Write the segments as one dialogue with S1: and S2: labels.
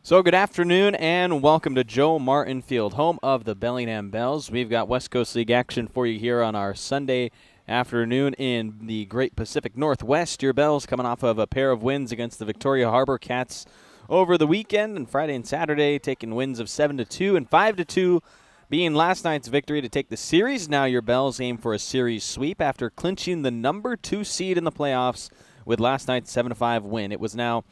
S1: So good afternoon and welcome to Joe Martin Field, home of the Bellingham Bells. We've got West Coast League action for you here on our Sunday afternoon in the Great Pacific Northwest. Your Bells coming off of a pair of wins against the Victoria HarbourCats over the weekend, and Friday and Saturday taking wins of 7-2 and 5-2 being last night's victory to take the series. Now your Bells aim for a series sweep after clinching the number 2 seed in the playoffs with last night's 7-5 win. It was now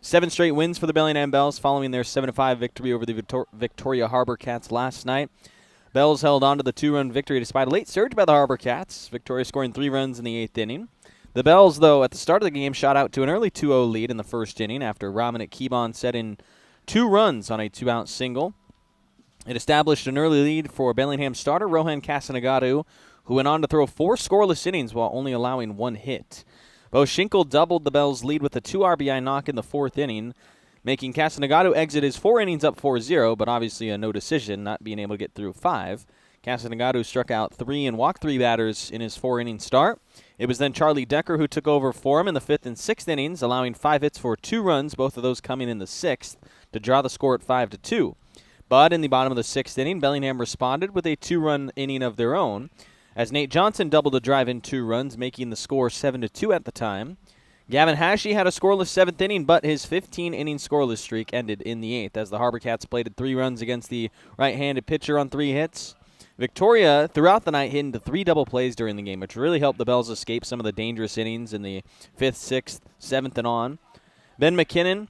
S1: 7 straight wins for the Bellingham Bells following their 7-5 victory over the Victoria HarbourCats last night. Bells held on to the 2-run victory despite a late surge by the HarbourCats. Victoria scoring 3 runs in the 8th inning. The Bells, though, at the start of the game shot out to an early 2-0 lead in the first inning after Ramanik Kebon set in 2 runs on a 2-out single. It established an early lead for Bellingham starter Rohan Kasanagadu, who went on to throw 4 scoreless innings while only allowing 1 hit. Bo Schinkel doubled the Bells' lead with a 2 RBI knock in the 4th inning, making Kasanagadu exit his 4 innings up 4-0, but obviously a no decision, not being able to get through 5. Kasanagadu struck out 3 and walked 3 batters in his 4-inning start. It was then Charlie Decker who took over for him in the 5th and 6th innings, allowing 5 hits for 2 runs, both of those coming in the 6th, to draw the score at 5-2. But in the bottom of the 6th inning, Bellingham responded with a 2-run inning of their own, as Nate Johnson doubled to drive in 2 runs, making the score 7-2 at the time. Gavin Hashey had a scoreless 7th inning, but his 15-inning scoreless streak ended in the 8th as the HarbourCats plated 3 runs against the right-handed pitcher on 3 hits. Victoria, throughout the night, hit into 3 double plays during the game, which really helped the Bells escape some of the dangerous innings in the 5th, 6th, 7th, and on. Ben McKinnon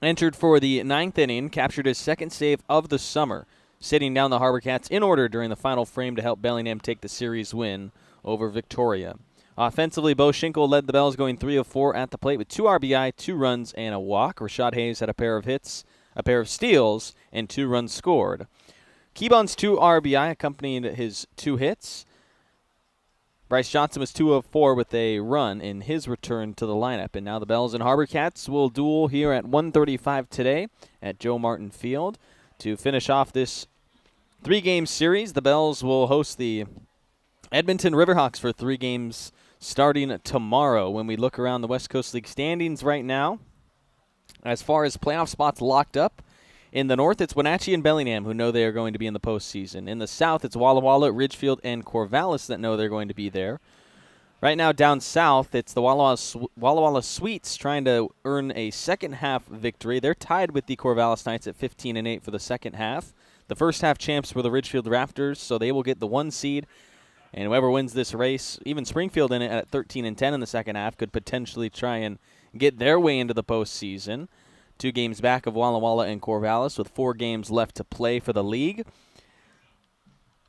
S1: entered for the 9th inning, captured his 2nd save of the summer, sitting down the HarbourCats in order during the final frame to help Bellingham take the series win over Victoria. Offensively, Bo Schinkel led the Bells, going 3 of 4 at the plate with 2 RBI, 2 runs, and a walk. Rashad Hayes had a pair of hits, a pair of steals, and 2 runs scored. Kebon's 2 RBI accompanied his 2 hits. Bryce Johnson was 2 of 4 with a run in his return to the lineup. And now the Bells and HarbourCats will duel here at 1:35 today at Joe Martin Field. To finish off this 3-game series, the Bells will host the Edmonton Riverhawks for 3 games starting tomorrow. When we look around the West Coast League standings right now, as far as playoff spots locked up, in the north it's Wenatchee and Bellingham who know they are going to be in the postseason. In the south it's Walla Walla, Ridgefield, and Corvallis that know they're going to be there. Right now down south, it's the Walla Walla Sweets trying to earn a second-half victory. They're tied with the Corvallis Knights at 15-8 for the second half. The first-half champs were the Ridgefield Raptors, so they will get the 1 seed. And whoever wins this race, even Springfield in it at 13-10 in the second half, could potentially try and get their way into the postseason. 2 games back of Walla Walla and Corvallis with 4 games left to play for the league.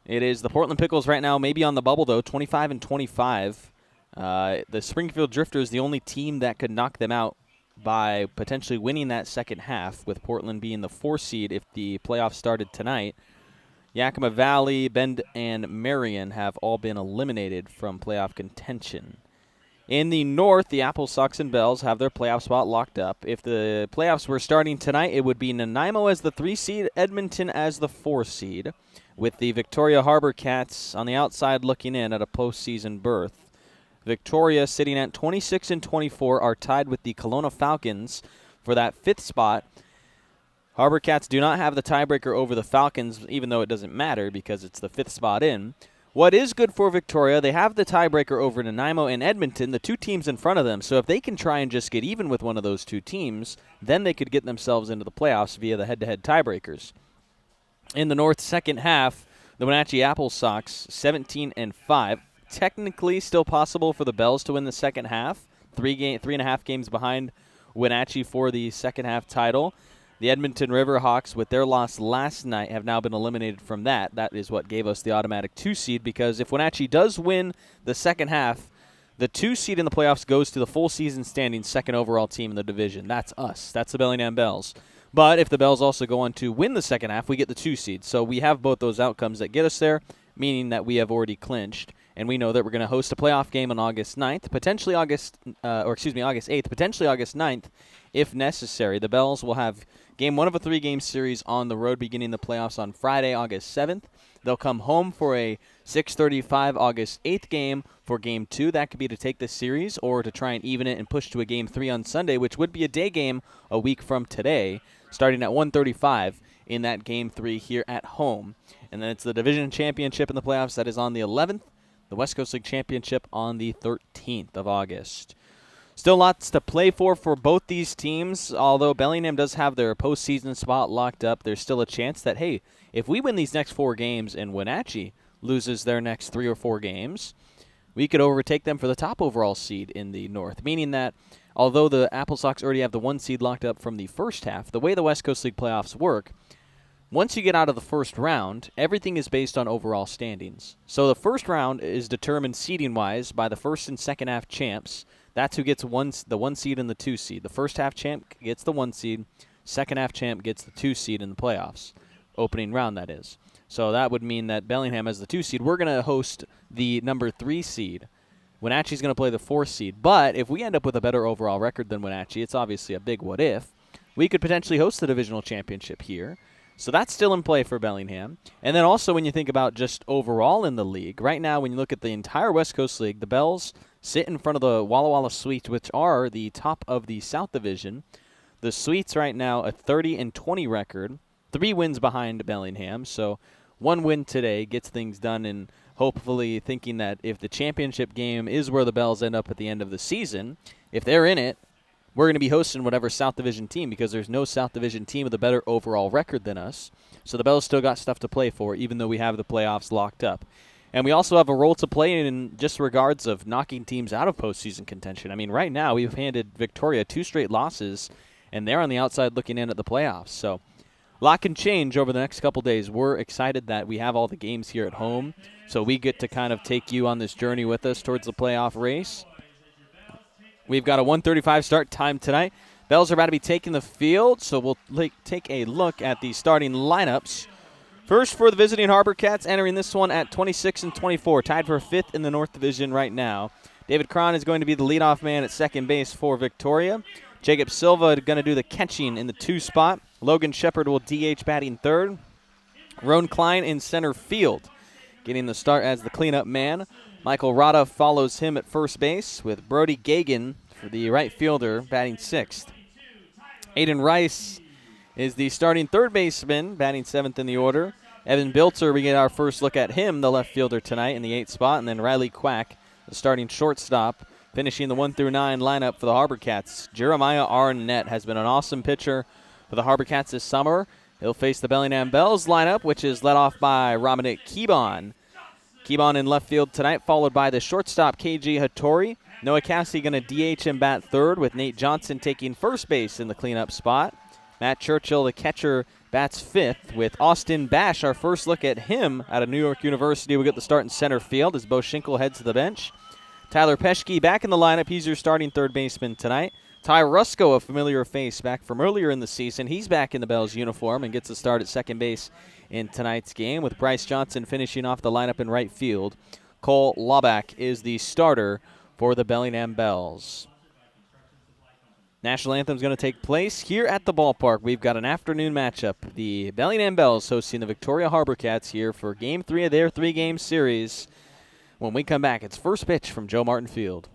S1: It is the Portland Pickles right now, maybe on the bubble, though, 25-25. The Springfield Drifters, the only team that could knock them out by potentially winning that second half, with Portland being the 4 seed if the playoffs started tonight. Yakima Valley, Bend, and Marion have all been eliminated from playoff contention. In the north, the Apple Sox and Bells have their playoff spot locked up. If the playoffs were starting tonight, it would be Nanaimo as the 3 seed, Edmonton as the 4 seed, with the Victoria HarbourCats on the outside looking in at a postseason berth. Victoria, sitting at 26-24, are tied with the Kelowna Falcons for that 5th spot. HarbourCats do not have the tiebreaker over the Falcons, even though it doesn't matter because it's the 5th spot in. What is good for Victoria, they have the tiebreaker over Nanaimo and Edmonton, the 2 teams in front of them. So if they can try and just get even with one of those 2 teams, then they could get themselves into the playoffs via the head-to-head tiebreakers. In the north second half, the Wenatchee Apple Sox, 17-5. Technically still possible for the Bells to win the second half. 3.5 games behind Wenatchee for the second half title. The Edmonton Riverhawks, with their loss last night, have now been eliminated from that. That is what gave us the automatic 2 seed, because if Wenatchee does win the second half, the 2 seed in the playoffs goes to the full season standing second overall team in the division. That's us. That's the Bellingham Bells. But if the Bells also go on to win the second half, we get the 2 seed. So we have both those outcomes that get us there, meaning that we have already clinched. And we know that we're going to host a playoff game on August 9th, potentially August 8th, potentially August 9th, if necessary. The Bells will have Game 1 of a 3-game series on the road beginning the playoffs on Friday, August 7th. They'll come home for a 6:35 August 8th game for Game 2. That could be to take this series or to try and even it and push to a Game 3 on Sunday, which would be a day game a week from today. starting at 1:35 in that Game 3 here at home. And then it's the division championship in the playoffs that is on the 11th, the West Coast League Championship on the 13th of August. Still lots to play for both these teams. Although Bellingham does have their postseason spot locked up, there's still a chance that, hey, if we win these next 4 games and Wenatchee loses their next 3 or 4 games, we could overtake them for the top overall seed in the North, meaning that although the Apple Sox already have the 1 seed locked up from the first half, the way the West Coast League playoffs work, once you get out of the first round, everything is based on overall standings. So the first round is determined seeding-wise by the first and second half champs. That's who gets the 1 seed and the 2 seed. The first half champ gets the 1 seed. Second half champ gets the 2 seed in the playoffs. Opening round, that is. So that would mean that Bellingham as the 2 seed, we're going to host the number 3 seed. Wenatchee's going to play the 4 seed. But if we end up with a better overall record than Wenatchee, it's obviously a big what if, we could potentially host the divisional championship here. So that's still in play for Bellingham. And then also when you think about just overall in the league, right now when you look at the entire West Coast League, the Bells sit in front of the Walla Walla Sweets, which are the top of the South Division. The Sweets right now a 30-20 record, 3 wins behind Bellingham. So 1 win today gets things done, and hopefully thinking that if the championship game is where the Bells end up at the end of the season, if they're in it, we're going to be hosting whatever South Division team, because there's no South Division team with a better overall record than us. So the Bells still got stuff to play for, even though we have the playoffs locked up. And we also have a role to play in just regards of knocking teams out of postseason contention. I mean, right now we've handed Victoria 2 straight losses, and they're on the outside looking in at the playoffs. So a lot can change over the next couple days. We're excited that we have all the games here at home, so we get to kind of take you on this journey with us towards the playoff race. We've got a 1:35 start time tonight. Bells are about to be taking the field, so we'll take a look at the starting lineups. First for the visiting HarbourCats, entering this one at 26-24, tied for 5th in the North Division right now. David Cron is going to be the leadoff man at second base for Victoria. Jacob Silva going to do the catching in the 2 spot. Logan Shepard will DH batting 3rd. Roan Klein in center field, getting the start as the cleanup man. Michael Rada follows him at first base, with Brody Gagan for the right fielder batting 6th. Aiden Rice is the starting 3rd baseman, batting 7th in the order. Evan Bilter, we get our first look at him, the left fielder tonight in the 8th spot. And then Riley Quack, the starting shortstop, finishing the 1 through 9 lineup for the HarbourCats. Jeremiah Arnett has been an awesome pitcher for the HarbourCats this summer. He'll face the Bellingham Bells lineup, which is led off by Ramanik Kebon. Kebon in left field tonight, followed by the shortstop, KG Hattori. Noah Cassidy going to DH and bat 3rd, with Nate Johnson taking first base in the cleanup spot. Matt Churchill, the catcher, bats 5th, with Austin Bash, our first look at him out of New York University. We'll get the start in center field as Bo Schinkel heads to the bench. Tyler Peschke back in the lineup. He's your starting 3rd baseman tonight. Ty Rusko, a familiar face back from earlier in the season. He's back in the Bells uniform and gets the start at second base in tonight's game, with Bryce Johnson finishing off the lineup in right field. Cole Laubach is the starter for the Bellingham Bells. National Anthem is going to take place here at the ballpark. We've got an afternoon matchup. The Bellingham Bells hosting the Victoria HarbourCats here for Game 3 of their 3-game series. When we come back, it's first pitch from Joe Martin Field.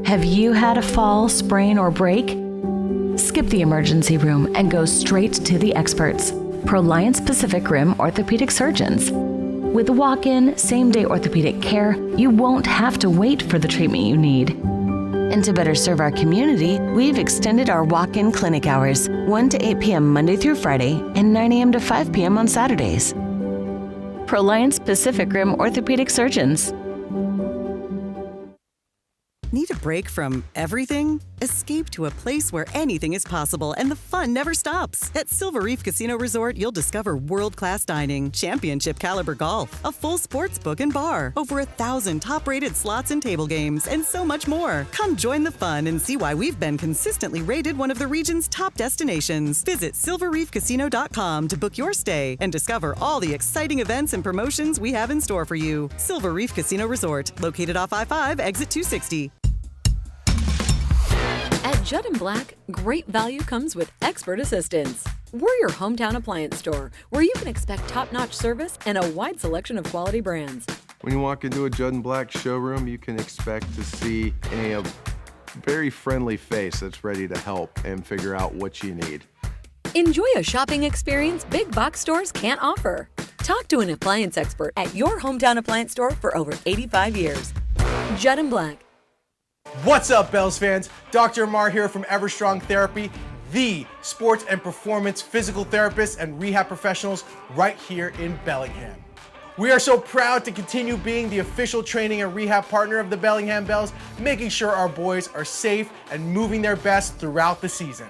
S2: Have you had a fall, sprain, or break? Skip the emergency room and go straight to the experts, Proliance Pacific Rim Orthopedic Surgeons. With walk-in, same-day orthopedic care, you won't have to wait for the treatment you need. And to better serve our community, we've extended our walk-in clinic hours, 1 to 8 p.m. Monday through Friday and 9 a.m. to 5 p.m. on Saturdays. Proliance Pacific Rim Orthopedic Surgeons.
S3: Need a break from everything? Escape to a place where anything is possible and the fun never stops. At Silver Reef Casino Resort, you'll discover world-class dining, championship-caliber golf, a full sports book and bar, over 1,000 top-rated slots and table games, and so much more. Come join the fun and see why we've been consistently rated one of the region's top destinations. Visit silverreefcasino.com to book your stay and discover all the exciting events and promotions we have in store for you. Silver Reef Casino Resort, located off I-5, exit 260.
S4: At Judd & Black, great value comes with expert assistance. We're your hometown appliance store where you can expect top-notch service and a wide selection of quality brands.
S5: When you walk into a Judd & Black showroom, you can expect to see a very friendly face that's ready to help and figure out what you need.
S4: Enjoy a shopping experience big box stores can't offer. Talk to an appliance expert at your hometown appliance store for over 85 years. Judd & Black.
S6: What's up, Bells fans? Dr. Amar here from Everstrong Therapy, the sports and performance physical therapists and rehab professionals right here in Bellingham. We are so proud to continue being the official training and rehab partner of the Bellingham Bells, making sure our boys are safe and moving their best throughout the season.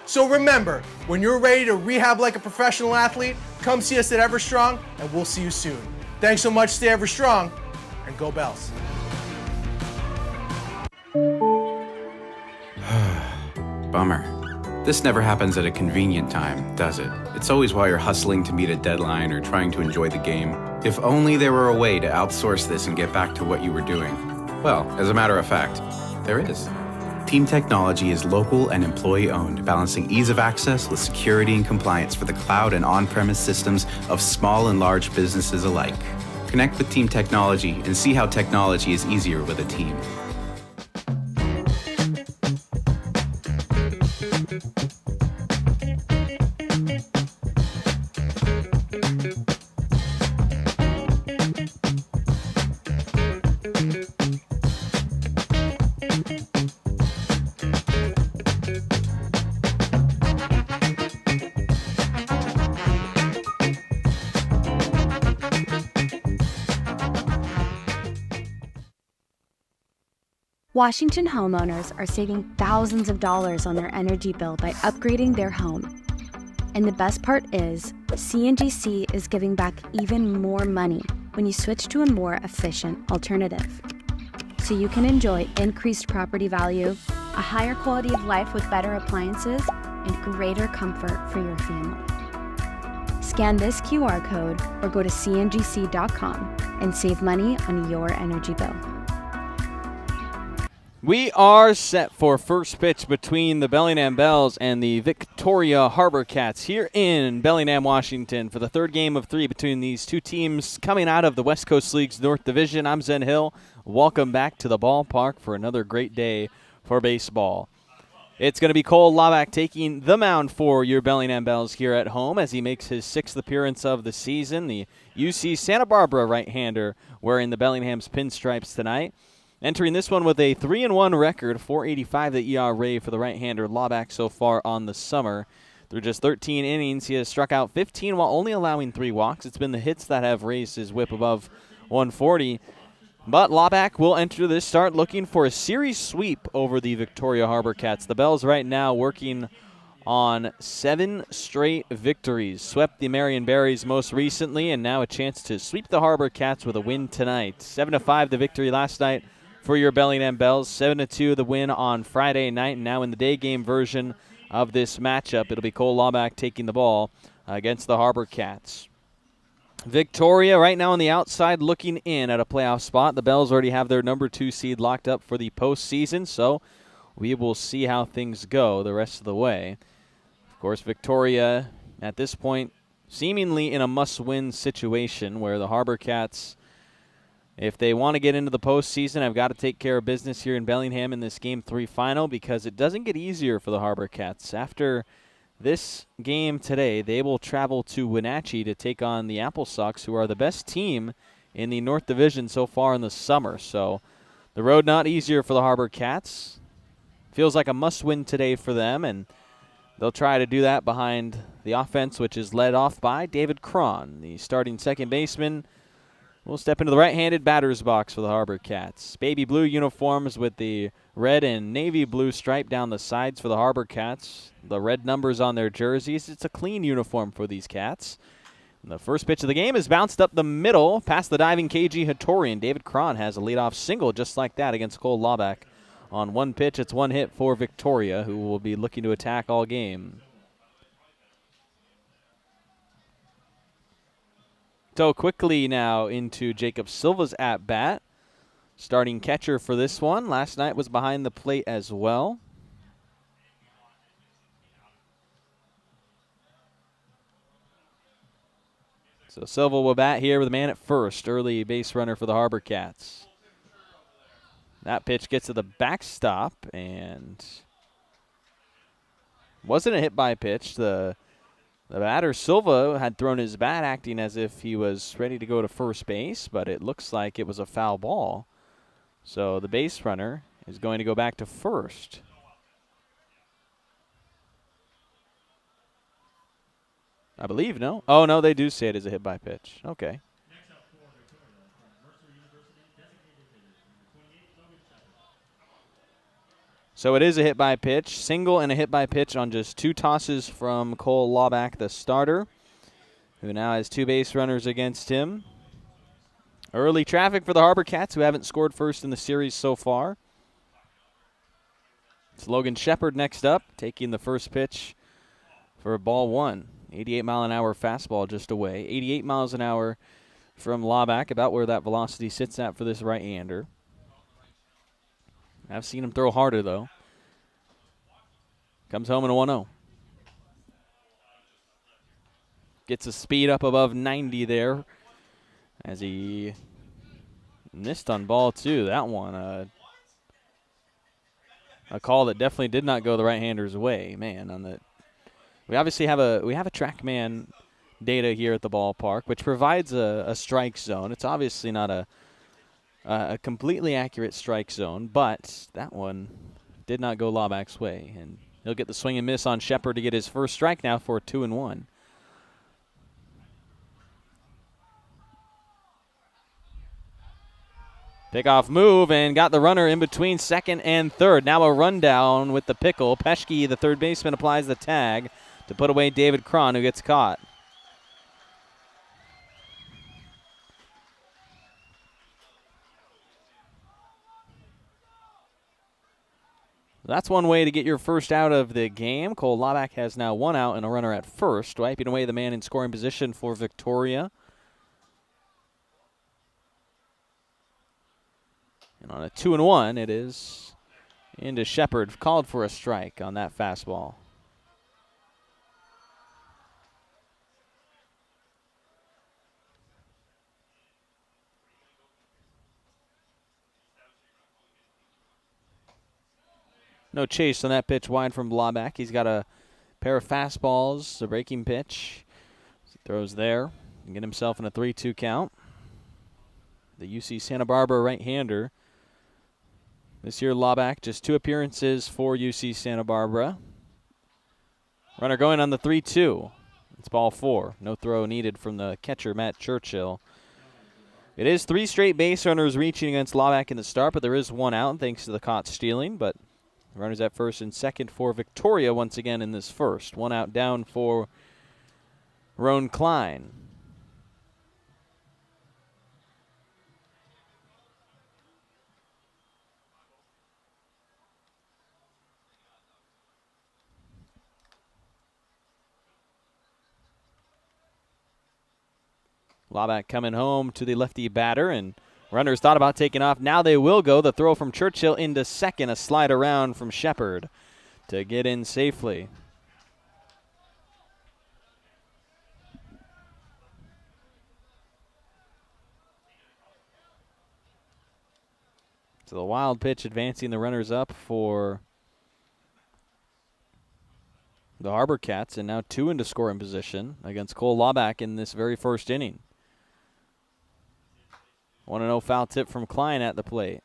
S6: So remember, when you're ready to rehab like a professional athlete, come see us at Everstrong and we'll see you soon. Thanks so much, stay ever strong, and go Bells.
S7: Bummer. This never happens at a convenient time, does it? It's always while you're hustling to meet a deadline or trying to enjoy the game. If only there were a way to outsource this and get back to what you were doing. Well, as a matter of fact, there is. Team Technology is local and employee-owned, balancing ease of access with security and compliance for the cloud and on-premise systems of small and large businesses alike. Connect with Team Technology and see how technology is easier with a team.
S8: Washington homeowners are saving thousands of dollars on their energy bill by upgrading their home. And the best part is, CNGC is giving back even more money when you switch to a more efficient alternative. So you can enjoy increased property value, a higher quality of life with better appliances, and greater comfort for your family. Scan this QR code or go to cngc.com and save money on your energy bill.
S1: We are set for first pitch between the Bellingham Bells and the Victoria HarbourCats here in Bellingham, Washington for the third game of three between these two teams coming out of the West Coast League's North Division. I'm Zen Hill. Welcome back to the ballpark for another great day for baseball. It's going to be Cole Laback taking the mound for your Bellingham Bells here at home as he makes his sixth appearance of the season. The UC Santa Barbara right-hander wearing the Bellingham's pinstripes tonight. Entering this one with a 3-1 record, .485 the ERA for the right-hander Laback so far on the summer. Through just 13 innings, he has struck out 15 while only allowing 3 walks. It's been the hits that have raised his whip above 140. But Laback will enter this start looking for a series sweep over the Victoria HarbourCats. The Bells right now working on 7 straight victories. Swept the Marion Berries most recently, and now a chance to sweep the HarbourCats with a win tonight. 7-5 the victory last night for your Bellingham Bells. 7-2 the win on Friday night. And now in the day game version of this matchup, it'll be Cole Laback taking the ball against the HarbourCats. Victoria right now on the outside looking in at a playoff spot. The Bells already have their number 2 seed locked up for the postseason, so we will see how things go the rest of the way. Of course, Victoria at this point seemingly in a must-win situation where the HarbourCats, if they want to get into the postseason, have got to take care of business here in Bellingham in this Game 3 final because it doesn't get easier for the HarbourCats. After this game today, they will travel to Wenatchee to take on the Apple Sox, who are the best team in the North Division so far in the summer. So the road not easier for the HarbourCats. Feels like a must-win today for them, and they'll try to do that behind the offense, which is led off by David Cron, the starting second baseman, We'll step into the right-handed batter's box for the HarbourCats. Baby blue uniforms with the red and navy blue stripe down the sides for the HarbourCats. The red numbers on their jerseys. It's a clean uniform for these Cats. And the first pitch of the game is bounced up the middle past the diving KG Hattori. David Cron has a leadoff single just like that against Cole Laubach. On one pitch, it's one hit for Victoria, who will be looking to attack all game. So quickly now into Jacob Silva's at-bat. Starting catcher for this one. Last night was behind the plate as well. So Silva will bat here with a man at first. Early base runner for the HarbourCats. That pitch gets to the backstop and wasn't a hit by pitch. The batter, Silva, had thrown his bat, acting as if he was ready to go to first base, but it looks like it was a foul ball. So the base runner is going to go back to first. I believe, no? Oh, no, they do say it is a hit by pitch. Okay. So it is a hit by pitch, single and a hit by pitch on just 2 tosses from Cole Laubach, the starter, who now has 2 base runners against him. Early traffic for the HarbourCats, who haven't scored first in the series so far. It's Logan Shepard next up, taking the first pitch for ball 1. 88-mile-an-hour fastball just away. 88 miles an hour from Laubach, about where that velocity sits at for this right-hander. I've seen him throw harder, though. Comes home in a 1-0. Gets a speed up above 90 there as he missed on ball 2. That one, a call that definitely did not go the right-hander's way. Man, on the we obviously have a TrackMan data here at the ballpark, which provides a strike zone. It's obviously not a completely accurate strike zone, but that one did not go Laubach's way. And he'll get the swing and miss on Shepard to get his first strike now for 2-1. Pickoff move and got the runner in between second and third. Now a rundown with the pickle. Peschke, the third baseman, applies the tag to put away David Cron, who gets caught. That's one way to get your first out of the game. Cole Laubach has now 1 out and a runner at first, wiping away the man in scoring position for Victoria. And on a 2-1, it is into Shepard. Called for a strike on that fastball. No chase on that pitch wide from Laubach. He's got a pair of fastballs, a breaking pitch. Throws there and get himself in a 3-2 count. The UC Santa Barbara right-hander. This year, Laubach, just 2 appearances for UC Santa Barbara. Runner going on the 3-2. It's ball 4. No throw needed from the catcher, Matt Churchill. It is 3 straight base runners reaching against Laubach in the start, but there is 1 out thanks to the caught stealing. But runners at first and second for Victoria once again in this first. 1 out down for Roan Klein. Laubach coming home to the lefty batter, and runners thought about taking off. Now they will go. The throw from Churchill into second. A slide around from Shepard to get in safely. So the wild pitch advancing the runners up for the HarbourCats, and now 2 into scoring position against Cole Laubach in this very first inning. 1-0 foul tip from Klein at the plate.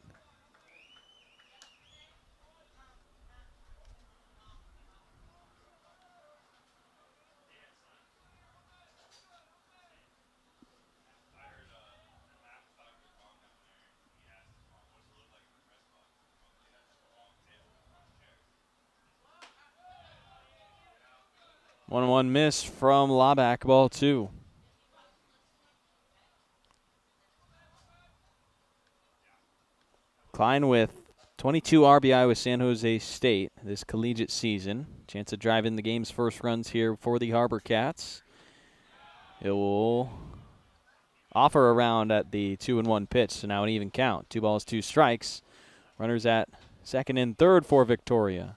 S1: 1-1 miss from Laback, ball 2. Klein with 22 RBI with San Jose State this collegiate season. Chance to drive in the game's first runs here for the HarbourCats. It will offer around at the 2-1 pitch, so now an even count. 2 balls, 2 strikes. Runners at second and third for Victoria.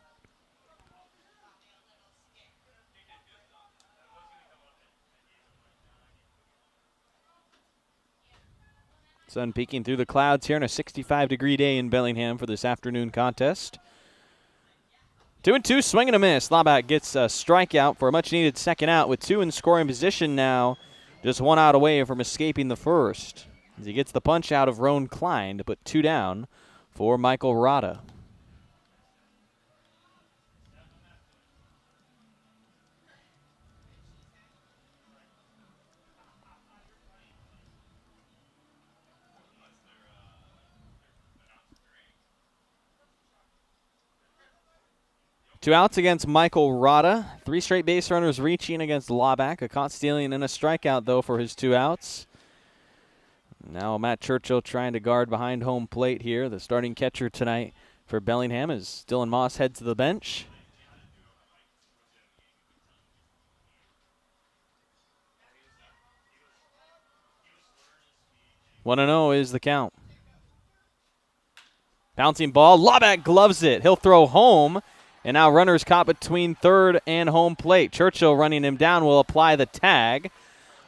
S1: Sun peeking through the clouds here on a 65-degree day in Bellingham for this afternoon contest. 2-2, swing and a miss. Laback gets a strikeout for a much-needed second out with 2 in scoring position now. Just 1 out away from escaping the first, as he gets the punch out of Roan Klein to put 2 down for Michael Rada. Two outs against Michael Rada. 3 straight base runners reaching against Laback. A caught stealing and a strikeout, though, for his 2 outs. Now Matt Churchill trying to guard behind home plate here. The starting catcher tonight for Bellingham as Dylan Moss heads to the bench. One 1-0 is the count. Bouncing ball. Laback gloves it. He'll throw home. And now runners caught between third and home plate. Churchill running him down will apply the tag.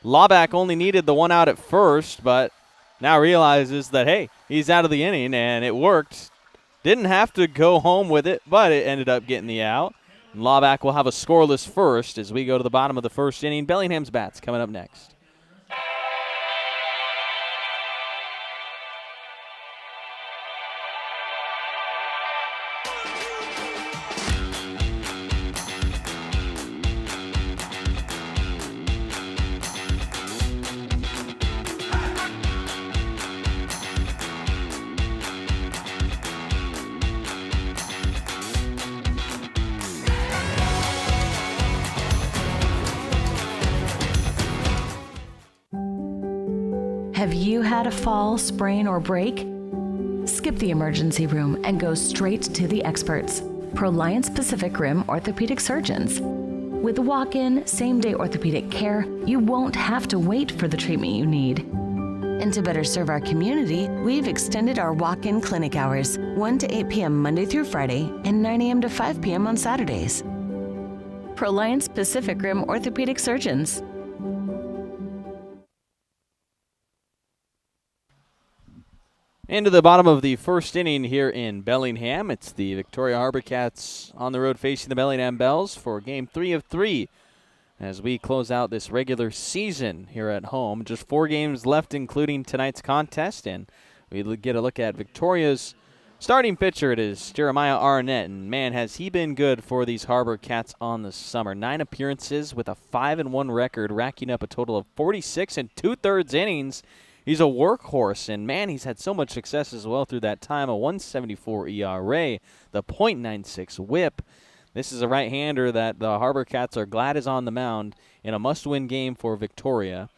S1: Laback only needed the 1 out at first, but now realizes that, hey, he's out of the inning, and it worked. Didn't have to go home with it, but it ended up getting the out. And Laback will have a scoreless first as we go to the bottom of the first inning. Bellingham's bats coming up next.
S2: Have you had a fall, sprain, or break? Skip the emergency room and go straight to the experts, Proliance Pacific Rim orthopedic surgeons. With walk-in, same-day orthopedic care, you won't have to wait for the treatment you need. And to better serve our community, we've extended our walk-in clinic hours, 1 to 8 p.m. Monday through Friday and 9 a.m. to 5 p.m. on Saturdays. Proliance Pacific Rim orthopedic surgeons.
S1: Into the bottom of the first inning here in Bellingham. It's the Victoria HarbourCats on the road facing the Bellingham Bells for game 3 of 3 as we close out this regular season here at home. Just 4 games left, including tonight's contest, and we get a look at Victoria's starting pitcher. It is Jeremiah Arnett, and man, has he been good for these HarbourCats on the summer. 9 appearances with a 5-1 record, racking up a total of 46 2/3 innings. He's a workhorse, and man, he's had so much success as well through that time. A 1.74 ERA, the .96 whip. This is a right-hander that the HarbourCats are glad is on the mound in a must-win game for Victoria.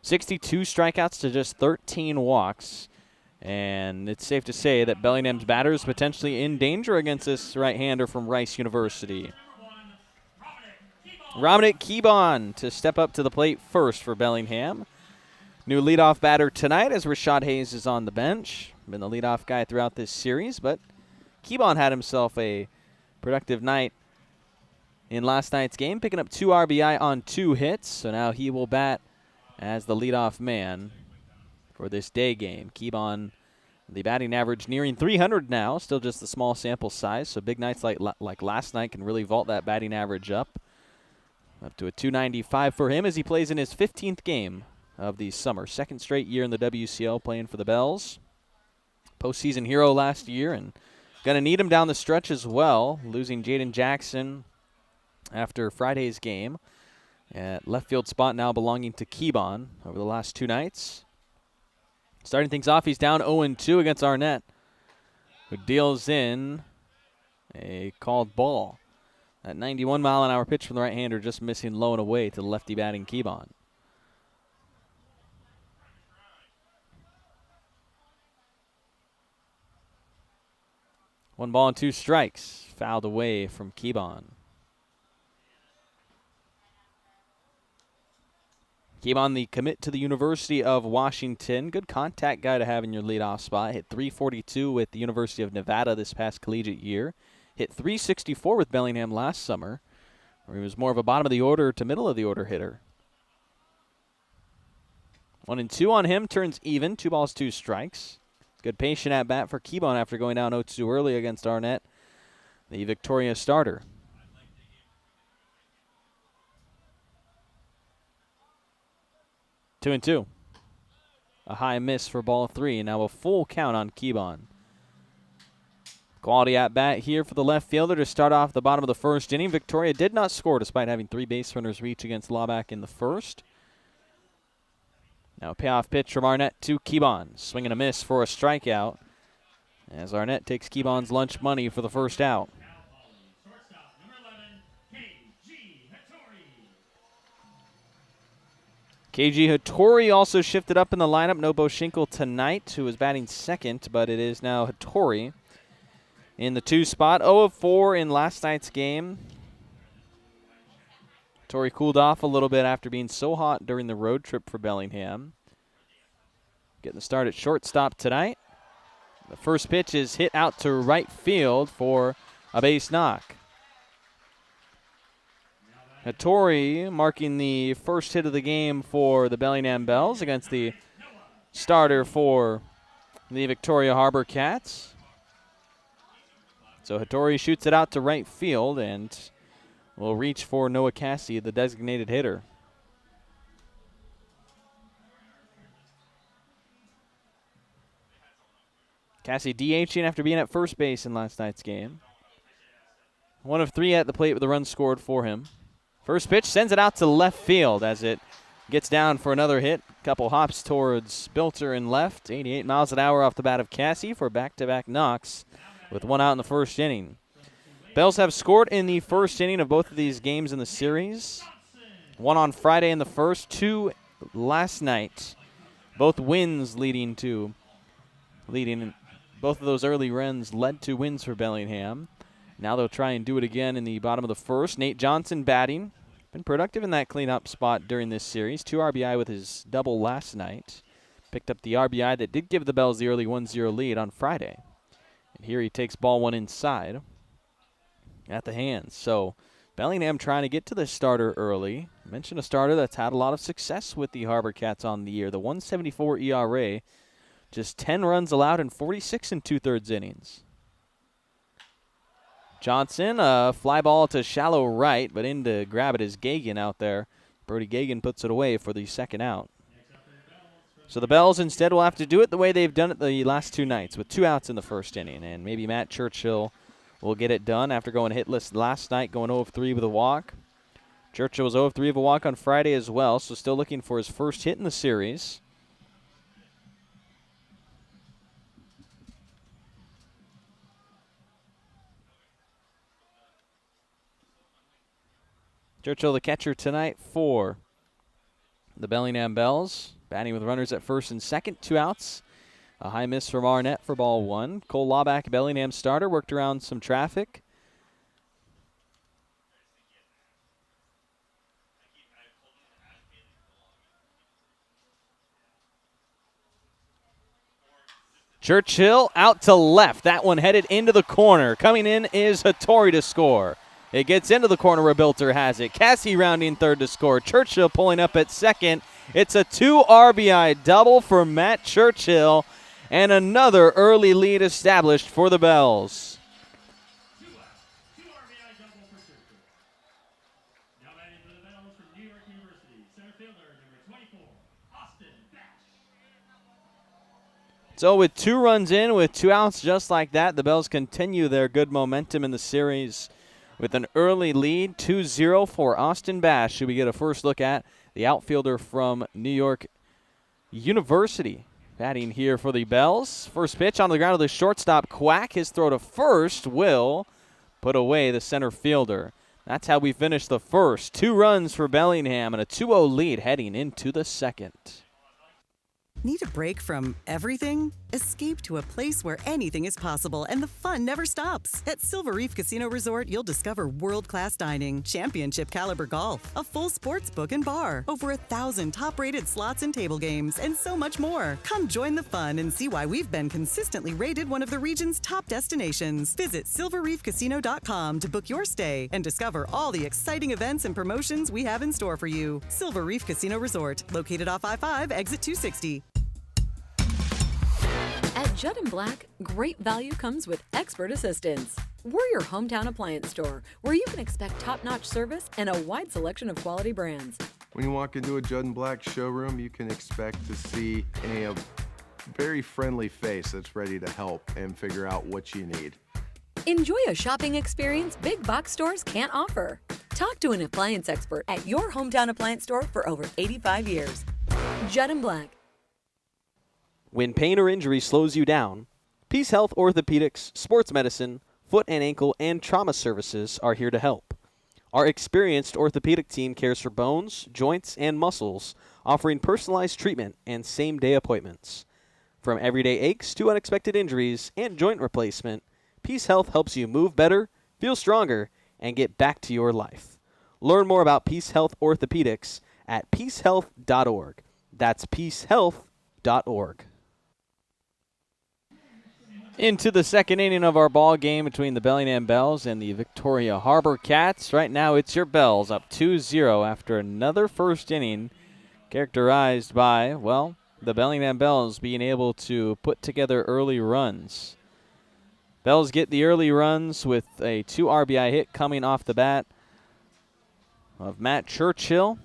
S1: 62 strikeouts to just 13 walks, and it's safe to say that Bellingham's batters potentially in danger against this right-hander from Rice University. Romanick Kebon to step up to the plate first for Bellingham. New leadoff batter tonight as Rashad Hayes is on the bench. Been the leadoff guy throughout this series, but Kebon had himself a productive night in last night's game, picking up 2 RBI on 2 hits. So now he will bat as the leadoff man for this day game. Kebon, the batting average nearing 300 now, still just a small sample size. So big nights like last night can really vault that batting average up to a 295 for him as he plays in his 15th game of the summer. Second straight year in the WCL playing for the Bells. Postseason hero last year, and going to need him down the stretch as well, losing Jaden Jackson after Friday's game. At left field spot now belonging to Kebon over the last 2 nights. Starting things off, he's down 0-2 against Arnett, who deals in a called ball. That 91-mile-an-hour pitch from the right-hander just missing low and away to the lefty batting Keybon. One ball and 2 strikes. Fouled away from Keybon. Keybon, the commit to the University of Washington. Good contact guy to have in your leadoff spot. Hit .342 with the University of Nevada this past collegiate year. Hit .364 with Bellingham last summer, where he was more of a bottom of the order to middle of the order hitter. 1-2 on him, turns even. 2 balls, 2 strikes. Good patient at bat for Keybon after going down 0-2 early against Arnett, the Victoria starter. 2-2. A high miss for ball 3. Now a full count on Keybon. Quality at bat here for the left fielder to start off the bottom of the first inning. Victoria did not score despite having 3 base runners reach against Laubach in the first. Now a payoff pitch from Arnett to Keybon. Swing and a miss for a strikeout as Arnett takes Keybon's lunch money for the first out. KG Hattori also shifted up in the lineup. No Boshinkle tonight, who was batting second, but it is now Hattori in the 2 spot. 0-4 in last night's game. Hattori cooled off a little bit after being so hot during the road trip for Bellingham. Getting the start at shortstop tonight. The first pitch is hit out to right field for a base knock. Hattori marking the first hit of the game for the Bellingham Bells against the starter for the Victoria HarbourCats. So Hattori shoots it out to right field and will reach for Noah Cassie, the designated hitter. Cassie DHing after being at first base in last night's game. 1 of 3 at the plate with the run scored for him. First pitch sends it out to left field as it gets down for another hit. Couple hops towards Bilter in left. 88 miles an hour off the bat of Cassie for back-to-back knocks with 1 out in the first inning. Bells have scored in the first inning of both of these games in the series. 1 on Friday in the first, 2 last night. Both wins leading. Both of those early runs led to wins for Bellingham. Now they'll try and do it again in the bottom of the first. Nate Johnson batting. Been productive in that cleanup spot during this series. 2 RBI with his double last night. Picked up the RBI that did give the Bells the early 1-0 lead on Friday. And here he takes ball 1 inside at the hands. So Bellingham trying to get to the starter early. I mentioned a starter that's had a lot of success with the HarbourCats on the year. The 1.74 ERA. Just 10 runs allowed in 46 2/3 innings. Johnson, a fly ball to shallow right, but in to grab it is Gagan out there. Brody Gagan puts it away for the second out. So the Bells instead will have to do it the way they've done it the last 2 nights, with 2 outs in the first inning. And maybe Matt Churchill will get it done after going hitless last night, going 0 of 3 with a walk. Churchill was 0 of 3 with a walk on Friday as well, so still looking for his first hit in the series. Churchill, the catcher tonight for the Bellingham Bells. Batting with runners at first and second, 2 outs. A high miss from Arnett for ball 1. Cole Laubach, Bellingham starter, worked around some traffic. Churchill out to left. That one headed into the corner. Coming in is Hattori to score. It gets into the corner where Bilter has it. Cassie rounding third to score. Churchill pulling up at second. It's a 2 RBI double for Matt Churchill, and another early lead established for the Bells. So with 2 runs in, with 2 outs just like that, the Bells continue their good momentum in the series with an early lead, 2-0 for Austin Bash, who we get a first look at, the outfielder from New York University. Batting here for the Bells. First pitch on the ground of the shortstop, Quack. His throw to first will put away the center fielder. That's how we finish the first. 2 runs for Bellingham and a 2-0 lead heading into the second.
S3: Need a break from everything? Escape to a place where anything is possible and the fun never stops. At Silver Reef Casino Resort, you'll discover world-class dining, championship caliber golf, a full sports book and bar, over 1,000 top-rated slots and table games, and so much more. Come join the fun and see why we've been consistently rated one of the region's top destinations. Visit silverreefcasino.com to book your stay and discover all the exciting events and promotions we have in store for you. Silver Reef Casino Resort, located off I-5, exit 260.
S4: At Judd & Black, great value comes with expert assistance. We're your hometown appliance store where you can expect top-notch service and a wide selection of quality brands.
S5: When you walk into a Judd & Black showroom, you can expect to see a very friendly face that's ready to help and figure out what you need.
S4: Enjoy a shopping experience big box stores can't offer. Talk to an appliance expert at your hometown appliance store for over 85 years. Judd & Black.
S1: When pain or injury slows you down, Peace Health Orthopedics, Sports Medicine, Foot and Ankle, and Trauma Services are here to help. Our experienced orthopedic team cares for bones, joints, and muscles, offering personalized treatment and same-day appointments. From everyday aches to unexpected injuries and joint replacement, Peace Health helps you move better, feel stronger, and get back to your life. Learn more about Peace Health Orthopedics at peacehealth.org. That's peacehealth.org. Into the second inning of our ball game between the Bellingham Bells and the Victoria HarbourCats. Right now it's your Bells up 2-0 after another first inning characterized by, well, the Bellingham Bells being able to put together early runs. Bells get the early runs with a 2 RBI hit coming off the bat of Matt Churchill.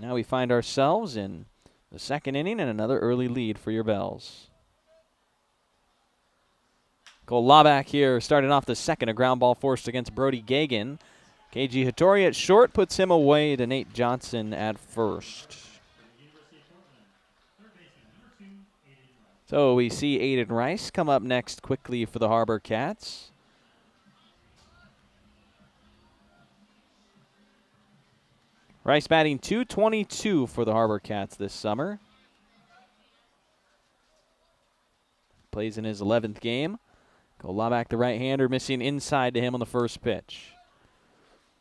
S1: Now we find ourselves in the second inning and another early lead for your Bells. Cole Laback here starting off the second, a ground ball forced against Brody Gagan. KG Hattori at short puts him away to Nate Johnson at first. So we see Aiden Rice come up next quickly for the HarbourCats. Rice batting .222 for the HarbourCats this summer. Plays in his 11th game. Laback, the right-hander, missing inside to him on the first pitch.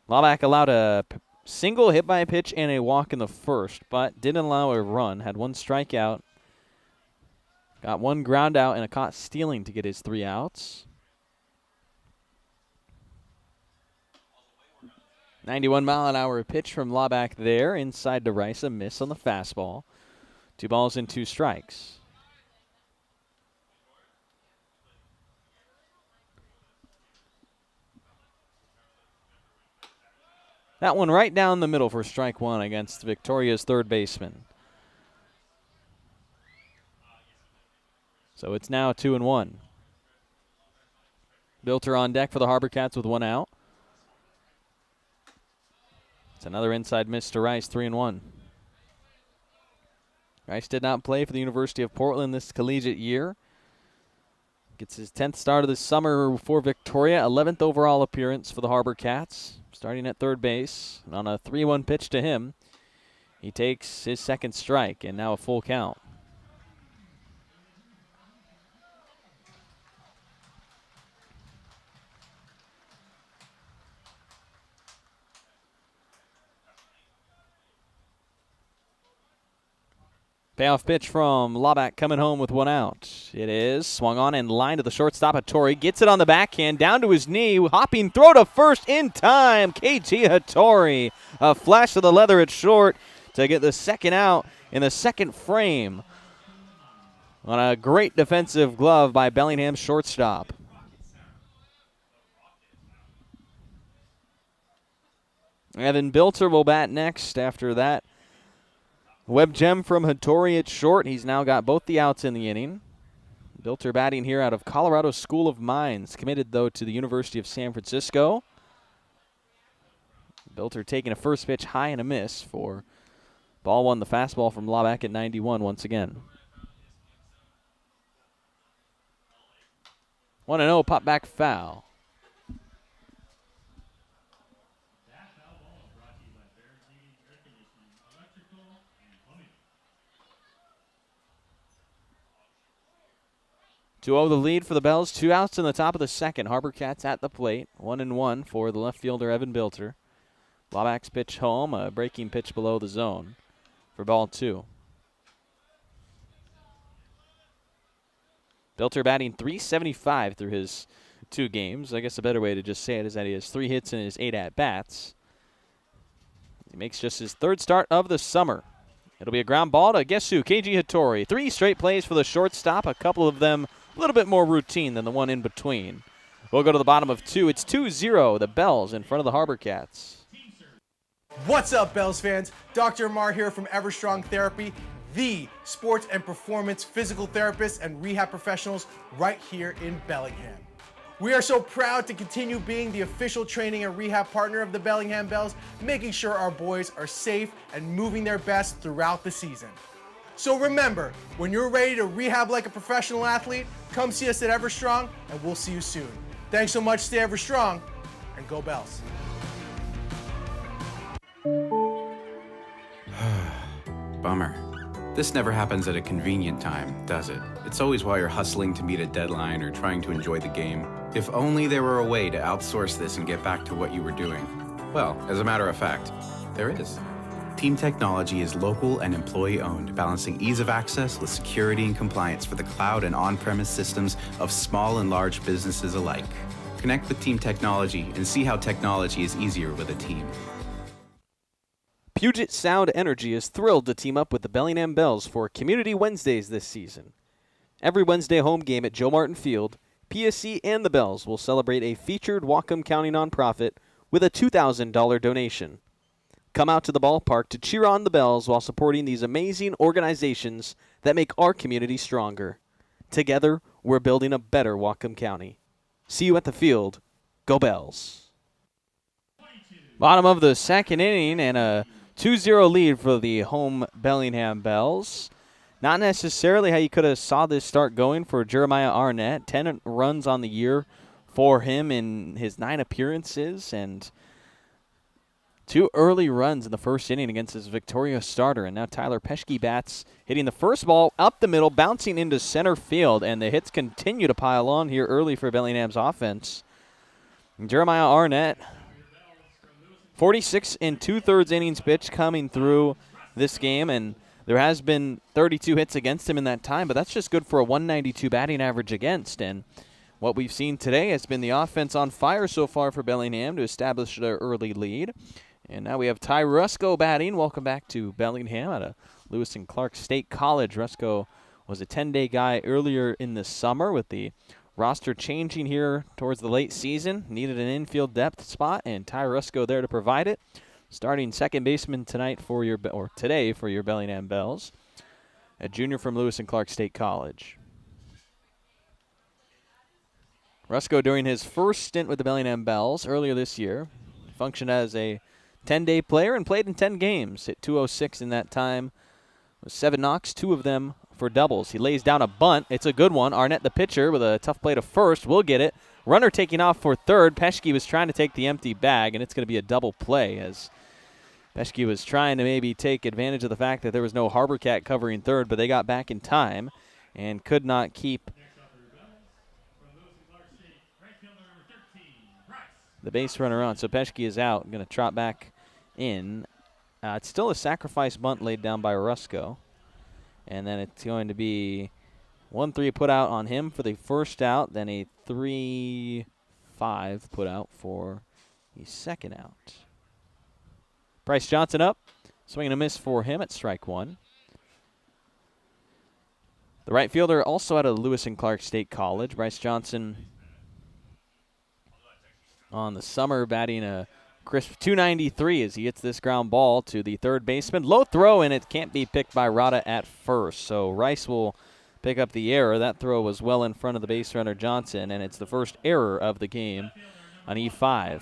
S1: Laback allowed a single hit by a pitch and a walk in the first, but didn't allow a run. Had 1 strikeout. Got 1 ground out and a caught stealing to get his 3 outs. 91-mile-an-hour pitch from Laback there. Inside to Rice, a miss on the fastball. 2 balls and 2 strikes. That one right down the middle for strike 1 against Victoria's third baseman. So it's now 2-1. Bilter on deck for the HarbourCats with 1 out. It's another inside miss to Rice, 3-1. Rice did not play for the University of Portland this collegiate year. Gets his 10th start of the summer for Victoria, 11th overall appearance for the HarbourCats. Starting at third base, and on a 3-1 pitch to him, he takes his second strike, and now a full count. Payoff pitch from Laback coming home with 1 out. It is swung on and lined to the shortstop. Hattori gets it on the backhand, down to his knee, hopping throw to first in time. KG Hattori, a flash of the leather at short to get the second out in the second frame on a great defensive glove by Bellingham's shortstop. Evan Bilter will bat next after that web gem from Hattori at short. He's now got both the outs in the inning. Bilter batting here out of Colorado School of Mines, committed, though, to the University of San Francisco. Bilter taking a first pitch high and a miss for ball 1, the fastball from Laback at 91 once again. 1-0, pop back foul. 2-0 the lead for the Bells. 2 outs in the top of the second. HarbourCats at the plate. 1-1 for the left fielder, Evan Bilter. Lawback's pitch home, a breaking pitch below the zone for ball 2. Bilter batting .375 through his 2 games. I guess a better way to just say it is that he has 3 hits in his 8 at-bats. He makes just his 3rd start of the summer. It'll be a ground ball to guess who? Keiji Hattori. 3 straight plays for the shortstop, a couple of them a little bit more routine than the one in between. We'll go to the bottom of 2. It's 2-0, the Bells in front of the HarbourCats.
S6: What's up, Bells fans? Dr. Mar here from Everstrong Therapy, the sports and performance physical therapists and rehab professionals right here in Bellingham. We are so proud to continue being the official training and rehab partner of the Bellingham Bells, making sure our boys are safe and moving their best throughout the season. So remember, when you're ready to rehab like a professional athlete, come see us at Everstrong, and we'll see you soon. Thanks so much, stay Everstrong, and go Bells.
S7: Bummer. This never happens at a convenient time, does it? It's always while you're hustling to meet a deadline or trying to enjoy the game. If only there were a way to outsource this and get back to what you were doing. Well, as a matter of fact, there is. Team Technology is local and employee-owned, balancing ease of access with security and compliance for the cloud and on-premise systems of small and large businesses alike. Connect with Team Technology and see how technology is easier with a team.
S1: Puget Sound Energy is thrilled to team up with the Bellingham Bells for Community Wednesdays this season. Every Wednesday home game at Joe Martin Field, PSC and the Bells will celebrate a featured Whatcom County nonprofit with a $2,000 donation. Come out to the ballpark to cheer on the Bells while supporting these amazing organizations that make our community stronger. Together, we're building a better Whatcom County. See you at the field. Go Bells. Bottom of the second inning and a 2-0 lead for the home Bellingham Bells. Not necessarily how you could have saw this start going for Jeremiah Arnett. 10 runs on the year for him in his 9 appearances, and 2 early runs in the first inning against his Victoria starter. And now Tyler Peschke bats, hitting the first ball up the middle, bouncing into center field, and the hits continue to pile on here early for Bellingham's offense. And Jeremiah Arnett, 46 2/3 innings pitched coming through this game, and there has been 32 hits against him in that time, but that's just good for a 192 batting average against. And what we've seen today has been the offense on fire so far for Bellingham to establish their early lead. And now we have Ty Rusko batting. Welcome back to Bellingham out of Lewis and Clark State College. Rusko was a 10-day guy earlier in the summer with the roster changing here towards the late season. Needed an infield depth spot, and Ty Rusko there to provide it. Starting second baseman today for your Bellingham Bells. A junior from Lewis and Clark State College. Rusko, during his first stint with the Bellingham Bells earlier this year, functioned as a 10-day player and played in 10 games. Hit .206 in that time. With 7 knocks, 2 of them for doubles. He lays down a bunt. It's a good one. Arnett, the pitcher, with a tough play to first, will get it. Runner taking off for third. Peschke was trying to take the empty bag, and it's going to be a double play as Peschke was trying to maybe take advantage of the fact that there was no HarbourCat covering third, but they got back in time and could not keep the base runner on. So Peschke is out, going to trot back in. It's still a sacrifice bunt laid down by Rusko. And then it's going to be 1-3 put out on him for the first out, then a 3-5 put out for the second out. Bryce Johnson up. Swing and a miss for him at strike 1. The right fielder also out of Lewis and Clark State College. Bryce Johnson on the summer batting a crisp .293 as he hits this ground ball to the third baseman. Low throw, and it can't be picked by Rada at first. So Rice will pick up the error. That throw was well in front of the base runner Johnson, and it's the first error of the game on E5.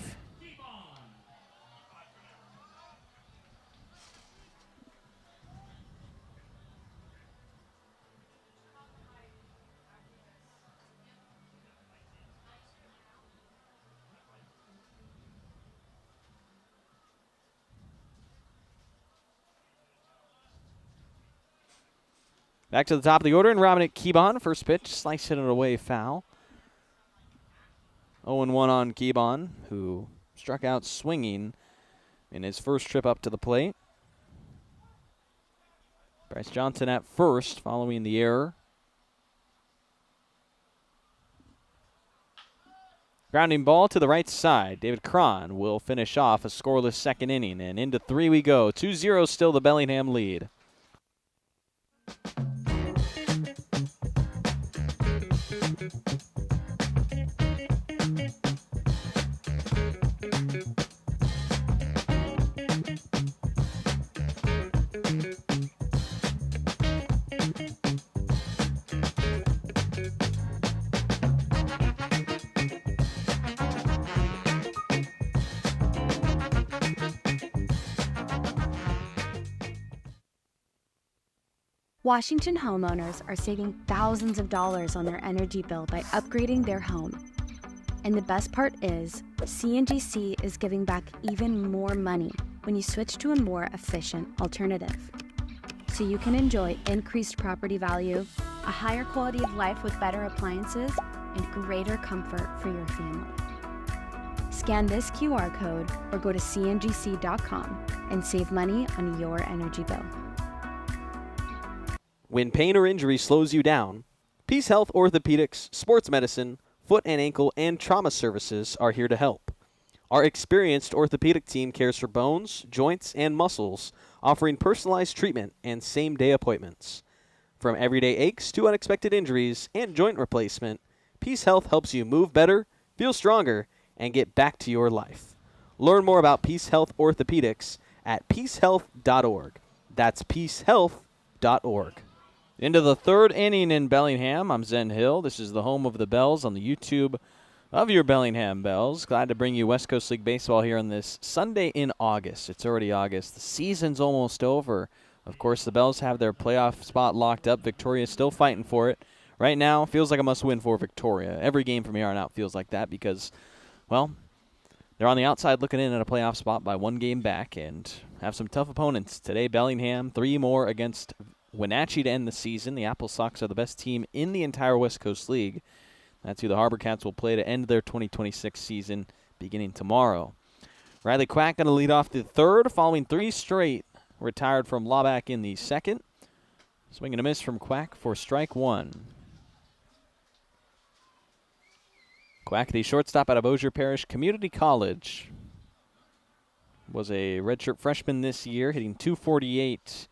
S1: Back to the top of the order, and Robinick Keebon, first pitch, slicing it away, foul. 0-1 on Keebon, who struck out swinging in his first trip up to the plate. Bryce Johnson at first, following the error. Grounding ball to the right side. David Cron will finish off a scoreless second inning, and into 3 we go. 2-0 still the Bellingham lead.
S8: Washington homeowners are saving thousands of dollars on their energy bill by upgrading their home. And the best part is, CNGC is giving back even more money when you switch to a more efficient alternative. So you can enjoy increased property value, a higher quality of life with better appliances, and greater comfort for your family. Scan this QR code or go to cngc.com and save money on your energy bill.
S1: When pain or injury slows you down, Peace Health Orthopedics, Sports Medicine, Foot and Ankle, and Trauma Services are here to help. Our experienced orthopedic team cares for bones, joints, and muscles, offering personalized treatment and same-day appointments. From everyday aches to unexpected injuries and joint replacement, Peace Health helps you move better, feel stronger, and get back to your life. Learn more about Peace Health Orthopedics at peacehealth.org. That's peacehealth.org. Into the third inning in Bellingham. I'm Zen Hill. This is the home of the Bells on the YouTube of your Bellingham Bells. Glad to bring you West Coast League Baseball here on this Sunday in August. It's already August. The season's almost over. Of course, the Bells have their playoff spot locked up. Victoria's still fighting for it. Right now, feels like a must-win for Victoria. Every game from here on out feels like that because, well, they're on the outside looking in at a playoff spot by 1 game back and have some tough opponents. Today, Bellingham, 3 more against Wenatchee to end the season. The Apple Sox are the best team in the entire West Coast League. That's who the HarbourCats will play to end their 2026 season beginning tomorrow. Riley Quack going to lead off the third, following 3 straight. Retired from Laubach in the second. Swing and a miss from Quack for strike 1. Quack, the shortstop out of Osier Parish Community College, was a redshirt freshman this year, hitting .248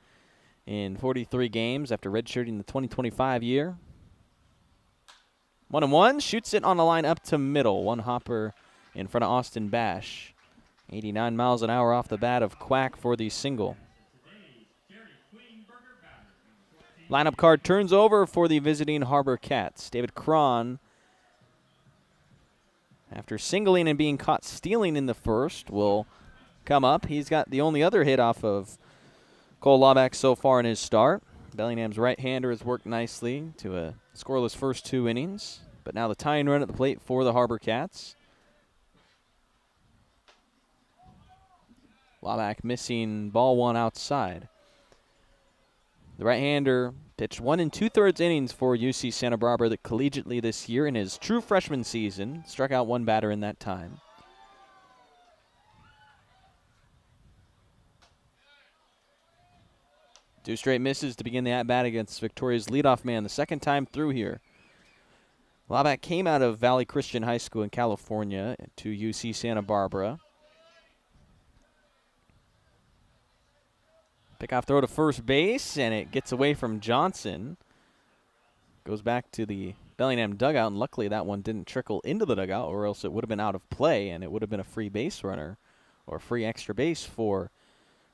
S1: in 43 games after redshirting the 2025 year. 1-1, shoots it on the line up to middle. One hopper in front of Austin Bash. 89 miles an hour off the bat of Quack for the single. Lineup card turns over for the visiting HarbourCats. David Cron, after singling and being caught stealing in the first, will come up. He's got the only other hit off of Cole Laubach so far in his start. Bellingham's right-hander has worked nicely to a scoreless first 2 innings. But now the tying run at the plate for the HarbourCats. Laubach missing ball 1 outside. The right-hander pitched 1 2/3 innings for UC Santa Barbara collegiately this year in his true freshman season. Struck out 1 batter in that time. Two straight misses to begin the at-bat against Victoria's leadoff man the second time through here. Laubach came out of Valley Christian High School in California to UC Santa Barbara. Pickoff throw to first base, and it gets away from Johnson. Goes back to the Bellingham dugout, and luckily that one didn't trickle into the dugout, or else it would have been out of play, and it would have been a free base runner or free extra base for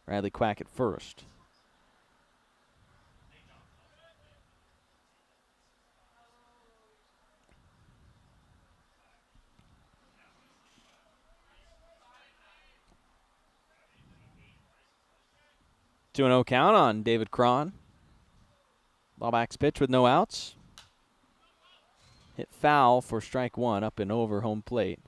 S1: Riley Quack at first. Two 2-0 count on David Cron. Laubach's pitch with no outs. Hit foul for strike 1 up and over home plate.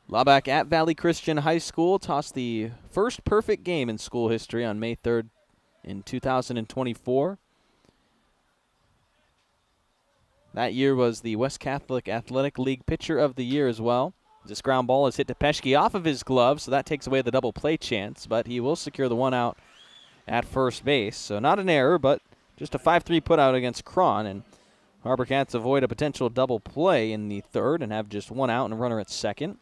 S1: Laback at Valley Christian High School tossed the first perfect game in school history on May 3rd in 2024. That year was the West Catholic Athletic League Pitcher of the Year as well. This ground ball is hit to Peschke off of his glove, so that takes away the double play chance, but he will secure the one out at first base. So not an error, but just a 5-3 putout against Cron, and HarbourCats avoid a potential double play in the third and have just one out and a runner at second.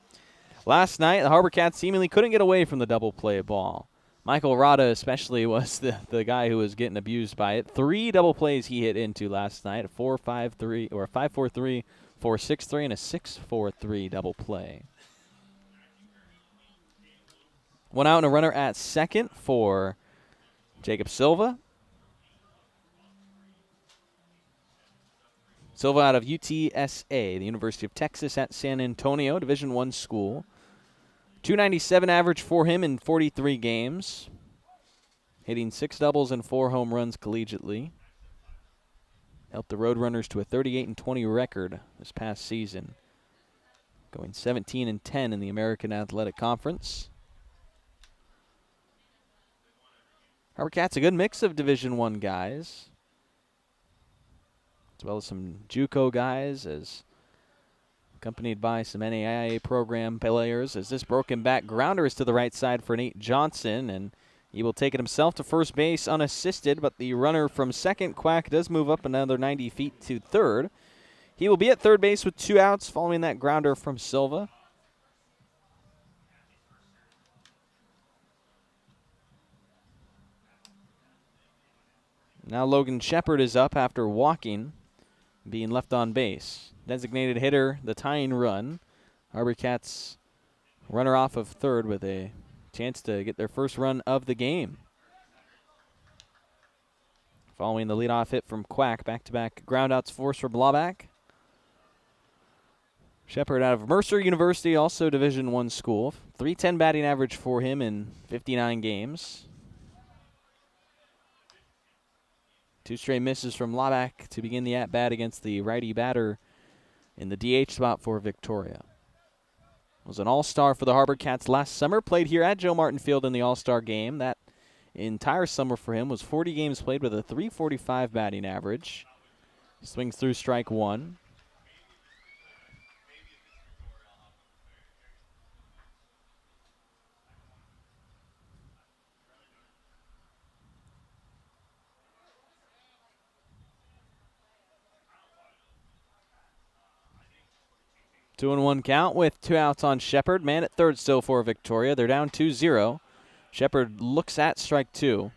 S1: Last night, the HarbourCats seemingly couldn't get away from the double play ball. Michael Rada especially was the guy who was getting abused by it. 3 double plays he hit into last night, a 4-5-3 or a 5-4-3, 4-6-3, and a 6-4-3 double play. One out and a runner at second for Jacob Silva. Silva out of UTSA, the University of Texas at San Antonio, Division I school. .297 average for him in 43 games, hitting 6 doubles and 4 home runs collegiately. Helped the Roadrunners to a 38-20 record this past season, going 17-10 in the American Athletic Conference. HarbourCats a good mix of Division I guys, as well as some JUCO guys, as accompanied by some NAIA program players, as this broken back grounder is to the right side for Nate Johnson, and he will take it himself to first base unassisted, but the runner from second, Quack, does move up another 90 feet to third. He will be at third base with 2 outs following that grounder from Silva. Now Logan Shepard is up after walking, being left on base. Designated hitter, the tying run. HarbourCats runner off of third with a chance to get their first run of the game. Following the leadoff hit from Quack, back-to-back groundouts force for Laback. Shepard out of Mercer University, also Division I school. .310 batting average for him in 59 games. 2 straight misses from Laback to begin the at-bat against the righty batter in the DH spot for Victoria. Was an all-star for the HarbourCats last summer, played here at Joe Martin Field in the all-star game. That entire summer for him was 40 games played with a .345 batting average. Swings through strike 1. Two and 1 count with 2 outs on Shepard. Man at third still for Victoria. They're down 2-0. Shepard looks at strike 2.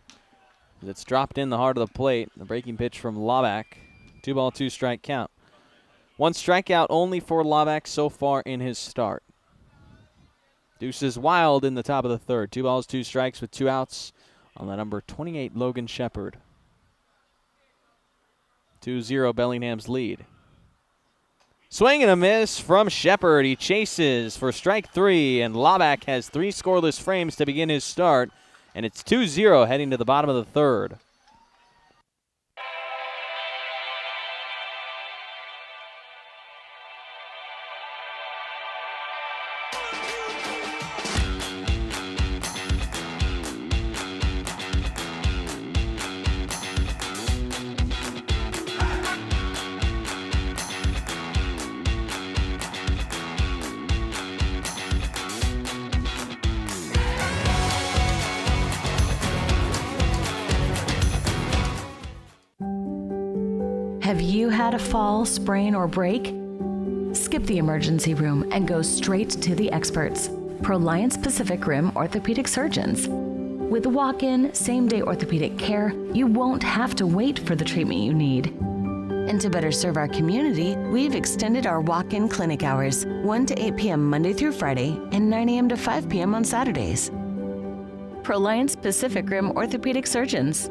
S1: It's dropped in the heart of the plate. The breaking pitch from Laback. 2-ball, 2-strike count. 1 strikeout only for Laback so far in his start. Deuces wild in the top of the third. 2 balls, 2 strikes with 2 outs on the number 28 Logan Shepard. 2-0 Bellingham's lead. Swing and a miss from Shepard. He chases for strike 3, and Laback has 3 scoreless frames to begin his start, and it's 2-0 heading to the bottom of the third.
S2: Have you had a fall, sprain, or break? Skip the emergency room and go straight to the experts, Proliance Pacific Rim orthopedic surgeons. With walk-in, same-day orthopedic care, you won't have to wait for the treatment you need. And to better serve our community, we've extended our walk-in clinic hours, 1 to 8 p.m. Monday through Friday and 9 a.m. to 5 p.m. on Saturdays. Proliance Pacific Rim orthopedic surgeons.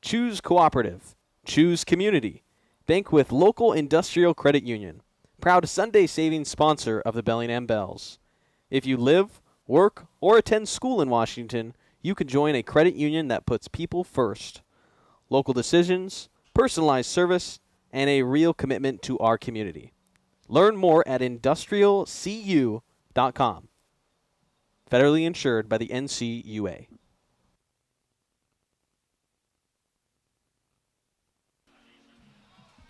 S1: Choose cooperative. Choose community. Bank with local industrial credit union. Proud Sunday savings sponsor of the Bellingham Bells. If you live, work, or attend school in Washington, you can join a credit union that puts people first. Local decisions, personalized service, and a real commitment to our community. Learn more at industrialcu.com. Federally insured by the NCUA.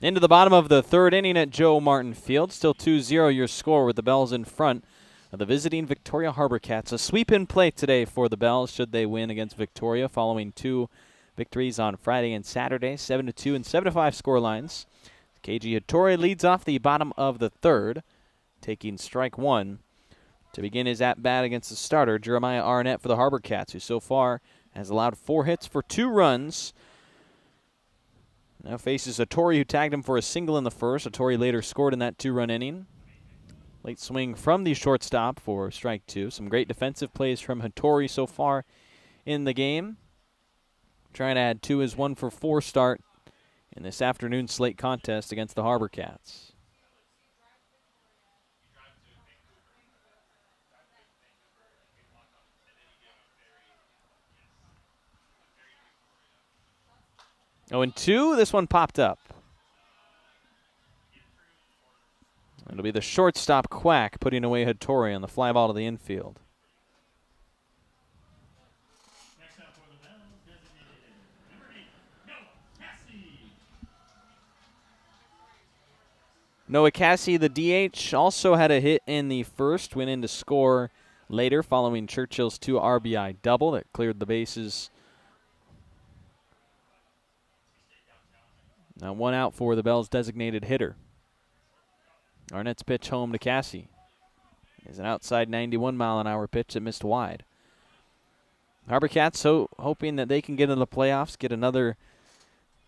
S1: Into the bottom of the third inning at Joe Martin Field. Still 2-0 your score with the Bells in front of the visiting Victoria HarbourCats. A sweep in play today for the Bells should they win against Victoria following 2 victories on Friday and Saturday, 7-2 and 7-5 score lines. Keiji Hattori leads off the bottom of the third, taking strike one to begin his at-bat against the starter, Jeremiah Arnett for the HarbourCats, who so far has allowed 4 hits for 2 runs. Now faces Hattori, who tagged him for a single in the first. Hattori later scored in that 2-run inning. Late swing from the shortstop for strike 2. Some great defensive plays from Hattori so far in the game. Trying to add to his 1-for-4 start in this afternoon slate contest against the HarbourCats. Oh, and 2, this one popped up. It'll be the shortstop Quack putting away Hattori on the fly ball to the infield. Noah Cassie, the DH, also had a hit in the first, went in to score later following Churchill's 2 RBI double that cleared the bases. Now 1 out for the Bells' designated hitter. Arnett's pitch home to Cassie is an outside 91-mile-an-hour pitch that missed wide. HarbourCats hoping that they can get into the playoffs, get another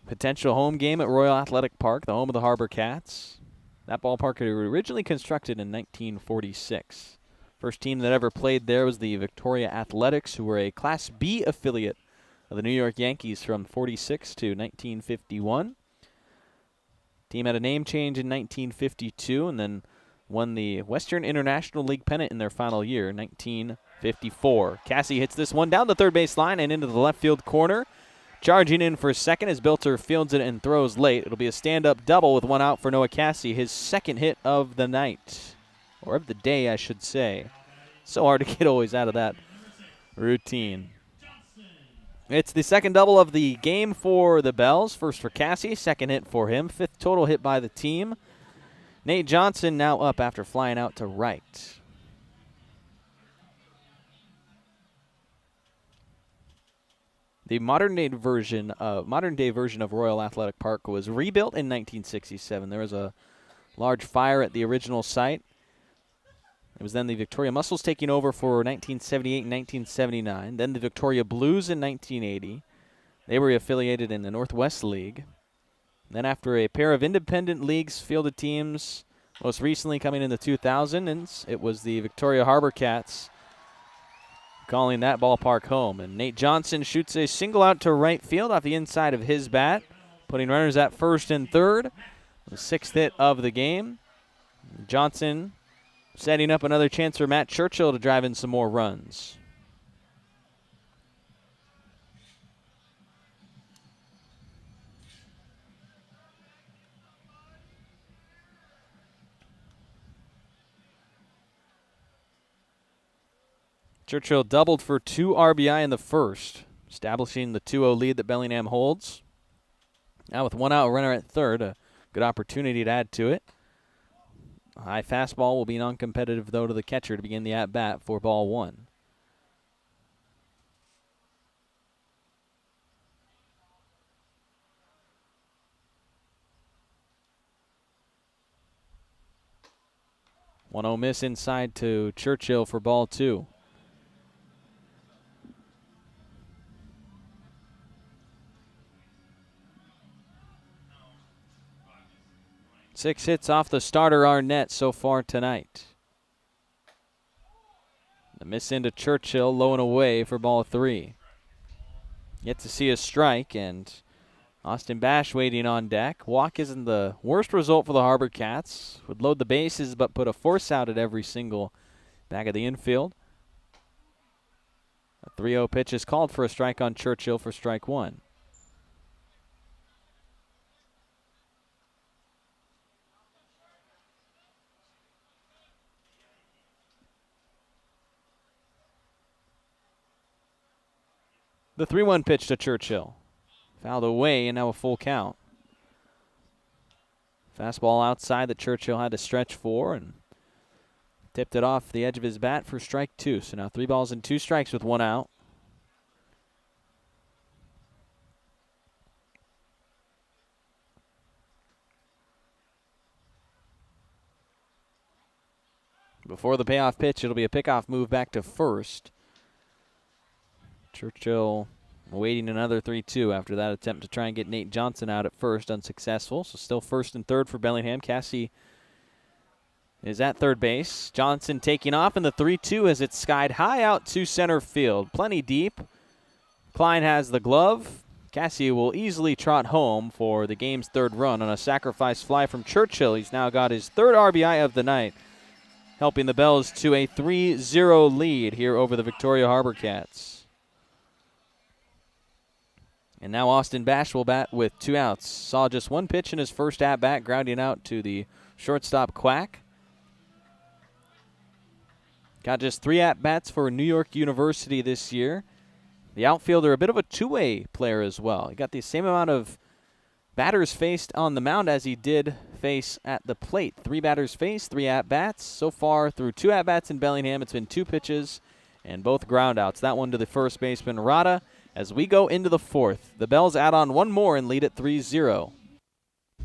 S1: potential home game at Royal Athletic Park, the home of the HarbourCats. That ballpark was originally constructed in 1946. First team that ever played there was the Victoria Athletics, who were a Class B affiliate of the New York Yankees from 46 to 1951. Team had a name change in 1952 and then won the Western International League pennant in their final year, 1954. Cassie hits this one down the third base line and into the left field corner. Charging in for second as Bilter fields it and throws late. It'll be a stand-up double with 1 out for Noah Cassie, his second hit of the night. Or of the day, I should say. So hard to get always out of that routine. It's the second double of the game for the Bells. First for Cassie, second hit for him. 5th total hit by the team. Nate Johnson now up after flying out to right. The modern-day version of Royal Athletic Park was rebuilt in 1967. There was a large fire at the original site. It was then the Victoria Mussels taking over for 1978 and 1979. Then the Victoria Blues in 1980. They were affiliated in the Northwest League. Then after a pair of independent leagues fielded teams, most recently coming in the 2000s, it was the Victoria HarbourCats calling that ballpark home. And Nate Johnson shoots a single out to right field off the inside of his bat, putting runners at first and third. The 6th hit of the game. Johnson setting up another chance for Matt Churchill to drive in some more runs. Churchill doubled for 2 RBI in the first, establishing the 2-0 lead that Bellingham holds. Now with 1 out, runner at third, a good opportunity to add to it. A high fastball will be non-competitive, though, to the catcher to begin the at-bat for ball 1. One-0 miss inside to Churchill for ball 2. Six hits off the starter Arnett so far tonight. The miss into Churchill, low and away for ball 3. Yet to see a strike, and Austin Bash waiting on deck. Walk isn't the worst result for the HarbourCats. Would load the bases, but put a force out at every single back of the infield. A 3-0 pitch is called for a strike on Churchill for strike 1. The 3-1 pitch to Churchill. Fouled away, and now a full count. Fastball outside that Churchill had to stretch for and tipped it off the edge of his bat for strike 2. So now 3 balls and 2 strikes with 1 out. Before the payoff pitch, it'll be a pickoff move back to first. Churchill waiting another 3-2 after that attempt to try and get Nate Johnson out at first, unsuccessful. So still first and third for Bellingham. Cassie is at third base. Johnson taking off, and the 3-2 as it's skied high out to center field. Plenty deep. Klein has the glove. Cassie will easily trot home for the game's third run on a sacrifice fly from Churchill. He's now got his third RBI of the night, helping the Bells to a 3-0 lead here over the Victoria HarbourCats. And now Austin Bash will bat with 2 outs. Saw just 1 pitch in his first at-bat, grounding out to the shortstop Quack. Got just 3 at-bats for New York University this year. The outfielder, a bit of a two-way player as well. He got the same amount of batters faced on the mound as he did face at the plate. 3 batters faced, 3 at-bats. So far, through 2 at-bats in Bellingham, it's been 2 pitches and both ground outs. That one to the first baseman, Rada. As we go into the 4th, the Bells add on 1 more and lead at 3-0.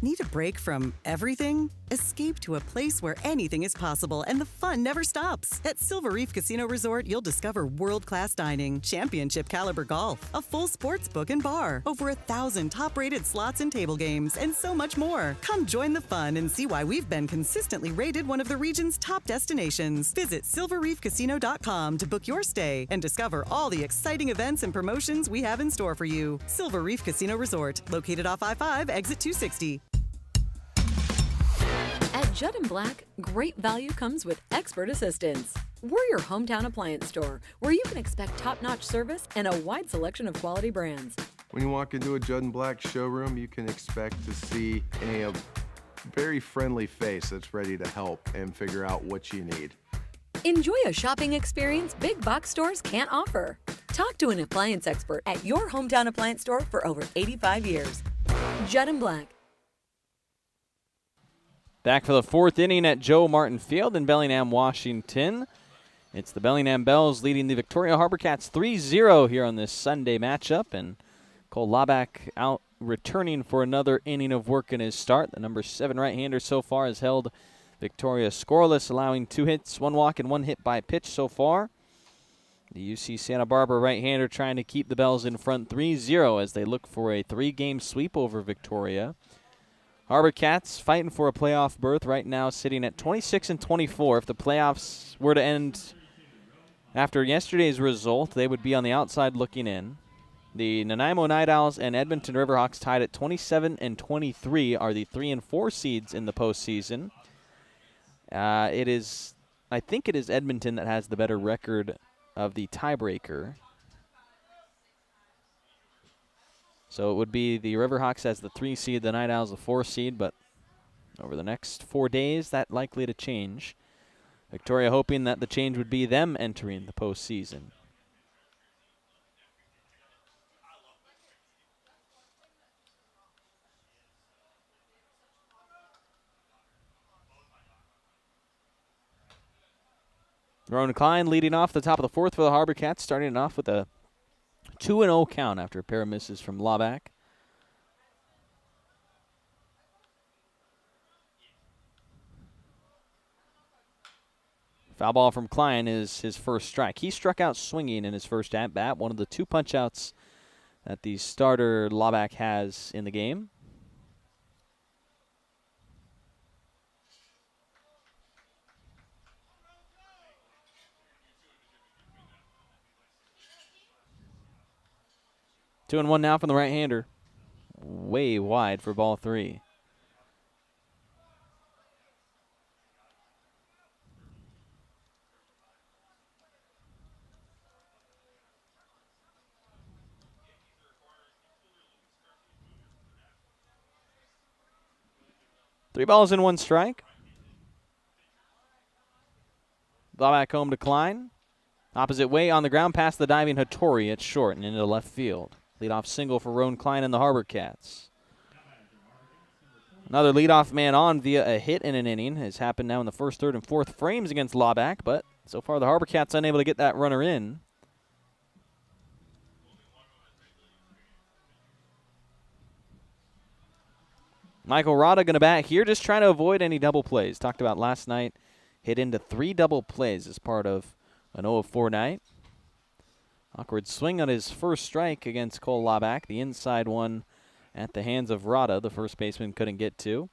S3: Need a break from everything? Escape to a place where anything is possible and the fun never stops. At Silver Reef Casino Resort, you'll discover world-class dining, championship caliber golf, a full sports book and bar, over 1,000 top-rated slots and table games, and so much more. Come join the fun and see why we've been consistently rated one of the region's top destinations. Visit silverreefcasino.com to book your stay and discover all the exciting events and promotions we have in store for you. Silver Reef Casino Resort, located off I-5, exit 260.
S4: At Judd & Black, great value comes with expert assistance. We're your hometown appliance store, where you can expect top-notch service and a wide selection of quality brands.
S5: When you walk into a Judd & Black showroom, you can expect to see a very friendly face that's ready to help and figure out what you need.
S4: Enjoy a shopping experience big box stores can't offer. Talk to an appliance expert at your hometown appliance store for over 85 years. Judd & Black.
S1: Back for the 4th inning at Joe Martin Field in Bellingham, Washington. It's the Bellingham Bells leading the Victoria HarbourCats 3-0 here on this Sunday matchup. And Cole Laback out returning for another inning of work in his start. The number 7 right-hander so far has held Victoria scoreless, allowing 2 hits, 1 walk, and 1 hit by pitch so far. The UC Santa Barbara right-hander trying to keep the Bells in front 3-0 as they look for a 3-game sweep over Victoria. HarbourCats fighting for a playoff berth right now, sitting at 26-24. If the playoffs were to end after yesterday's result, they would be on the outside looking in. The Nanaimo Night Owls and Edmonton Riverhawks tied at 27-23 are the 3 and 4 seeds in the postseason. I think it is Edmonton that has the better record of the tiebreaker. So it would be the Riverhawks as the 3 seed, the Night Owls the 4 seed, but over the next 4 days, that likely to change. Victoria hoping that the change would be them entering the postseason. Rowan Klein leading off the top of the 4th for the HarbourCats, starting off with a 2-0 count after a pair of misses from Laback. Foul ball from Klein is his first strike. He struck out swinging in his first at-bat, one of the 2 punch-outs that the starter Laback has in the game. Two and one now from the right-hander. Way wide for ball 3. Three balls and 1 strike. Ball back home to Klein. Opposite way on the ground past the diving Hattori at short and into left field. Leadoff single for Roan Klein and the HarbourCats. Another leadoff man on via a hit in an inning has happened now in the first, third, and fourth frames against Laback, but so far the HarbourCats unable to get that runner in. Michael Rada going to bat here, just trying to avoid any double plays. Talked about last night, hit into 3 double plays as part of an 0-4 night. Awkward swing on his first strike against Cole Laback. The inside one at the hands of Rada, the first baseman couldn't get to.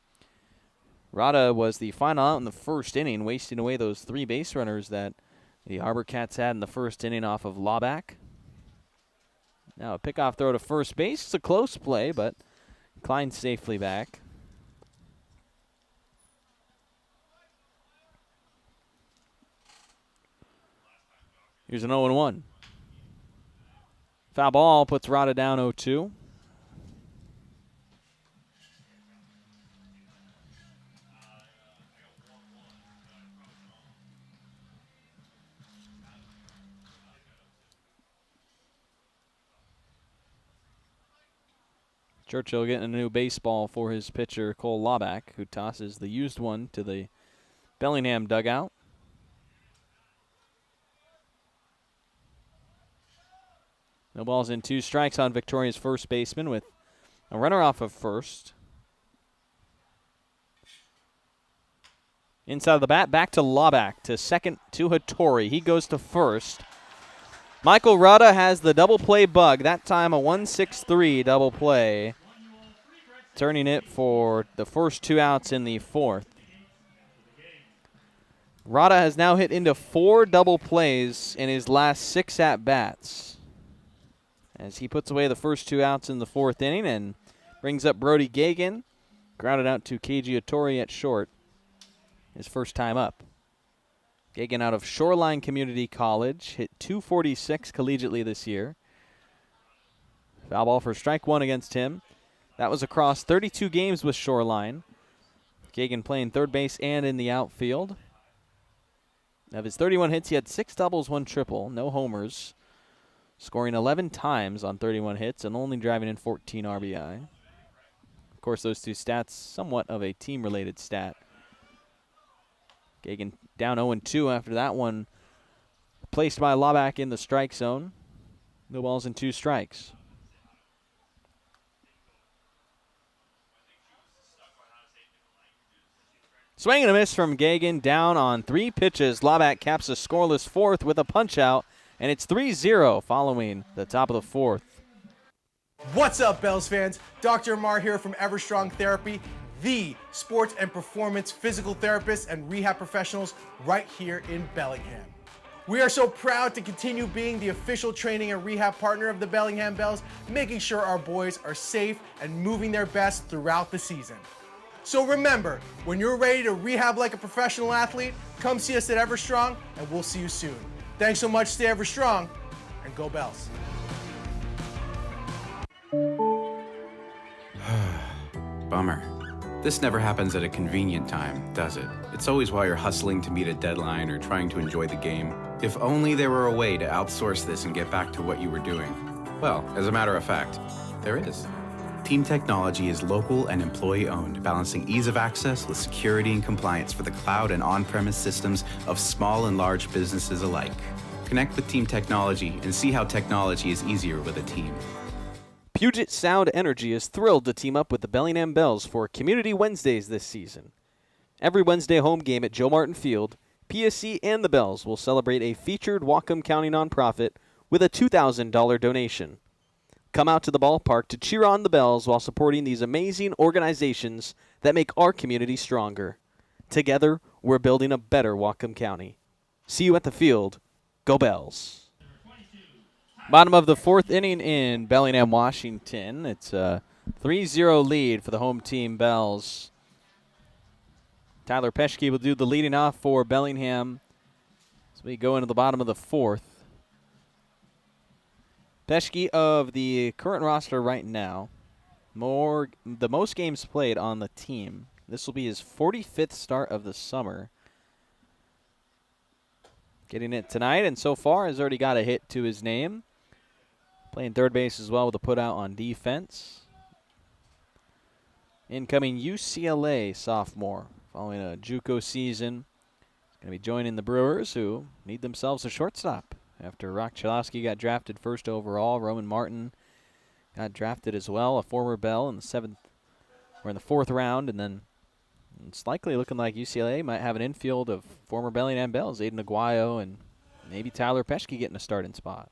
S1: Rada was the final out in the first inning, wasting away those 3 base runners that the HarbourCats had in the first inning off of Laback. Now a pickoff throw to first base. It's a close play, but Klein safely back. Here's an 0-1. Foul ball puts Rada down 0-2. Churchill getting a new baseball for his pitcher, Cole Laback, who tosses the used one to the Bellingham dugout. No balls and 2 strikes on Victoria's first baseman with a runner off of first. Inside of the bat, back to Laback, to second to Hattori. He goes to first. Michael Rada has the double play bug, that time a 1-6-3 double play, turning it for the first 2 outs in the fourth. Rada has now hit into 4 double plays in his last 6 at-bats, as he puts away the first 2 outs in the fourth inning and brings up Brody Gagan, grounded out to Keiji Hattori at short, his first time up. Gagan out of Shoreline Community College, hit .246 collegiately this year. Foul ball for strike 1 against him. That was across 32 games with Shoreline. Gagan playing third base and in the outfield. Of his 31 hits, he had 6 doubles, 1 triple, no homers, scoring 11 times on 31 hits and only driving in 14 RBI. Of course, those 2 stats, somewhat of a team-related stat. Gagan down 0-2 after that one, placed by Laback in the strike zone. No balls and 2 strikes. Swing and a miss from Gagan, down on 3 pitches. Laback caps a scoreless fourth with a punch-out, and it's 3-0 following the top of the fourth.
S6: What's up, Bells fans? Dr. Mar here from Everstrong Therapy, the sports and performance physical therapists and rehab professionals right here in Bellingham. We are so proud to continue being the official training and rehab partner of the Bellingham Bells, making sure our boys are safe and moving their best throughout the season. So remember, when you're ready to rehab like a professional athlete, come see us at Everstrong and we'll see you soon. Thanks so much, stay ever strong, and go Bells.
S7: Bummer. This never happens at a convenient time, does it? It's always while you're hustling to meet a deadline or trying to enjoy the game. If only there were a way to outsource this and get back to what you were doing. Well, as a matter of fact, there is. Team Technology is local and employee-owned, balancing ease of access with security and compliance for the cloud and on-premise systems of small and large businesses alike. Connect with Team Technology and see how technology is easier with a team.
S1: Puget Sound Energy is thrilled to team up with the Bellingham Bells for Community Wednesdays this season. Every Wednesday home game at Joe Martin Field, PSC and the Bells will celebrate a featured Whatcom County nonprofit with a $2,000 donation. Come out to the ballpark to cheer on the Bells while supporting these amazing organizations that make our community stronger. Together, we're building a better Whatcom County. See you at the field. Go Bells. Bottom of the fourth inning in Bellingham, Washington. It's a 3-0 lead for the home team Bells. Tyler Peschke will do the leading off for Bellingham as we go into the bottom of the fourth. Peschke of the current roster right now, the most games played on the team. This will be his 45th start of the summer. getting it tonight, and so far has already got a hit to his name. Playing third base as well with a put out on defense. Incoming UCLA sophomore following a JUCO season. Going to be joining the Brewers, who need themselves a shortstop. After Rock Chalowski got drafted first overall, Roman Martin got drafted as well, a former Bell in the fourth round, and then it's likely looking like UCLA might have an infield of former Bellingham Bells, Aiden Aguayo and maybe Tyler Peschke getting a starting spot.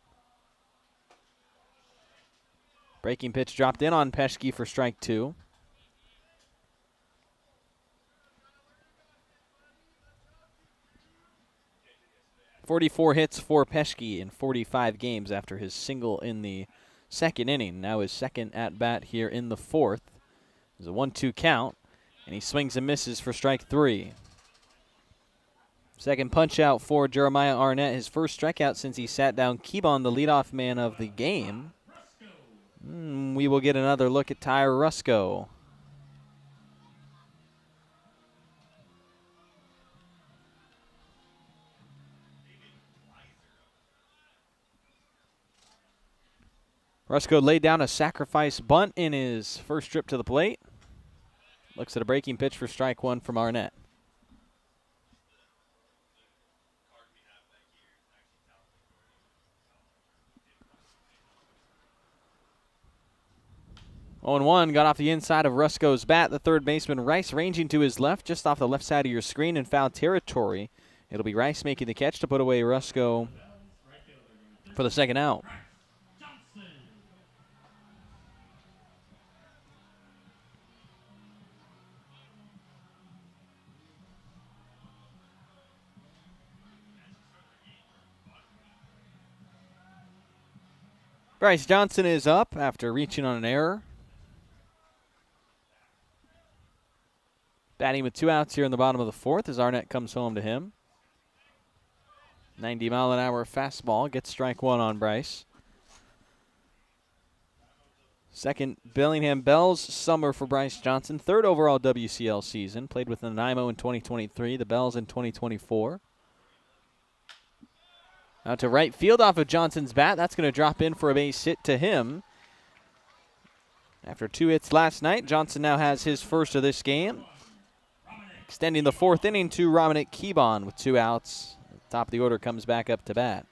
S1: Breaking pitch dropped in on Peschke for strike 2. .44 hits for Peschke in 45 games after his single in the second inning. Now his second at-bat here in the fourth. There's a 1-2 count, and he swings and misses for strike 3. Second punch out for Jeremiah Arnett, his first strikeout since he sat down Keybon, the leadoff man of the game. We will get another look at Tyre Rusko. Rusko laid down a sacrifice bunt in his first trip to the plate. Looks at a breaking pitch for strike 1 from Arnett. Oh, 0-1 got off the inside of Rusko's bat. The third baseman, Rice, ranging to his left, just off the left side of your screen in foul territory. It'll be Rice making the catch to put away Rusko for the second out. Bryce Johnson is up after reaching on an error. Batting with 2 outs here in the bottom of the fourth as Arnett comes home to him. 90-mile-an-hour fastball gets strike 1 on Bryce. Second Bellingham Bells summer for Bryce Johnson. Third overall WCL season. Played with the Nanaimo in 2023, the Bells in 2024. Out to right field off of Johnson's bat. That's going to drop in for a base hit to him. After 2 hits last night, Johnson now has his first of this game. Extending the fourth inning to Dominic Keybon with 2 outs. Top of the order comes back up to bat.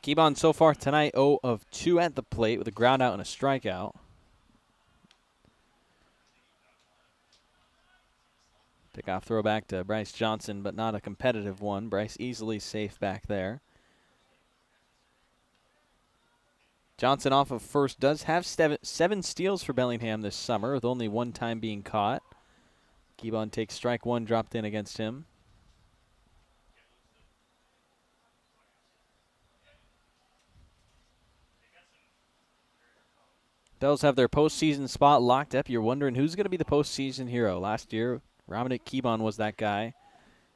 S1: Keybon so far tonight 0 of 2 at the plate with a ground out and a strikeout. Pickoff throw back to Bryce Johnson, but not a competitive one. Bryce easily safe back there. Johnson off of first does have 7 steals for Bellingham this summer, with only 1 time being caught. Keybon takes strike 1 dropped in against him. Bells have their postseason spot locked up. You're wondering who's going to be the postseason hero. Last year, Dominic Keybon was that guy,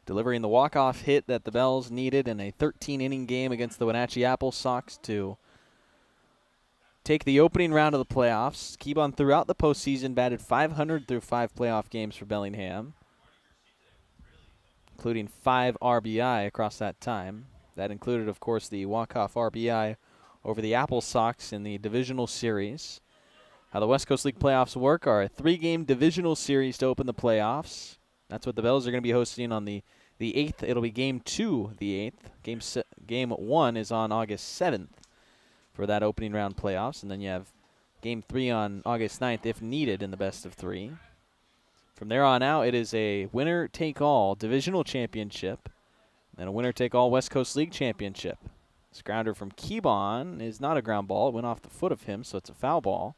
S1: delivering the walk-off hit that the Bells needed in a 13-inning game against the Wenatchee Apple Sox to take the opening round of the playoffs. Keybon throughout the postseason batted .500 through 5 playoff games for Bellingham, including 5 RBI across that time. That included, of course, the walk-off RBI over the Apple Sox in the divisional series. How the West Coast League playoffs work are a 3-game divisional series to open the playoffs. That's what the Bells are going to be hosting on the 8th. It'll be Game 2 the 8th. Game 1 is on August 7th for that opening round playoffs. And then you have Game 3 on August 9th if needed in the best of 3. From there on out, it is a winner-take-all divisional championship and a winner-take-all West Coast League championship. This grounder from Keybon is not a ground ball. It went off the foot of him, so it's a foul ball.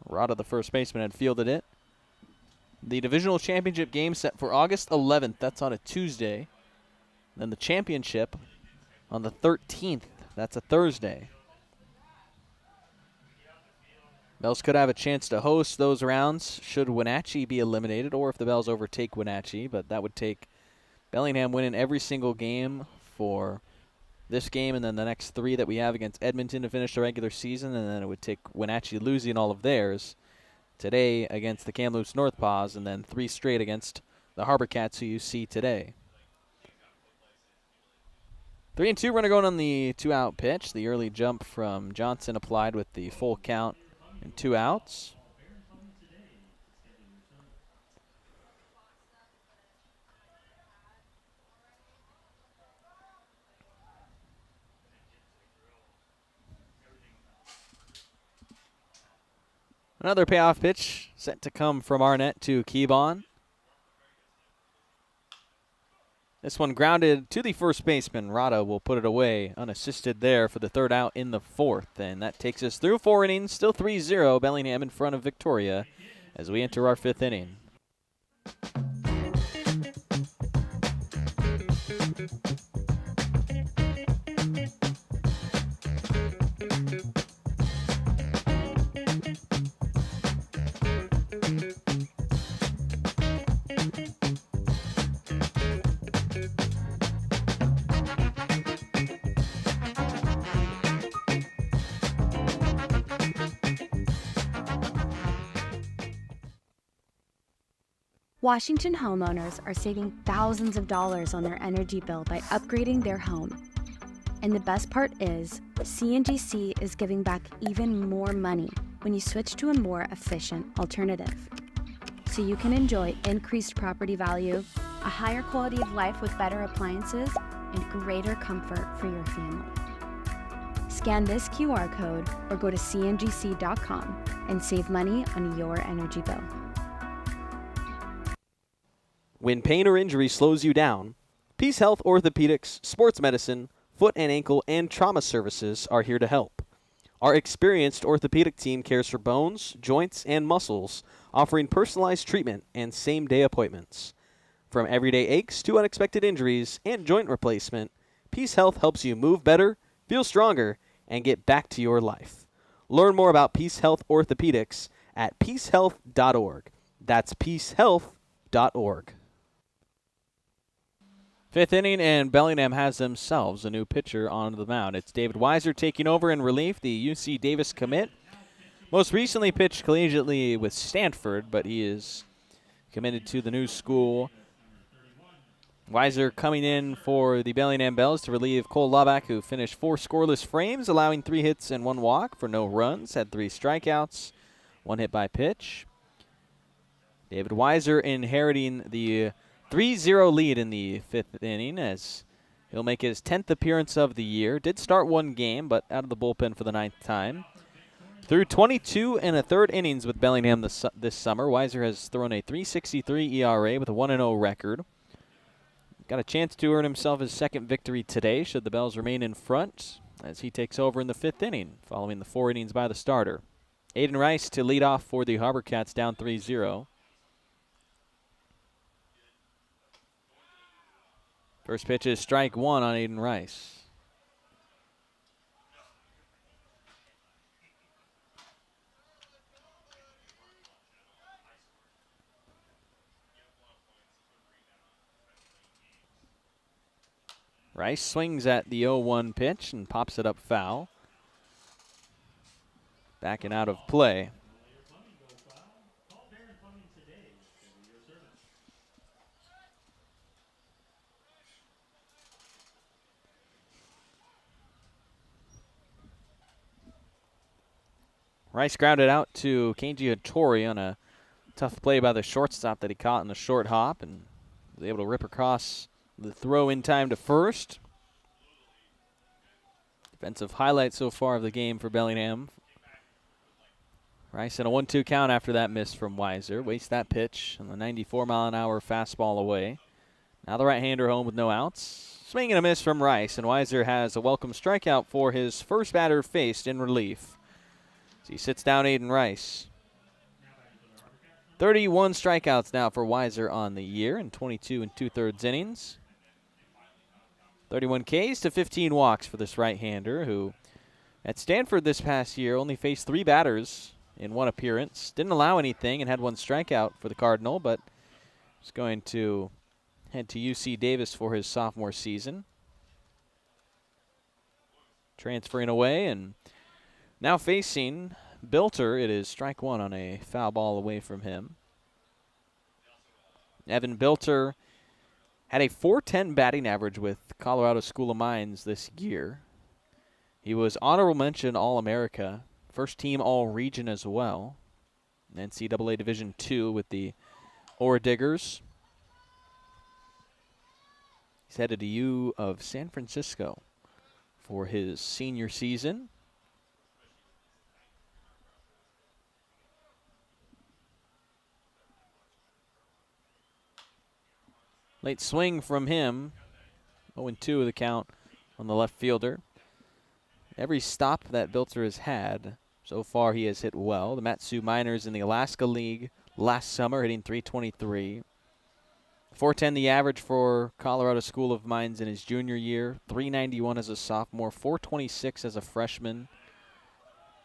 S1: Rada, the first baseman, had fielded it. The divisional championship game set for August 11th. That's on a Tuesday. Then the championship on the 13th. That's a Thursday. Bells could have a chance to host those rounds should Wenatchee be eliminated or if the Bells overtake Wenatchee, but that would take Bellingham winning every single game for this game and then the next 3 that we have against Edmonton to finish the regular season, and then it would take Wenatchee losing all of theirs today against the Kamloops North Paws, and then 3 straight against the HarbourCats, who you see today. 3-2 runner going on the 2-out pitch. The early jump from Johnson applied with the full count and 2 outs. Another payoff pitch set to come from Arnett to Keybon. This one grounded to the first baseman. Rada will put it away unassisted there for the 3rd out in the 4th. And that takes us through 4 innings, still 3-0. Bellingham in front of Victoria as we enter our 5th inning.
S8: Washington homeowners are saving thousands of dollars on their energy bill by upgrading their home. And the best part is, CNGC is giving back even more money when you switch to a more efficient alternative. So you can enjoy increased property value, a higher quality of life with better appliances, and greater comfort for your family. Scan this QR code or go to cngc.com and save money on your energy bill.
S1: When pain or injury slows you down, Peace Health Orthopedics, Sports Medicine, Foot and Ankle, and Trauma Services are here to help. Our experienced orthopedic team cares for bones, joints, and muscles, offering personalized treatment and same-day appointments. From everyday aches to unexpected injuries and joint replacement, Peace Health helps you move better, feel stronger, and get back to your life. Learn more about Peace Health Orthopedics at peacehealth.org. That's peacehealth.org. 5th inning, and Bellingham has themselves a new pitcher on the mound. It's David Weiser taking over in relief, the UC Davis commit. Most recently pitched collegiately with Stanford, but he is committed to the new school. Weiser coming in for the Bellingham Bells to relieve Cole Luback, who finished 4 scoreless frames, allowing 3 hits and 1 walk for no runs, had 3 strikeouts, 1 hit by pitch. David Weiser inheriting the 3-0 lead in the 5th inning as he'll make his 10th appearance of the year. Did start 1 game, but out of the bullpen for the 9th time. Through 22 1/3 innings with Bellingham this summer, Weiser has thrown a .363 ERA with a 1-0 record. Got a chance to earn himself his 2nd victory today, should the Bells remain in front, as he takes over in the 5th inning, following the 4 innings by the starter. Aiden Rice to lead off for the HarbourCats, down 3-0. First pitch is strike 1 on Aiden Rice. Rice swings at the 0-1 pitch and pops it up foul. Backing out of play. Rice grounded out to Keiji Hattori on a tough play by the shortstop that he caught in the short hop and was able to rip across the throw in time to first. Defensive highlight so far of the game for Bellingham. Rice in a 1-2 count after that miss from Weiser. Wastes that pitch on the 94-mile-an-hour fastball away. Now the right-hander home with no outs. Swing and a miss from Rice, and Weiser has a welcome strikeout for his first batter faced in relief. So he sits down Aiden Rice. 31 strikeouts now for Weiser on the year in 22 2/3 innings. 31 Ks to 15 walks for this right-hander, who at Stanford this past year only faced 3 batters in 1 appearance. Didn't allow anything and had 1 strikeout for the Cardinal, but is going to head to UC Davis for his sophomore season. transferring away, and now facing Bilter. It is strike one on a foul ball away from him. Evan Bilter had a .410 batting average with Colorado School of Mines this year. He was honorable mention All-America, first team All-Region as well. NCAA Division II with the Ore Diggers. He's headed to U of San Francisco for his senior season. Late swing from him. 0-2 the count on the left fielder. Every stop that Bilter has had, so far he has hit well. The Matsu Miners in the Alaska League last summer hitting .323. .410 the average for Colorado School of Mines in his junior year. .391 as a sophomore. .426 as a freshman.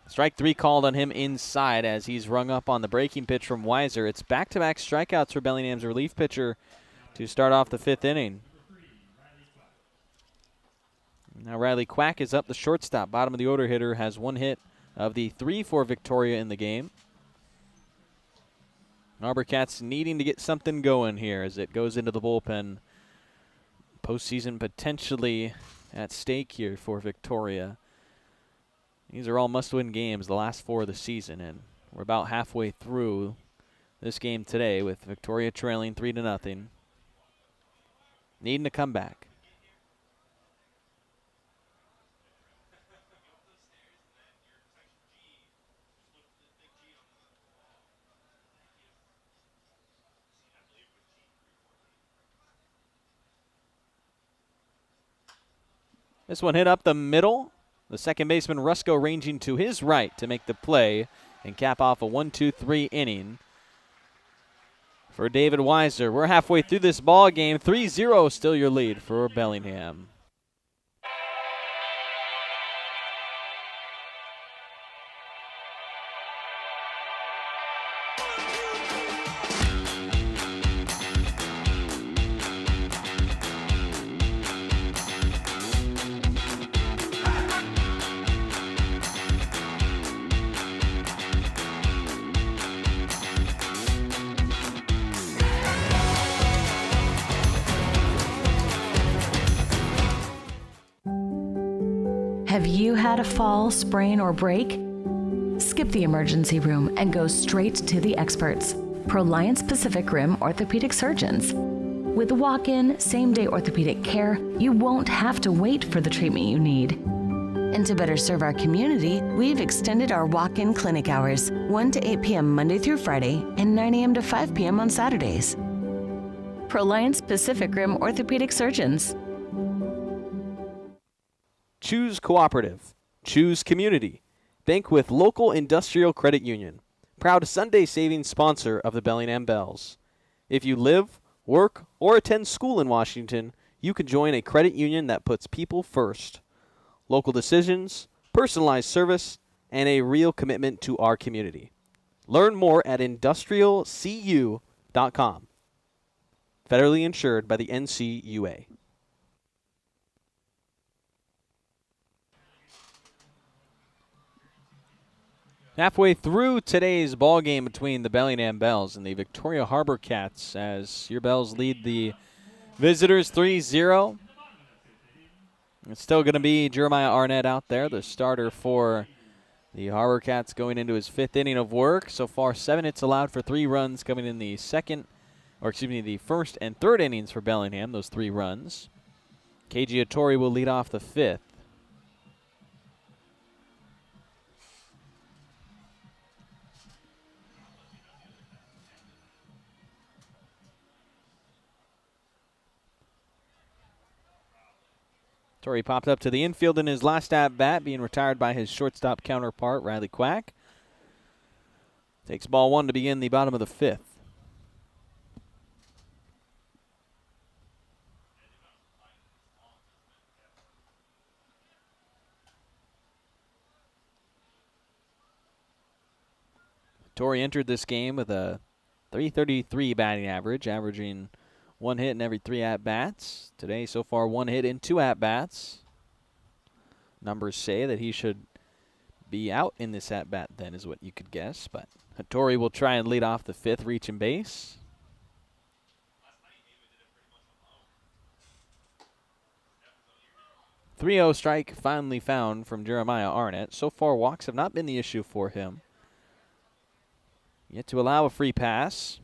S1: Strike three called on him inside as he's rung up on the breaking pitch from Weiser. It's back-to-back strikeouts for Bellingham's relief pitcher to start off the fifth inning. Now Riley Quack is up the shortstop. Bottom of the order hitter has one hit of the 3 for Victoria in the game. HarbourCats needing to get something going here as it goes into the bullpen. Postseason potentially at stake here for Victoria. These are all must-win games, the last 4 of the season, and we're about halfway through this game today with Victoria trailing 3-0. Needing to come back. This one hit up the middle. The second baseman, Rusko, ranging to his right to make the play and cap off a 1-2-3 inning for David Weiser. We're halfway through this ball game. 3-0 still your lead for Bellingham.
S2: Have you had a fall, sprain, or break? Skip the emergency room and go straight to the experts, Proliance Pacific Rim orthopedic surgeons. With walk-in, same-day orthopedic care, you won't have to wait for the treatment you need. And to better serve our community, we've extended our walk-in clinic hours, 1 to 8 p.m. Monday through Friday and 9 a.m. to 5 p.m. on Saturdays. Proliance Pacific Rim orthopedic surgeons.
S1: Choose cooperative. Choose community. Bank with local industrial credit union. Proud Sunday savings sponsor of the Bellingham Bells. If you live, work, or attend school in Washington, you can join a credit union that puts people first. Local decisions, personalized service, and a real commitment to our community. Learn more at industrialcu.com. Federally insured by the NCUA. Halfway through today's ball game between the Bellingham Bells and the Victoria HarbourCats as your Bells lead the visitors 3-0. It's still going to be Jeremiah Arnett out there, the starter for the HarbourCats going into his 5th inning of work. So far 7 hits allowed for 3 runs coming in the the first and third innings for Bellingham, those 3 runs. Keiji Otori will lead off the 5th. Torrey popped up to the infield in his last at-bat, being retired by his shortstop counterpart, Riley Quack. Takes ball 1 to begin the bottom of the 5th. Torrey entered this game with a .333 batting average, averaging 1 hit in every 3 at-bats. Today, so far, 1 hit in 2 at-bats. numbers say that he should be out in this at-bat then is what you could guess. But Hattori will try and lead off the fifth, reaching base. 3-0 strike finally found from Jeremiah Arnett. So far, walks have not been the issue for him. Yet to allow a free pass.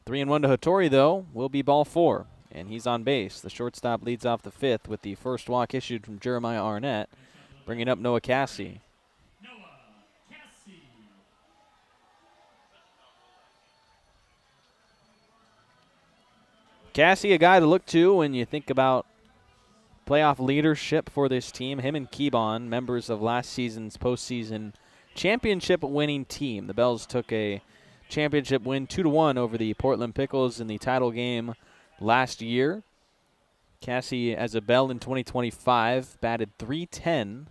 S1: 3-1 to Hattori, though, will be ball 4. And he's on base. The shortstop leads off the fifth with the first walk issued from Jeremiah Arnett, bringing up Noah Cassie. Cassie, a guy to look to when you think about playoff leadership for this team. Him and Keybon, members of last season's postseason championship-winning team. The Bells took a championship win 2-1 over the Portland Pickles in the title game last year. Cassie, as a Bell in 2025, batted .310.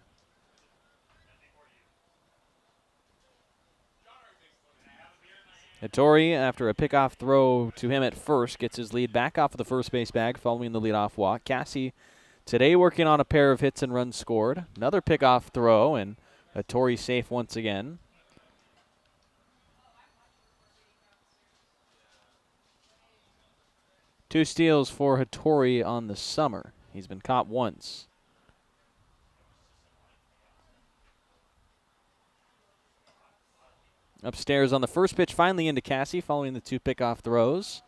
S1: Hattori, after a pickoff throw to him at first, gets his lead back off of the first base bag following the leadoff walk. Cassie today working on a pair of hits and runs scored. Another pickoff throw, and Hattori safe once again. Two steals for Hattori on the summer. He's been caught once. Upstairs on the first pitch, finally into Cassie following the two pickoff throws.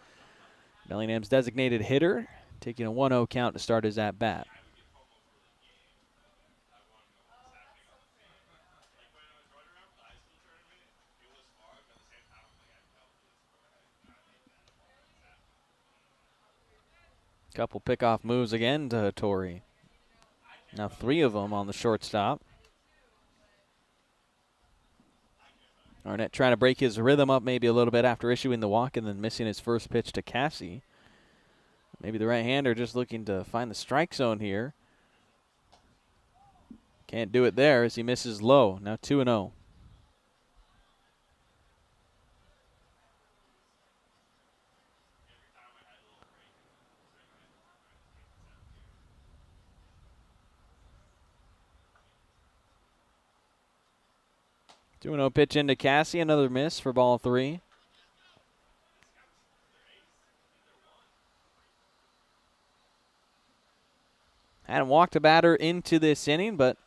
S1: Bellingham's designated hitter taking a 1-0 count to start his at-bat. Couple pickoff moves again to Hattori. Now 3 of them on the shortstop. Arnett trying to break his rhythm up maybe a little bit after issuing the walk and then missing his first pitch to Cassie. Maybe the right-hander just looking to find the strike zone here. Can't do it there as he misses low. Now 2-0. Pitch into Cassie, another miss for ball 3. Hadn't walked a batter into this inning, but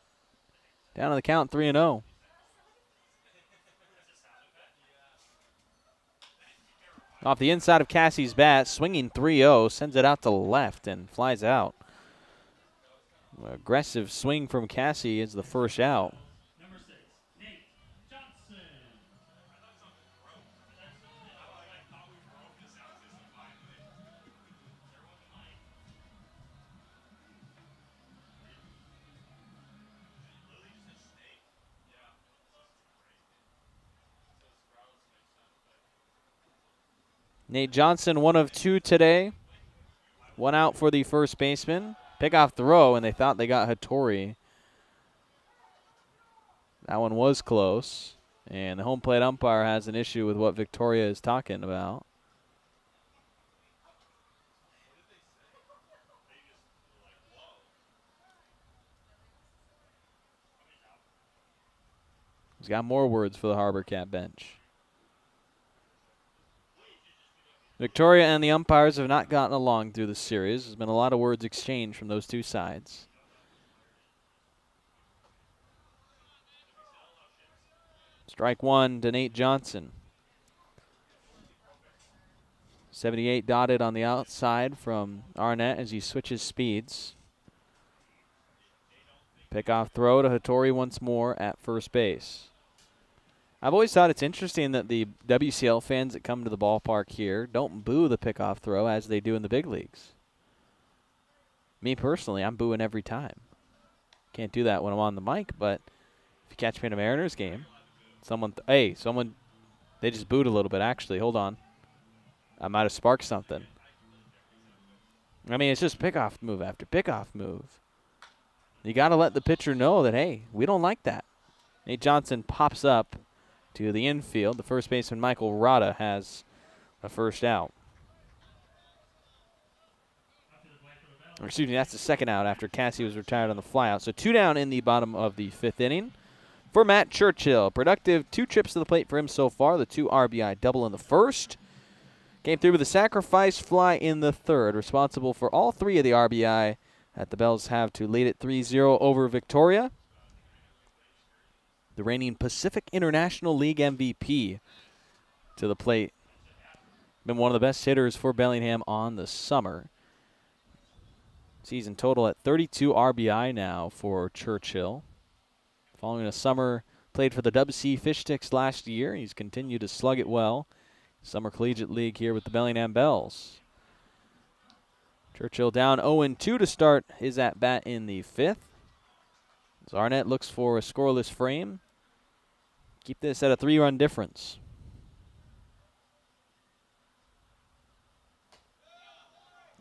S1: down on the count, 3-0. Off the inside of Cassie's bat, swinging 3-0, sends it out to left and flies out. Aggressive swing from Cassie is the first out. Nate Johnson, 1 of 2 today. 1 out for the first baseman. Pickoff throw, and they thought they got Hattori. That one was close. And the home plate umpire has an issue with what Victoria is talking about. He's got more words for the HarbourCat bench. Victoria and the umpires have not gotten along through the series. There's been a lot of words exchanged from those two sides. Strike 1 to Nate Johnson. 78 dotted on the outside from Arnett as he switches speeds. Pickoff throw to Hattori once more at first base. I've always thought it's interesting that the WCL fans that come to the ballpark here don't boo the pickoff throw as they do in the big leagues. Me personally, I'm booing every time. Can't do that when I'm on the mic, but if you catch me in a Mariners game, they just booed a little bit actually. Hold on. I might have sparked something. I mean, it's just pickoff move after pickoff move. You got to let the pitcher know that, hey, we don't like that. Nate Johnson pops up to the infield. The first baseman, Michael Rada, has a first out. Excuse me, that's the second out after Cassie was retired on the flyout. So 2 down in the bottom of the 5th inning for Matt Churchill. Productive 2 trips to the plate for him so far. The 2 RBI double in the first. Came through with a sacrifice fly in the third, responsible for all 3 of the RBI that the Bells have to lead it 3-0 over Victoria. The reigning Pacific International League MVP to the plate. Been one of the best hitters for Bellingham on the summer. Season total at 32 RBI now for Churchill. Following a summer played for the WC Fish Sticks last year, he's continued to slug it well. Summer Collegiate League here with the Bellingham Bells. Churchill down 0-2 to start his at-bat in the 5th. As Arnett looks for a scoreless frame. Keep this at a 3-run difference.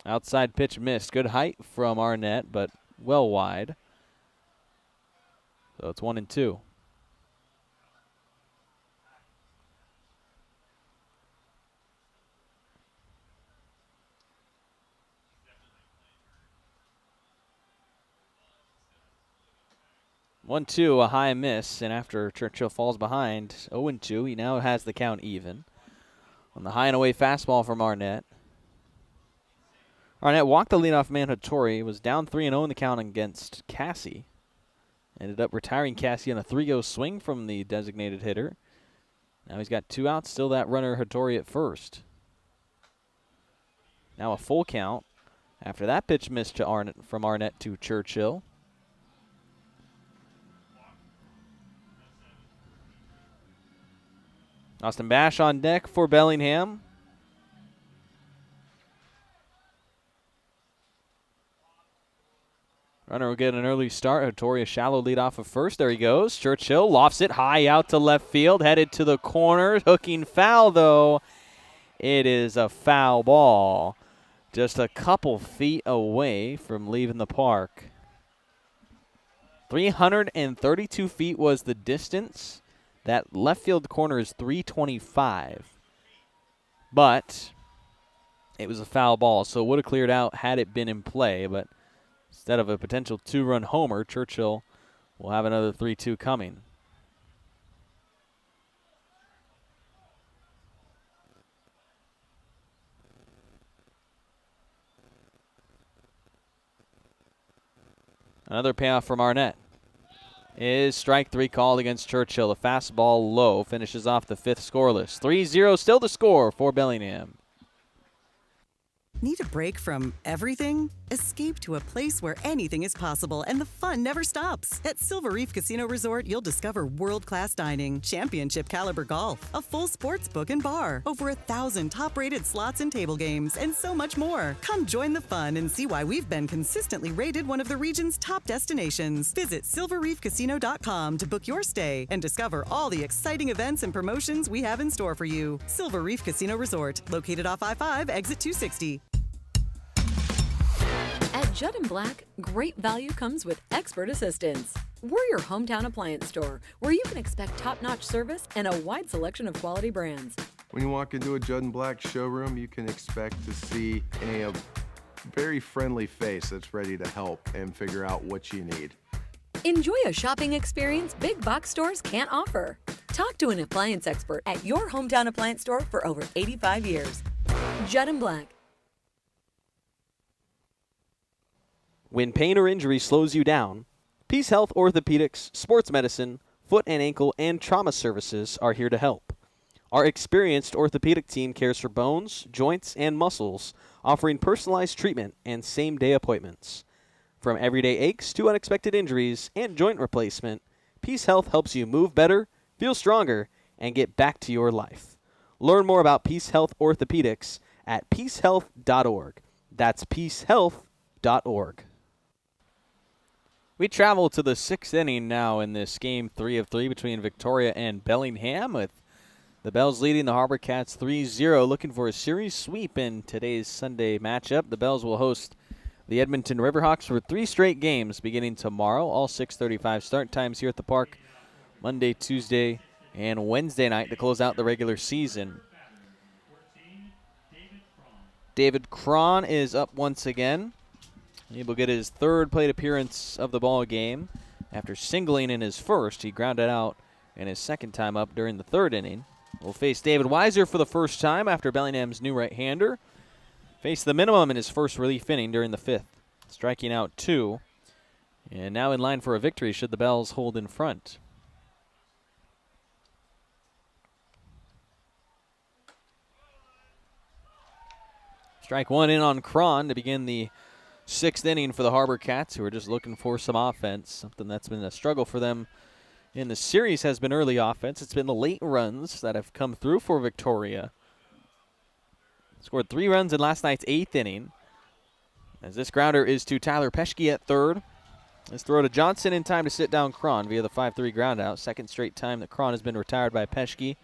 S1: Outside pitch missed. Good height from Arnett, but well wide. So it's 1-2. One, two, a high miss, and after Churchill falls behind 0-2, he now has the count even. On the high and away fastball from Arnett. Arnett walked the leadoff man Hattori, was down 3-0 in the count against Cassie. Ended up retiring Cassie on a 3-go swing from the designated hitter. Now he's got 2 outs, still that runner Hattori at first. Now a full count after that pitch missed to Arnett, from Arnett to Churchill. Austin Bash on deck for Bellingham. Runner will get an early start. Hattori a shallow lead off of first. There he goes. Churchill lofts it high out to left field. Headed to the corner. Hooking foul, though. It is a foul ball. Just a couple feet away from leaving the park. 332 feet was the distance. That left field corner is 325. But it was a foul ball, so it would have cleared out had it been in play. But instead of a potential 2-run homer, Churchill will have another 3-2 coming. Another payoff from Arnett. Is strike 3 called against Churchill. A fastball low finishes off the 5th scoreless. 3-0 still the score for Bellingham.
S3: Need a break from everything? Escape to a place where anything is possible and the fun never stops. At Silver Reef Casino Resort, you'll discover world-class dining, championship caliber golf, a full sports book and bar, over 1,000 top-rated slots and table games, and so much more. Come join the fun and see why we've been consistently rated one of the region's top destinations. Visit silverreefcasino.com to book your stay and discover all the exciting events and promotions we have in store for you. Silver Reef Casino Resort, located off I-5, exit 260.
S4: At Judd & Black, great value comes with expert assistance. We're your hometown appliance store, where you can expect top-notch service and a wide selection of quality brands.
S5: When you walk into a Judd & Black showroom, you can expect to see a very friendly face that's ready to help and figure out what you need.
S4: Enjoy a shopping experience big box stores can't offer. Talk to an appliance expert at your hometown appliance store for over 85 years. Judd & Black.
S1: When pain or injury slows you down, Peace Health Orthopedics, Sports Medicine, Foot and Ankle, and Trauma Services are here to help. Our experienced orthopedic team cares for bones, joints, and muscles, offering personalized treatment and same-day appointments. From everyday aches to unexpected injuries and joint replacement, Peace Health helps you move better, feel stronger, and get back to your life. Learn more about Peace Health Orthopedics at peacehealth.org. That's peacehealth.org. We travel to the 6th inning now in this game 3 of 3 between Victoria and Bellingham, with the Bells leading the HarbourCats 3-0, looking for a series sweep in today's Sunday matchup. The Bells will host the Edmonton Riverhawks for 3 straight games beginning tomorrow, all 6:35 start times here at the park, Monday, Tuesday, and Wednesday night to close out the regular season. David Cron is up once again. He will get his third plate appearance of the ball game. After singling in his first, he grounded out in his second time up during the third inning. Will face David Weiser for the first time after Bellingham's new right-hander. Faced the minimum in his first relief inning during the fifth, striking out 2. And now in line for a victory should the Bells hold in front. Strike 1 in on Cron to begin the 6th inning for the HarbourCats, who are just looking for some offense. Something that's been a struggle for them in the series has been early offense. It's been the late runs that have come through for Victoria. Scored 3 runs in last night's 8th inning. As this grounder is to Tyler Peschke at third. Let's throw to Johnson in time to sit down Cron via the 5-3 groundout. Second straight time that Cron has been retired by Peschke.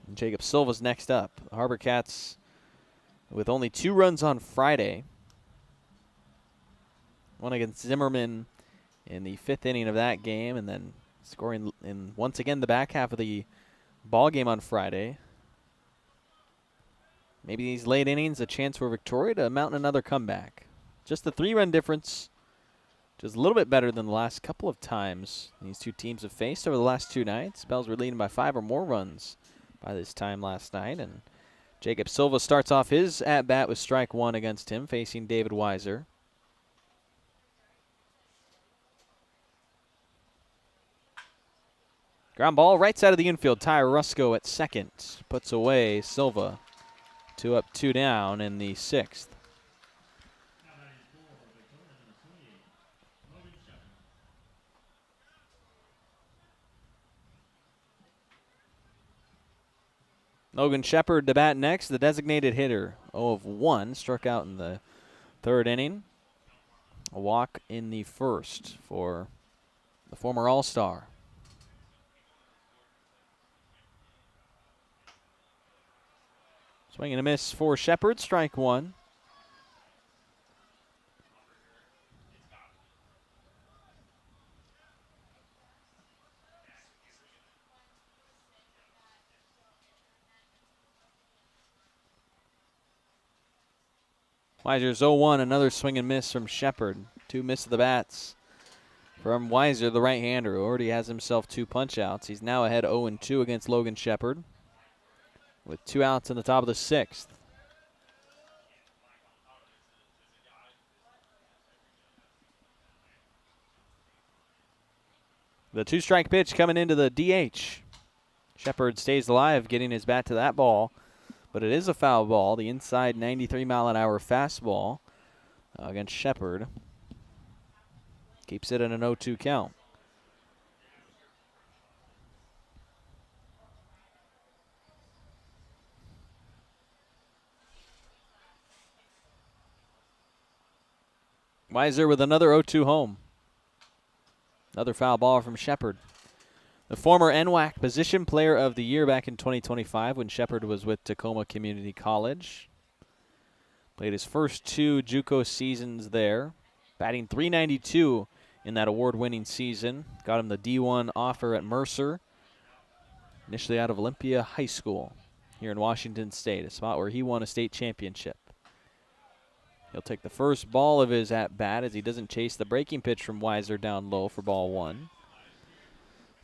S1: And Jacob Silva's next up. The HarbourCats with only 2 runs on Friday. One against Zimmerman in the 5th inning of that game, and then scoring in once again the back half of the ball game on Friday. Maybe these late innings, a chance for Victoria to mount another comeback. Just the 3-run difference, just a little bit better than the last couple of times these two teams have faced over the last 2 nights. Bells were leading by 5 or more runs by this time last night, and Jacob Silva starts off his at-bat with strike 1 against him, facing David Weiser. Ground ball right side of the infield. Ty Rusko at second puts away Silva. 2 up, 2 down in the 6th. Logan Shepard to bat next, the designated hitter. 0 of 1, struck out in the 3rd inning. A walk in the 1st for the former All-Star. Swing and a miss for Shepard, strike 1. Weiser's 0-1, another swing and miss from Shepard. 2 miss of the bats from Weiser, the right-hander, who already has himself 2 punch-outs. He's now ahead 0-2 against Logan Shepard, with 2 outs in the top of the 6th. The 2-strike pitch coming into the DH. Shepard stays alive, getting his bat to that ball, but it is a foul ball. The inside 93-mile-an-hour fastball against Shepard keeps it in an 0-2 count. Weiser with another 0-2 home. Another foul ball from Shepard. The former NWAC Position Player of the Year back in 2025 when Shepard was with Tacoma Community College. Played his first 2 JUCO seasons there. Batting .392 in that award-winning season. Got him the D1 offer at Mercer. Initially out of Olympia High School here in Washington State, a spot where he won a state championship. He'll take the first ball of his at-bat as he doesn't chase the breaking pitch from Weiser down low for ball 1.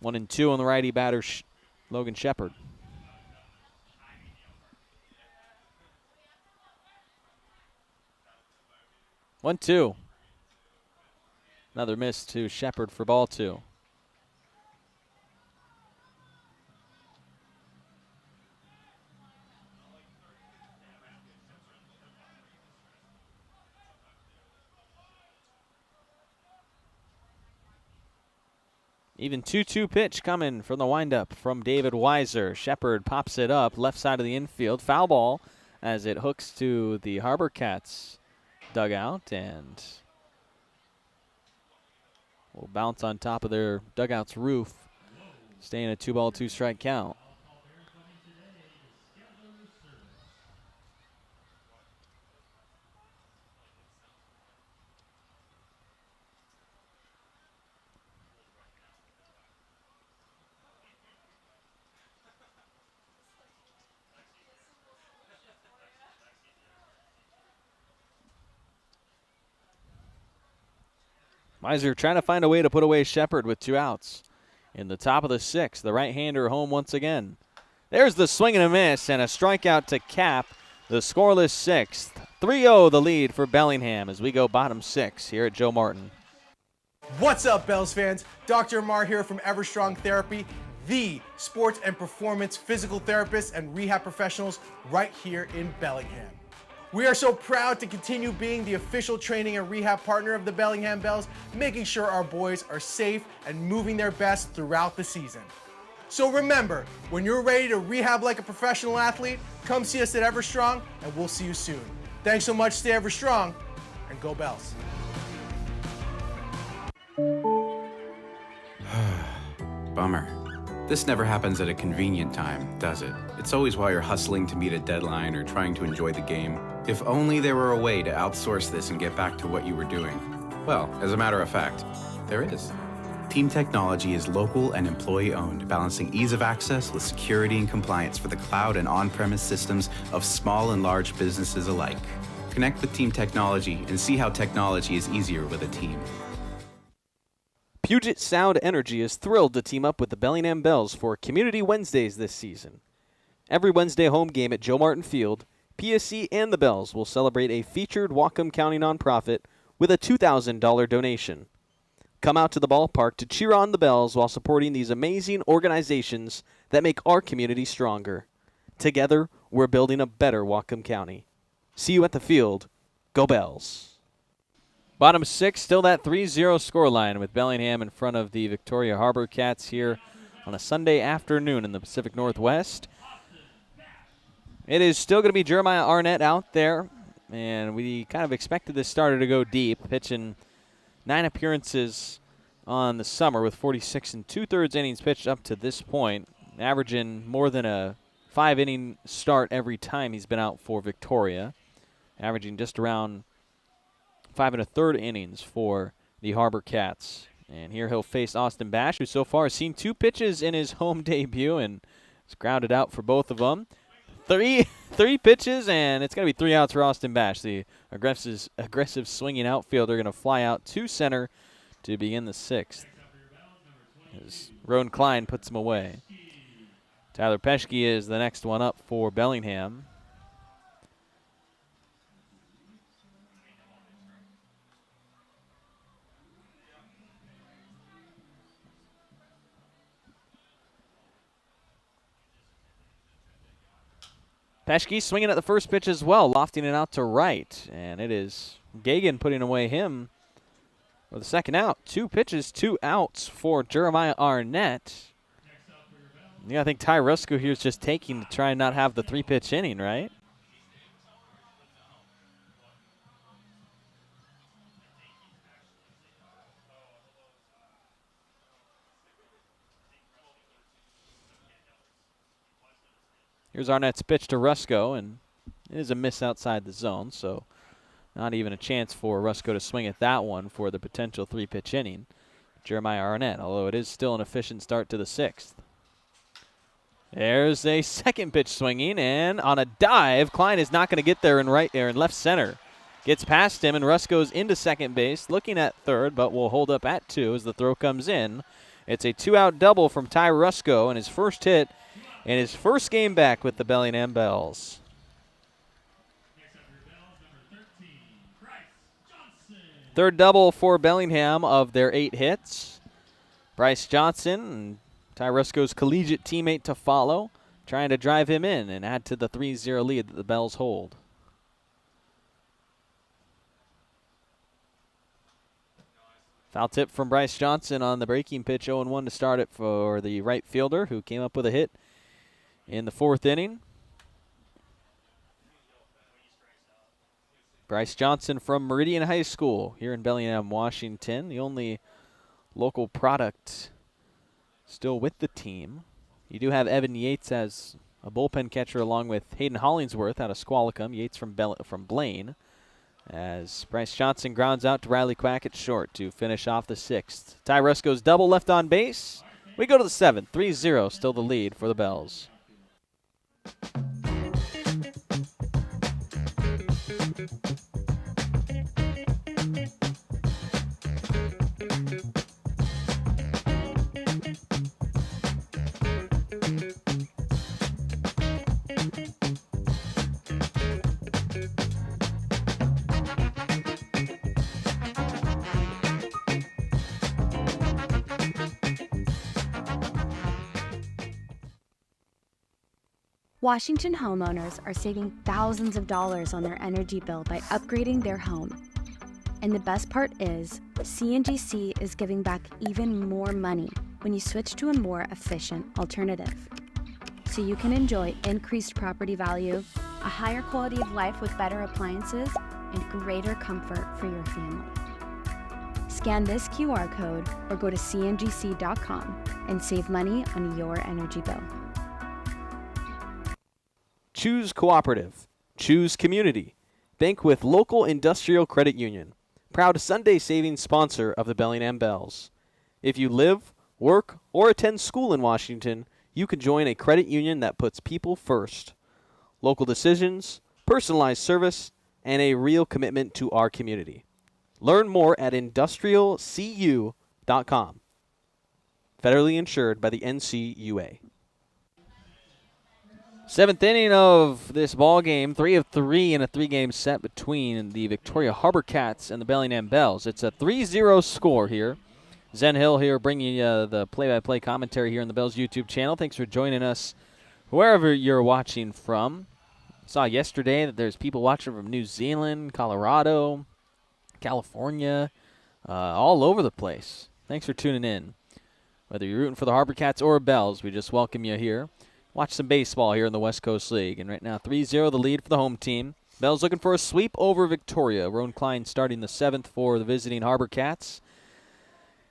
S1: 1-2 on the righty batter, Logan Shepard. One, 2. Another miss to Shepard for ball 2. Even 2-2 pitch coming from the windup from David Weiser. Shepard pops it up, left side of the infield. Foul ball as it hooks to the HarbourCats dugout and will bounce on top of their dugout's roof, staying a 2-ball, 2-strike count. Weiser trying to find a way to put away Shepard with 2 outs. In the top of the 6th, the right-hander home once again. There's the swing and a miss and a strikeout to cap the scoreless 6th. 3-0 the lead for Bellingham as we go bottom 6 here at Joe Martin.
S6: What's up, Bells fans? Dr. Mar here from Everstrong Therapy, the sports and performance physical therapists and rehab professionals right here in Bellingham. We are so proud to continue being the official training and rehab partner of the Bellingham Bells, making sure our boys are safe and moving their best throughout the season. So remember, when you're ready to rehab like a professional athlete, come see us at Everstrong and we'll see you soon. Thanks so much, stay Everstrong, and go Bells.
S7: Bummer. This never happens at a convenient time, does it? It's always while you're hustling to meet a deadline or trying to enjoy the game. If only there were a way to outsource this and get back to what you were doing. Well, as a matter of fact, there is. Team Technology is local and employee-owned, balancing ease of access with security and compliance for the cloud and on-premise systems of small and large businesses alike. Connect with Team Technology and see how technology is easier with a team.
S1: Puget Sound Energy is thrilled to team up with the Bellingham Bells for Community Wednesdays this season. Every Wednesday home game at Joe Martin Field, PSC and the Bells will celebrate a featured Whatcom County nonprofit with a $2,000 donation. Come out to the ballpark to cheer on the Bells while supporting these amazing organizations that make our community stronger. Together, we're building a better Whatcom County. See you at the field. Go Bells. Bottom 6, still that 3-0 scoreline with Bellingham in front of the Victoria HarbourCats here on a Sunday afternoon in the Pacific Northwest. It is still going to be Jeremiah Arnett out there, and we kind of expected this starter to go deep, pitching 9 appearances on the summer with 46 2/3 innings pitched up to this point, averaging more than a 5-inning start every time he's been out for Victoria, averaging just around 5 1/3 innings for the HarbourCats. And here he'll face Austin Bash, who so far has seen 2 pitches in his home debut and has grounded out for both of them. Three pitches, and it's going to be 3 outs for Austin Bash. The aggressive swinging outfielder going to fly out to center to begin the 6th. As Roan Klein puts him away. Tyler Peschke is the next one up for Bellingham. Peschke swinging at the first pitch as well, lofting it out to right. And it is Gagan putting away him for the second out. 2 pitches, 2 outs for Jeremiah Arnett. Yeah, I think Ty Rusko here is just taking to try and not have the 3-pitch inning, right? Here's Arnett's pitch to Rusko, and it is a miss outside the zone, so not even a chance for Rusko to swing at that one for the potential 3-pitch inning. Jeremiah Arnett, although it is still an efficient start to the 6th. There's a second pitch swinging, and on a dive, Klein is not going to get there in left center. Gets past him, and Rusko's into second base, looking at third, but will hold up at 2 as the throw comes in. It's a 2-out double from Ty Rusko, and his first hit in his first game back with the Bellingham Bells. Third double for Bellingham of their 8 hits. Bryce Johnson, Ty Rusko's collegiate teammate to follow, trying to drive him in and add to the 3-0 lead that the Bells hold. Foul tip from Bryce Johnson on the breaking pitch, 0-1 to start it for the right fielder, who came up with a hit in the 4th inning. Bryce Johnson from Meridian High School here in Bellingham, Washington, the only local product still with the team. You do have Evan Yates as a bullpen catcher along with Hayden Hollingsworth out of Squalicum, Yates from Blaine, as Bryce Johnson grounds out to Riley Quack at short to finish off the 6th. Ty Rusko's double left on base. We go to the 7th, 3-0, still the lead for the Bells.
S8: Washington homeowners are saving thousands of dollars on their energy bill by upgrading their home. And the best part is, CNGC is giving back even more money when you switch to a more efficient alternative. So you can enjoy increased property value, a higher quality of life with better appliances, and greater comfort for your family. Scan this QR code or go to cngc.com and save money on your energy bill.
S1: Choose cooperative. Choose community. Bank with local industrial credit union. Proud Sunday savings sponsor of the Bellingham Bells. If you live, work, or attend school in Washington, you can join a credit union that puts people first. Local decisions, personalized service, and a real commitment to our community. Learn more at industrialcu.com. Federally insured by the NCUA. Seventh inning of this ball game, 3 of 3 in a 3-game set between the Victoria HarbourCats and the Bellingham Bells. It's a 3-0 score here. Zen Hill here bringing you the play-by-play commentary here on the Bells YouTube channel. Thanks for joining us wherever you're watching from. Saw yesterday that there's people watching from New Zealand, Colorado, California, all over the place. Thanks for tuning in. Whether you're rooting for the HarbourCats or Bells, we just welcome you here. Watch some baseball here in the West Coast League. And right now, 3-0 the lead for the home team. Bells looking for a sweep over Victoria. Roan Klein starting the 7th for the visiting HarbourCats.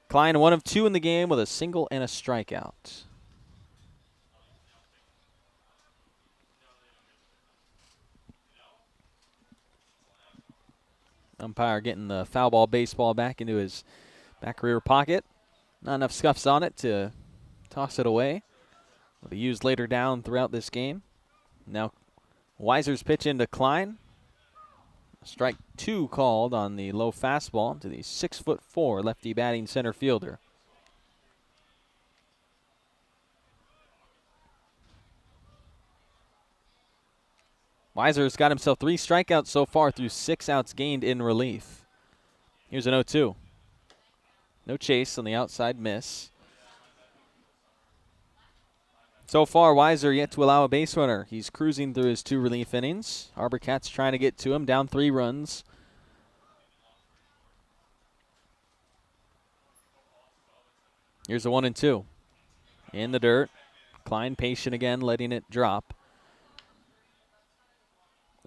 S1: Klein 1 of 2 in the game with a single and a strikeout. Umpire getting the foul ball baseball back into his back rear pocket. Not enough scuffs on it to toss it away. Will be used later down throughout this game. Now Weiser's pitch into Klein. Strike 2 called on the low fastball to the 6'4" lefty batting center fielder. Weiser's got himself 3 strikeouts so far through 6 outs gained in relief. Here's an 0-2. No chase on the outside miss. So far, Weiser yet to allow a base runner. He's cruising through his 2 relief innings. HarbourCats trying to get to him, down 3 runs. Here's a 1-2. In the dirt. Klein patient again, letting it drop.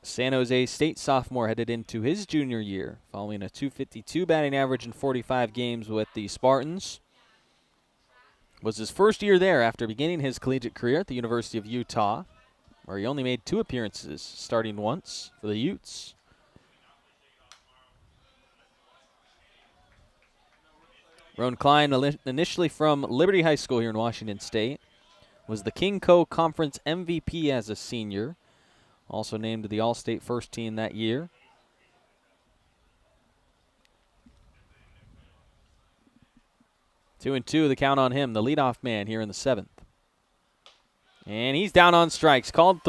S1: San Jose State sophomore headed into his junior year, following a .252 batting average in 45 games with the Spartans. Was his first year there after beginning his collegiate career at the University of Utah, where he only made 2 appearances, starting once for the Utes. Roan Klein, initially from Liberty High School here in Washington State, was the King Co. Conference MVP as a senior. Also named to the All-State first team that year. 2-2, the count on him, the leadoff man here in the 7th. And he's down on strikes. Called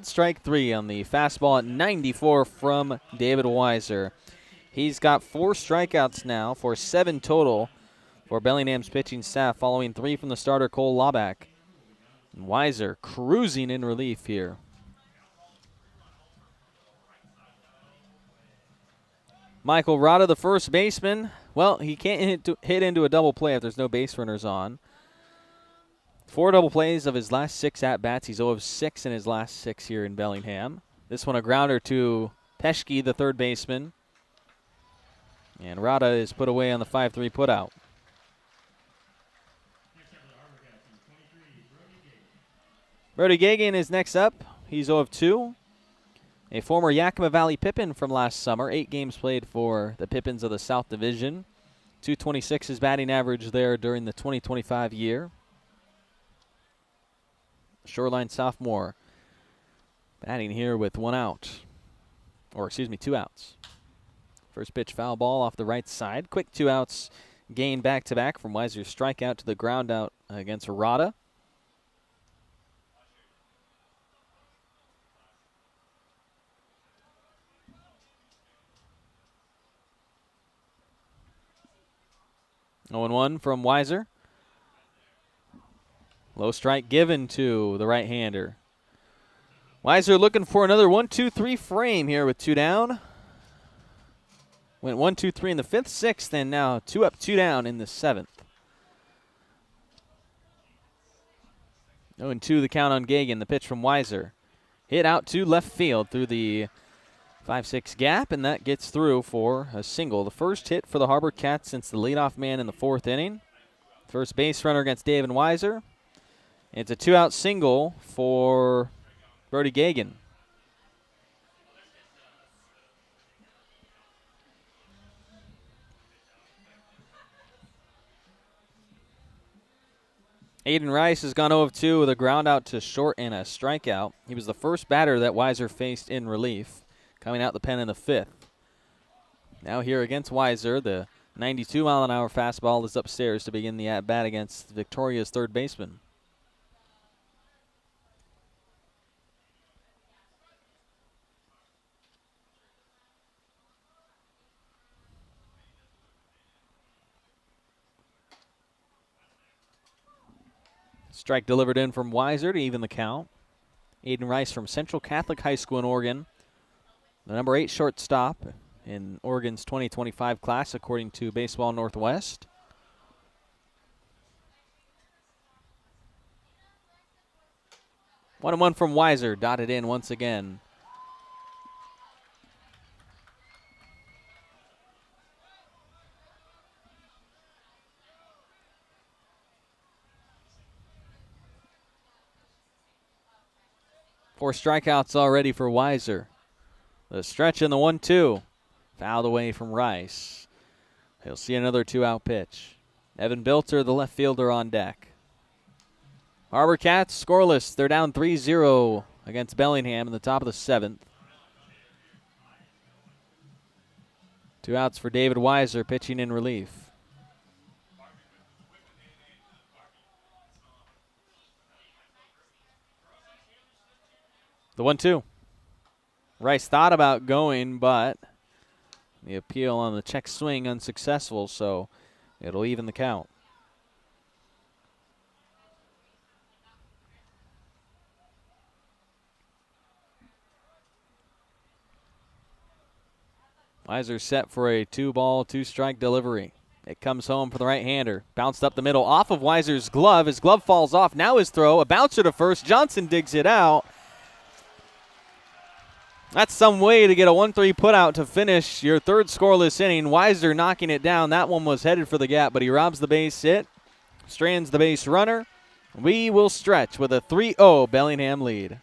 S1: strike 3 on the fastball at 94 from David Weiser. He's got 4 strikeouts now for 7 total for Bellingham's pitching staff, following 3 from the starter Cole Laubach. And Weiser cruising in relief here. Michael Rada, the first baseman. Well, he can't hit into a double play if there's no base runners on. 4 double plays of his last 6 at-bats. He's 0 of 6 in his last 6 here in Bellingham. This one a grounder to Peschke, the third baseman. And Rada is put away on the 5-3 putout. Brody Gagan is next up. He's 0 of 2. A former Yakima Valley Pippin from last summer. 8 games played for the Pippins of the South Division. .226 his batting average there during the 2025 year. Shoreline sophomore batting here with 1 out. Or, excuse me, 2 outs. First pitch foul ball off the right side. Quick 2 outs gained back-to-back from Weiser's strikeout to the ground out against Rada. Oh, 0-1 from Weiser. Low strike given to the right-hander. Weiser looking for another 1-2-3 frame here with 2 down. Went 1-2-3 in the 5th, 6th, and now 2 up, 2 down in the 7th. 0-2 the count on Gagan. The pitch from Weiser. Hit out to left field through the 5-6 gap, and that gets through for a single. The first hit for the HarbourCats since the leadoff man in the 4th inning. First base runner against David Weiser. It's a 2-out single for Brody Gagan. Aiden Rice has gone 0-2 with a ground out to short and a strikeout. He was the first batter that Weiser faced in relief, coming out the pen in the 5th. Now here against Weiser, the 92-mile-an-hour fastball is upstairs to begin the at-bat against Victoria's third baseman. Strike delivered in from Weiser to even the count. Aiden Rice from Central Catholic High School in Oregon. The number 8 shortstop in Oregon's 2025 class, according to Baseball Northwest. One and one from Weiser, dotted in once again. Four strikeouts already for Weiser. The stretch in the 1-2. Fouled away from Rice. He'll see another 2-out pitch. Evan Bilter, the left fielder, on deck. HarbourCats scoreless. They're down 3-0 against Bellingham in the top of the 7th. 2 outs for David Weiser pitching in relief. The 1-2. Rice thought about going, but the appeal on the check swing unsuccessful, so it'll even the count. Weiser set for a 2-ball, 2-strike delivery. It comes home for the right-hander. Bounced up the middle off of Weiser's glove. His glove falls off. Now his throw. A bouncer to first. Johnson digs it out. That's some way to get a 1-3 putout to finish your third scoreless inning. Weiser knocking it down. That one was headed for the gap, but he robs the base hit, strands the base runner. We will stretch with a 3-0 Bellingham lead.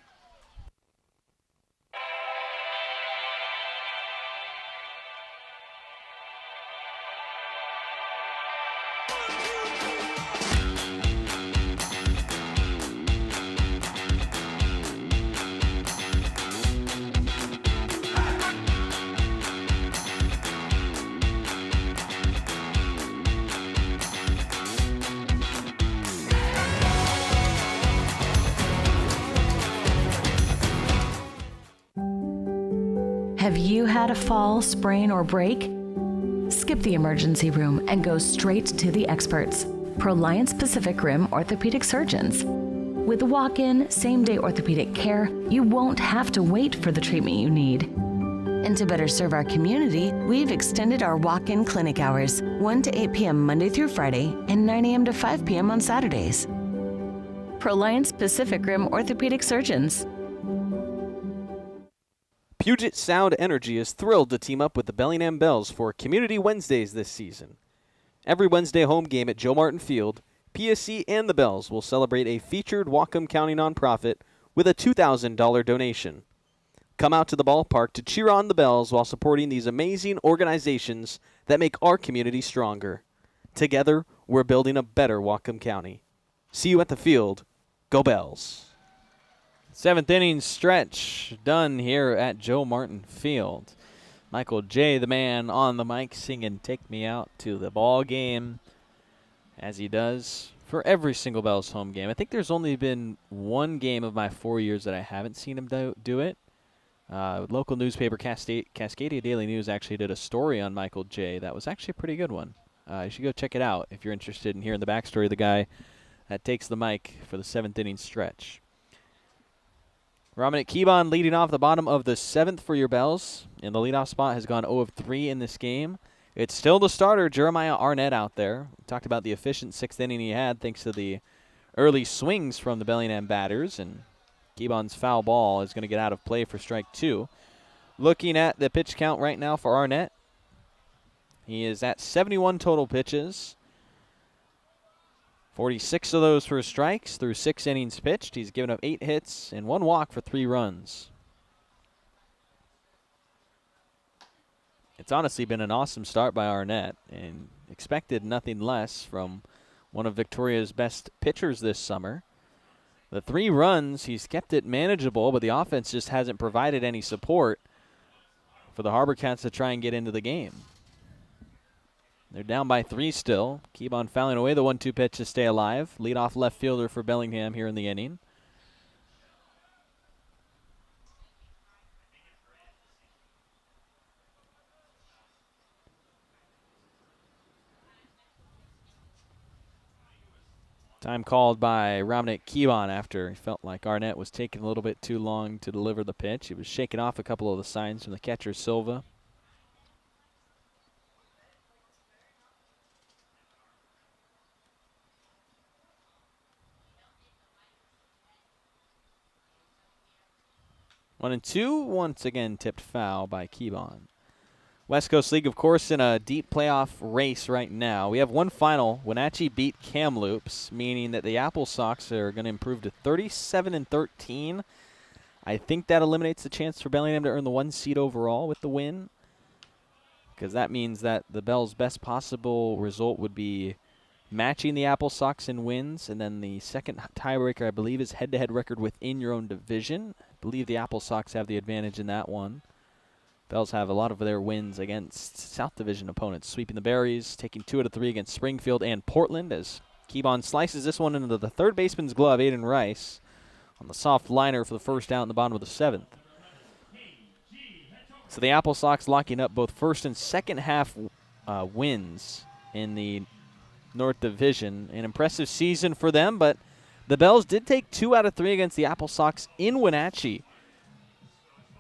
S2: Have you had a fall, sprain, or break? Skip the emergency room and go straight to the experts, Proliance Pacific Rim orthopedic surgeons. With walk-in, same-day orthopedic care, you won't have to wait for the treatment you need. And to better serve our community, we've extended our walk-in clinic hours, 1 to 8 p.m. Monday through Friday and 9 a.m. to 5 p.m. on Saturdays. Proliance Pacific Rim orthopedic surgeons.
S1: Puget Sound Energy is thrilled to team up with the Bellingham Bells for Community Wednesdays this season. Every Wednesday home game at Joe Martin Field, PSC and the Bells will celebrate a featured Whatcom County nonprofit with a $2,000 donation. Come out to the ballpark to cheer on the Bells while supporting these amazing organizations that make our community stronger. Together, we're building a better Whatcom County. See you at the field. Go Bells. 7th inning stretch done here at Joe Martin Field. Michael J., the man on the mic, singing "Take Me Out to the Ball Game," as he does for every single Bells home game. I think there's only been one game of my 4 years that I haven't seen him do it. Local newspaper Cascadia Daily News actually did a story on Michael J. That was actually a pretty good one. You should go check it out if you're interested in hearing the backstory of the guy that takes the mic for the 7th inning stretch. Dominic Keybon leading off the bottom of the 7th for your Bells. In the leadoff spot, has gone 0 of 3 in this game. It's still the starter, Jeremiah Arnett, out there. We talked about the efficient 6th inning he had thanks to the early swings from the Bellingham batters, and Keybon's foul ball is going to get out of play for strike 2. Looking at the pitch count right now for Arnett, he is at 71 total pitches. 46 of those for strikes through 6 innings pitched. He's given up 8 hits and 1 walk for 3 runs. It's honestly been an awesome start by Arnett, and expected nothing less from one of Victoria's best pitchers this summer. The 3 runs, he's kept it manageable, but the offense just hasn't provided any support for the HarbourCats to try and get into the game. They're down by 3 still. Keybon fouling away the 1-2 pitch to stay alive. Leadoff left fielder for Bellingham here in the inning. Time called by Dominic Keybon after he felt like Arnett was taking a little bit too long to deliver the pitch. He was shaking off a couple of the signs from the catcher, Silva. One and two, once again tipped foul by Keybon. West Coast League, of course, in a deep playoff race right now. We have one final. Wenatchee beat Kamloops, meaning that the Apple Sox are going to improve to 37-13. I think that eliminates the chance for Bellingham to earn the 1 seed overall with the win, because that means that the Bell's best possible result would be matching the Apple Sox in wins, and then the second tiebreaker, I believe, is head-to-head record within your own division. I believe the Apple Sox have the advantage in that one. Bells have a lot of their wins against South Division opponents, sweeping the Berries, taking 2 out of 3 against Springfield and Portland, as Keybon slices this one into the third baseman's glove, Aiden Rice, on the soft liner for the first out in the bottom of the 7th. So the Apple Sox locking up both first and second half wins in the North Division. An impressive season for them, but the Bells did take 2 out of 3 against the Apple Sox in Wenatchee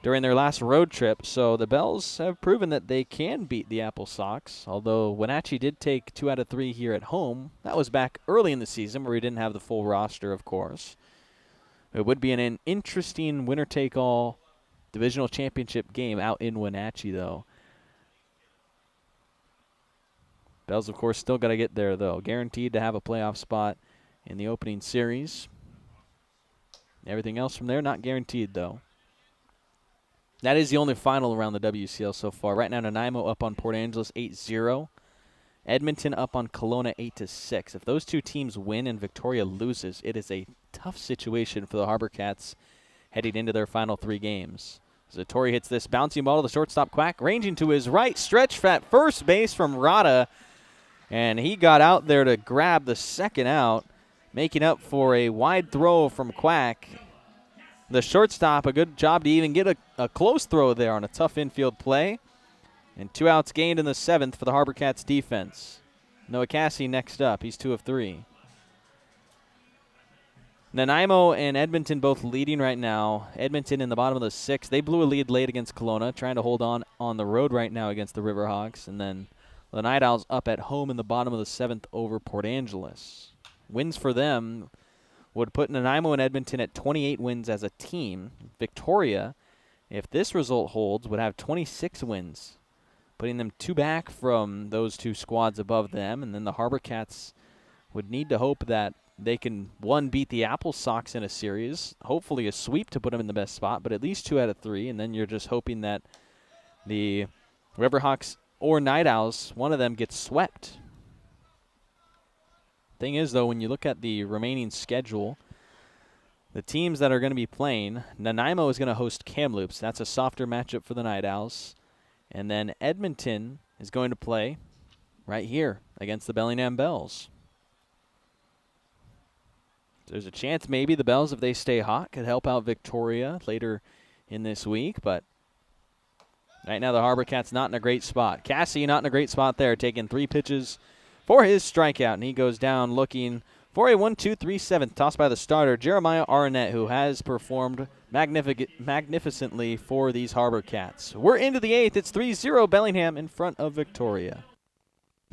S1: during their last road trip, so the Bells have proven that they can beat the Apple Sox, although Wenatchee did take 2 out of 3 here at home. That was back early in the season where we didn't have the full roster, of course. It would be an interesting winner-take-all divisional championship game out in Wenatchee, though. Bells, of course, still got to get there, though. Guaranteed to have a playoff spot in the opening series. Everything else from there, not guaranteed, though. That is the only final around the WCL so far. Right now, Nanaimo up on Port Angeles 8-0. Edmonton up on Kelowna 8-6. If those two teams win and Victoria loses, it is a tough situation for the HarbourCats heading into their final 3 games. Zatori hits this bouncing ball to the shortstop, Quack, ranging to his right, stretch at first base from Rada, and he got out there to grab the second out, making up for a wide throw from Quack. The shortstop, a good job to even get a close throw there on a tough infield play. And 2 outs gained in the 7th for the HarbourCats defense. Noah Cassie next up. He's 2 of 3. Nanaimo and Edmonton both leading right now. Edmonton in the bottom of the 6th. They blew a lead late against Kelowna, trying to hold on the road right now against the Riverhawks. And then the Night Owls up at home in the bottom of the 7th over Port Angeles. Wins for them would put Nanaimo and Edmonton at 28 wins as a team. Victoria, if this result holds, would have 26 wins, putting them 2 back from those 2 squads above them. And then the HarbourCats would need to hope that they can, 1, beat the Apple Sox in a series, hopefully a sweep to put them in the best spot, but at least 2 out of 3. And then you're just hoping that the Riverhawks or Night Owls, one of them gets swept. Thing is, though, when you look at the remaining schedule, the teams that are going to be playing, Nanaimo is going to host Kamloops. That's a softer matchup for the Night Owls. And then Edmonton is going to play right here against the Bellingham Bells. There's a chance maybe the Bells, if they stay hot, could help out Victoria later in this week. But right now the HarbourCats not in a great spot. Cassie not in a great spot there, taking 3 pitches for his strikeout, and he goes down looking for a 1-2-3-7 toss by the starter, Jeremiah Arnett, who has performed magnificently for these HarbourCats. We're into the 8th. It's 3-0 Bellingham in front of Victoria.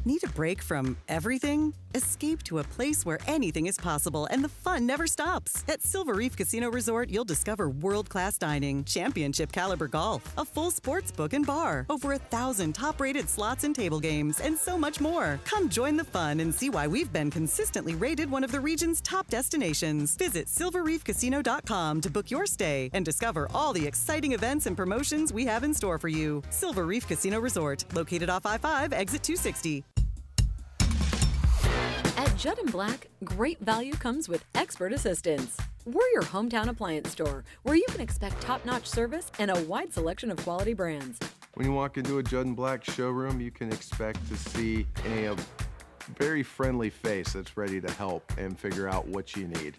S3: Need a break from everything? Escape to a place where anything is possible and the fun never stops. At Silver Reef Casino Resort, you'll discover world-class dining, championship caliber golf, a full sports book and bar, over 1,000 top-rated slots and table games, and so much more. Come join the fun and see why we've been consistently rated one of the region's top destinations. Visit silverreefcasino.com to book your stay and discover all the exciting events and promotions we have in store for you. Silver Reef Casino Resort, located off I-5, exit 260.
S4: At Judd & Black, great value comes with expert assistance. We're your hometown appliance store where you can expect top-notch service and a wide selection of quality brands.
S5: When you walk into a Judd & Black showroom, you can expect to see a very friendly face that's ready to help and figure out what you need.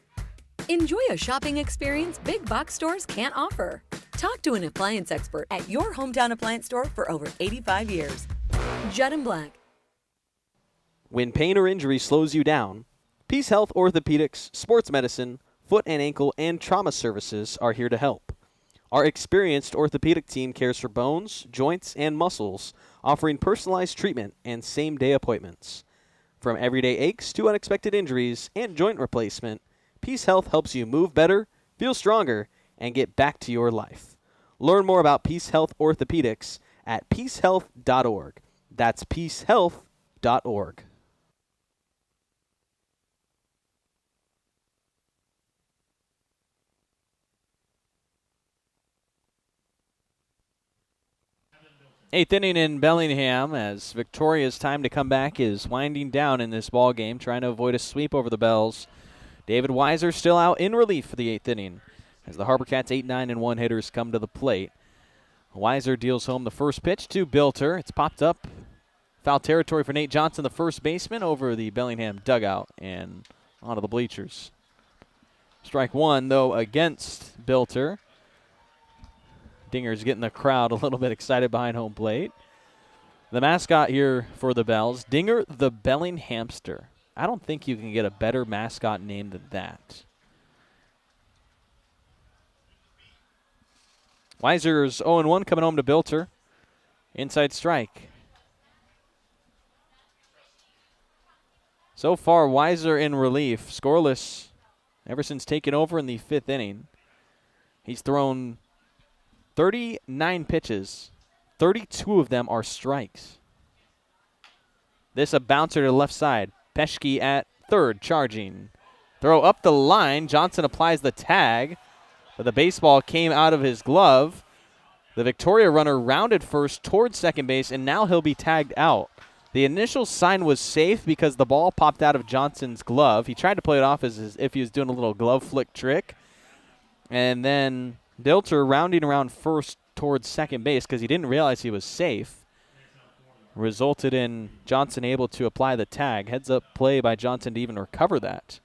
S4: Enjoy a shopping experience big box stores can't offer. Talk to an appliance expert at your hometown appliance store for over 85 years. Judd & Black.
S1: When pain or injury slows you down, Peace Health Orthopedics, Sports Medicine, Foot and Ankle, and Trauma Services are here to help. Our experienced orthopedic team cares for bones, joints, and muscles, offering personalized treatment and same-day appointments. From everyday aches to unexpected injuries and joint replacement, Peace Health helps you move better, feel stronger, and get back to your life. Learn more about Peace Health Orthopedics at peacehealth.org. That's peacehealth.org. Eighth inning in Bellingham as Victoria's time to come back is winding down in this ball game, trying to avoid a sweep over the Bells. David Weiser still out in relief for the 8th inning as the HarbourCats 8, 9, and 1 hitters come to the plate. Weiser deals home the first pitch to Bilter. It's popped up. Foul territory for Nate Johnson, the first baseman, over the Bellingham dugout and onto the bleachers. Strike one, though, against Bilter. Dinger's getting the crowd a little bit excited behind home plate. The mascot here for the Bells, Dinger the Bellinghamster. I don't think you can get a better mascot name than that. Weiser's 0-1 coming home to Bilter. Inside strike. So far, Weiser in relief, scoreless ever since taking over in the 5th inning. He's thrown 39 pitches, 32 of them are strikes. This a bouncer to the left side. Peschke at third, charging. Throw up the line. Johnson applies the tag, but the baseball came out of his glove. The Victoria runner rounded first towards second base, and now he'll be tagged out. The initial sign was safe because the ball popped out of Johnson's glove. He tried to play it off as if he was doing a little glove flick trick. And then Bilter rounding around first towards second base because he didn't realize he was safe. Resulted in Johnson able to apply the tag. Heads up play by Johnson to even recover that.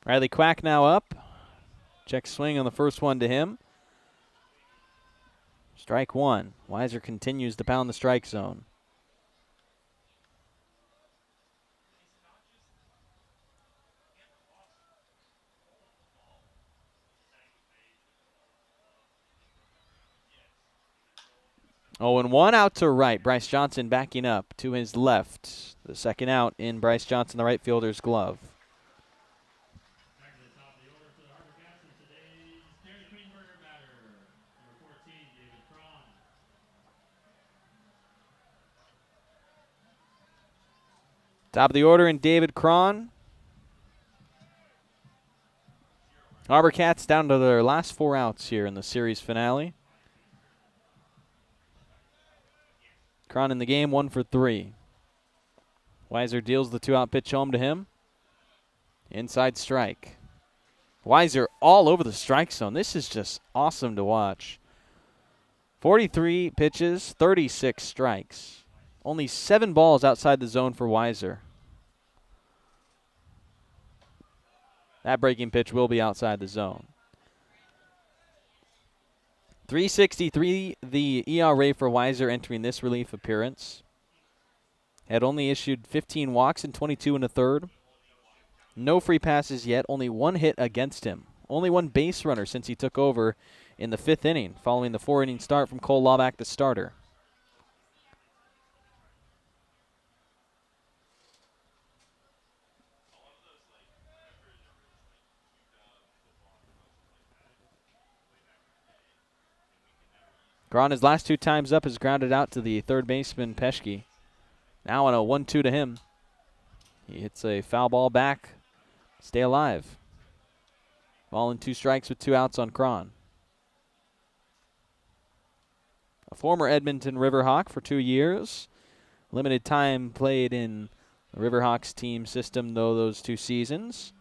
S1: Riley Quack now up. Check swing on the first one to him. Strike one. Weiser continues to pound the strike zone. Oh, and one out to right. Bryce Johnson backing up to his left. The second out in Bryce Johnson, the right fielder's glove. Top of the order in David Cron. HarbourCats down to their last 4 outs here in the series finale. Cron in the game, 1 for 3. Weiser deals the 2-out pitch home to him. Inside strike. Weiser all over the strike zone. This is just awesome to watch. 43 pitches, 36 strikes. Only 7 balls outside the zone for Weiser. That breaking pitch will be outside the zone. .363 the ERA for Weiser entering this relief appearance. Had only issued 15 walks and 22 in the third. No free passes yet, only one hit against him. Only one base runner since he took over in the 5th inning, following the 4-inning start from Cole Laubach, the starter. Braun, his last 2 times up, has grounded out to the third baseman, Peschke. Now on a 1-2 to him. He hits a foul ball back. Stay alive. Ball in 2 strikes with 2 outs on Cron. A former Edmonton Riverhawk for 2 years. Limited time played in the Riverhawks team system, though, those 2 seasons.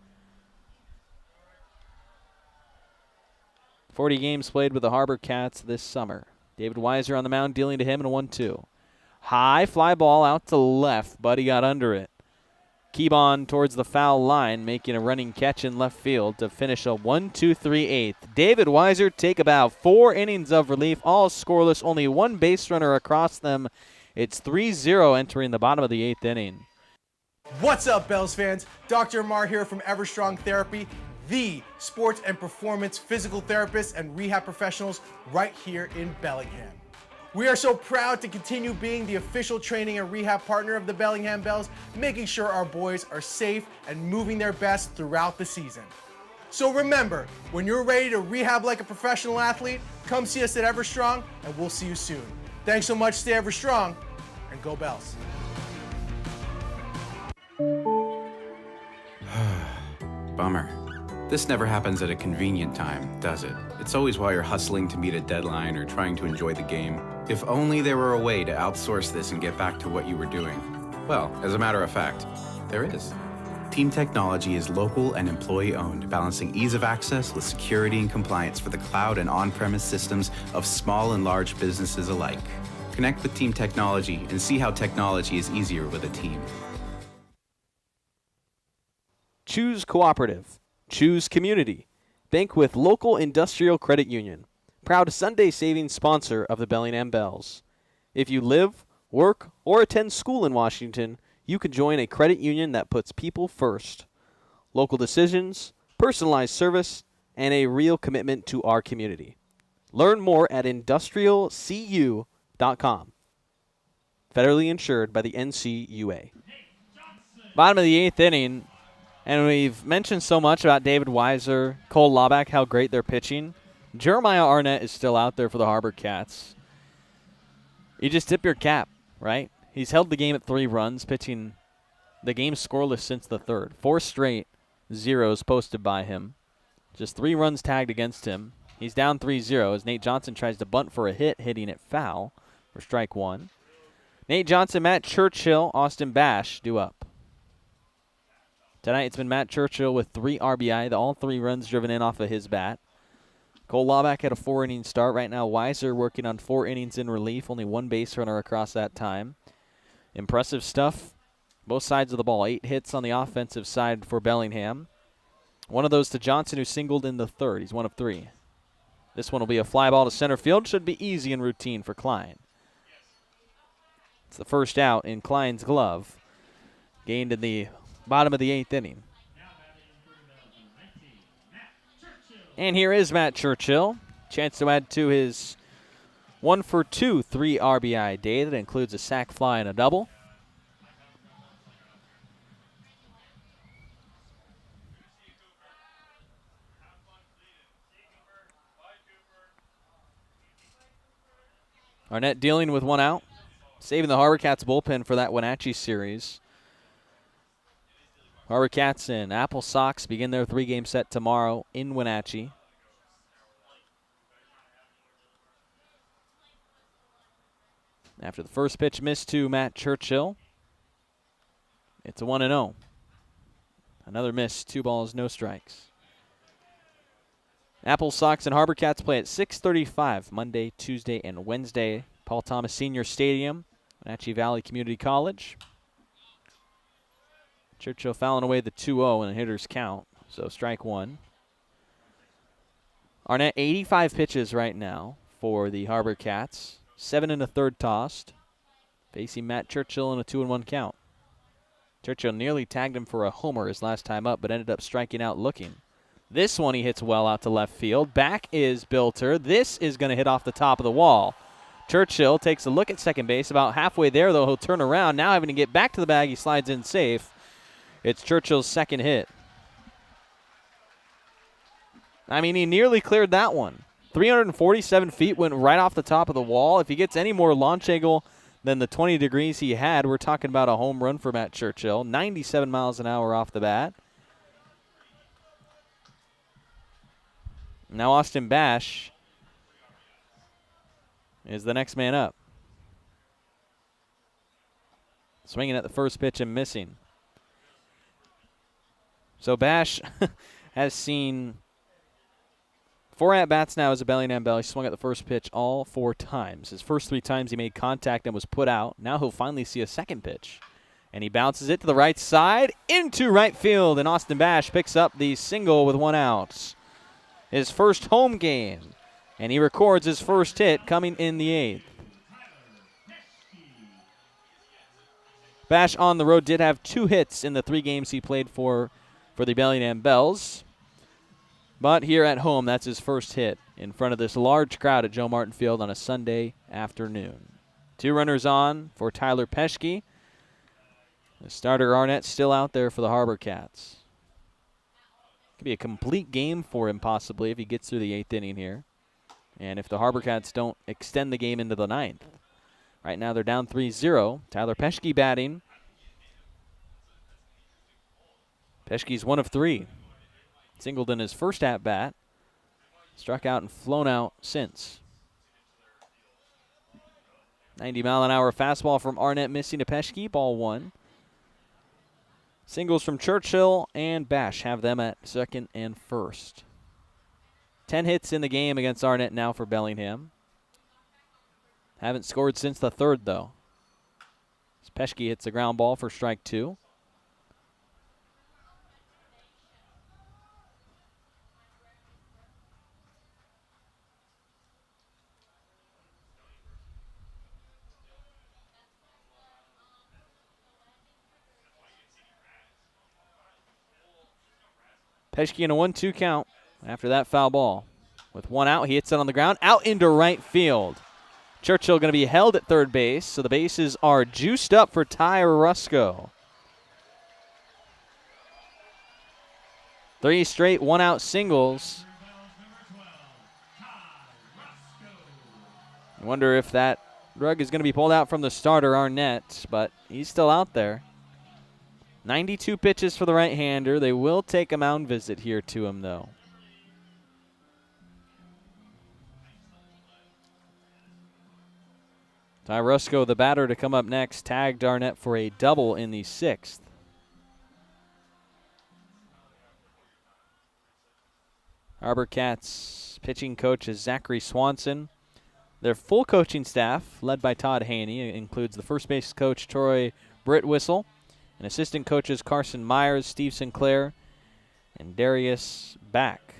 S1: 40 games played with the HarbourCats this summer. David Weiser on the mound, dealing to him in a 1-2. High fly ball out to left, but he got under it. Keybon towards the foul line, making a running catch in left field to finish a 1-2-3-8. David Weiser take about 4 innings of relief, all scoreless, only 1 base runner across them. It's 3-0 entering the bottom of the 8th inning.
S6: What's up, Bells fans? Dr. Mar here from Everstrong Therapy, the sports and performance physical therapists and rehab professionals right here in Bellingham. We are so proud to continue being the official training and rehab partner of the Bellingham Bells, making sure our boys are safe and moving their best throughout the season. So remember, when you're ready to rehab like a professional athlete, come see us at Everstrong, and we'll see you soon. Thanks so much, stay Everstrong, and go Bells.
S7: Bummer. This never happens at a convenient time, does it? It's always while you're hustling to meet a deadline or trying to enjoy the game. If only there were a way to outsource this and get back to what you were doing. Well, as a matter of fact, there is. Team Technology is local and employee-owned, balancing ease of access with security and compliance for the cloud and on-premise systems of small and large businesses alike. Connect with Team Technology and see how technology is easier with a team.
S1: Choose cooperative. Choose community. Bank with Local Industrial Credit Union. Proud Sunday savings sponsor of the Bellingham Bells. If you live, work, or attend school in Washington, you can join a credit union that puts people first. Local decisions, personalized service, and a real commitment to our community. Learn more at industrialcu.com. Federally insured by the NCUA. Bottom of the 8th inning. And we've mentioned so much about David Weiser, Cole Laubach, how great they're pitching. Jeremiah Arnett is still out there for the HarbourCats. You just tip your cap, right? He's held the game at 3 runs, pitching the game scoreless since the 3rd. 4 straight zeros posted by him. Just 3 runs tagged against him. He's down 3-0 as Nate Johnson tries to bunt for a hit, hitting it foul for strike 1. Nate Johnson, Matt Churchill, Austin Bash due up. Tonight it's been Matt Churchill with 3 RBI, all 3 runs driven in off of his bat. Cole Laubach had a 4-inning start. Right now Weiser working on 4 innings in relief, only 1 base runner across that time. Impressive stuff, both sides of the ball. 8 hits on the offensive side for Bellingham. One of those to Johnson, who singled in the 3rd. He's 1 of 3. This one will be a fly ball to center field. Should be easy and routine for Klein. It's the first out in Klein's glove. Gained in the bottom of the 8th inning. And here is Matt Churchill. Chance to add to his 1-for-2 3 RBI day. That includes a sac fly and a double. Arnett dealing with 1 out. Saving the HarbourCats bullpen for that Wenatchee series. HarbourCats and Apple Sox begin their 3-game set tomorrow in Wenatchee. After the first pitch missed to Matt Churchill, it's a 1-0. Another miss, 2 balls, no strikes. Apple Sox and HarbourCats play at 6:35 Monday, Tuesday, and Wednesday. Paul Thomas Senior Stadium, Wenatchee Valley Community College. Churchill fouling away the 2-0 in a hitter's count, so strike 1. Arnett, 85 pitches right now, for the HarbourCats. 7 1/3 tossed, facing Matt Churchill in a 2-1 count. Churchill nearly tagged him for a homer his last time up, but ended up striking out looking. This one he hits well out to left field. Back is Bilter. This is going to hit off the top of the wall. Churchill takes a look at second base. About halfway there, though, he'll turn around. Now having to get back to the bag, he slides in safe. It's Churchill's second hit. I mean, he nearly cleared that one. 347 feet went right off the top of the wall. If he gets any more launch angle than the 20 degrees he had, we're talking about a home run for Matt Churchill. 97 miles an hour off the bat. Now Austin Bash is the next man up. Swinging at the first pitch and missing. So Bash has seen 4 at-bats now as a Bellingham Bell. He swung at the first pitch all 4 times. His first 3 times he made contact and was put out. Now he'll finally see a second pitch. And he bounces it to the right side into right field. And Austin Bash picks up the single with 1 out. His first home game. And he records his first hit coming in the 8th. Bash on the road did have 2 hits in the 3 games he played for the Bellingham Bells. But here at home, that's his first hit in front of this large crowd at Joe Martin Field on a Sunday afternoon. 2 runners on for Tyler Peschke. The starter Arnett still out there for the HarbourCats. Could be a complete game for him possibly if he gets through the 8th inning here. And if the HarbourCats don't extend the game into the 9th. Right now they're down 3-0. Tyler Peschke batting. Peschke's 1 of 3. Singled in his first at-bat. Struck out and flown out since. 90-mile-an-hour fastball from Arnett missing to Peschke. Ball 1. Singles from Churchill and Bash have them at second and first. 10 hits in the game against Arnett now for Bellingham. Haven't scored since the 3rd, though. As Peschke hits a ground ball for strike 2. Peschke in a 1-2 count after that foul ball. With 1 out, he hits it on the ground, out into right field. Churchill going to be held at third base, so the bases are juiced up for Ty Rusco. 3 straight 1-out singles. I wonder if that rug is going to be pulled out from the starter, Arnett, but he's still out there. 92 pitches for the right-hander. They will take a mound visit here to him, though. Ty Rusco, the batter, to come up next, tagged Arnett for a double in the 6th. HarbourCats pitching coach is Zachary Swanson. Their full coaching staff, led by Todd Haney, includes the first base coach Troy Brittwhistle, and assistant coaches Carson Myers, Steve Sinclair, and Darius Back.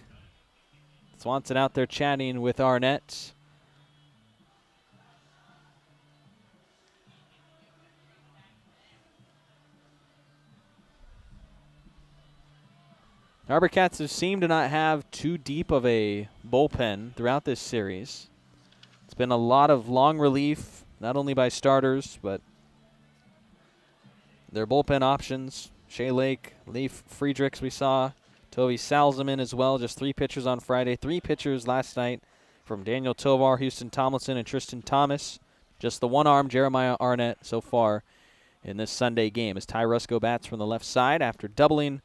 S1: Swanson out there chatting with Arnett. HarbourCats have seemed to not have too deep of a bullpen throughout this series. It's been a lot of long relief, not only by starters, but their bullpen options. Shea Lake, Leif Friedrichs we saw, Toby Salzman as well, just 3 pitchers on Friday, 3 pitchers last night from Daniel Tovar, Houston Tomlinson, and Tristan Thomas. Just the one-arm Jeremiah Arnett so far in this Sunday game as Ty Rusco bats from the left side after doubling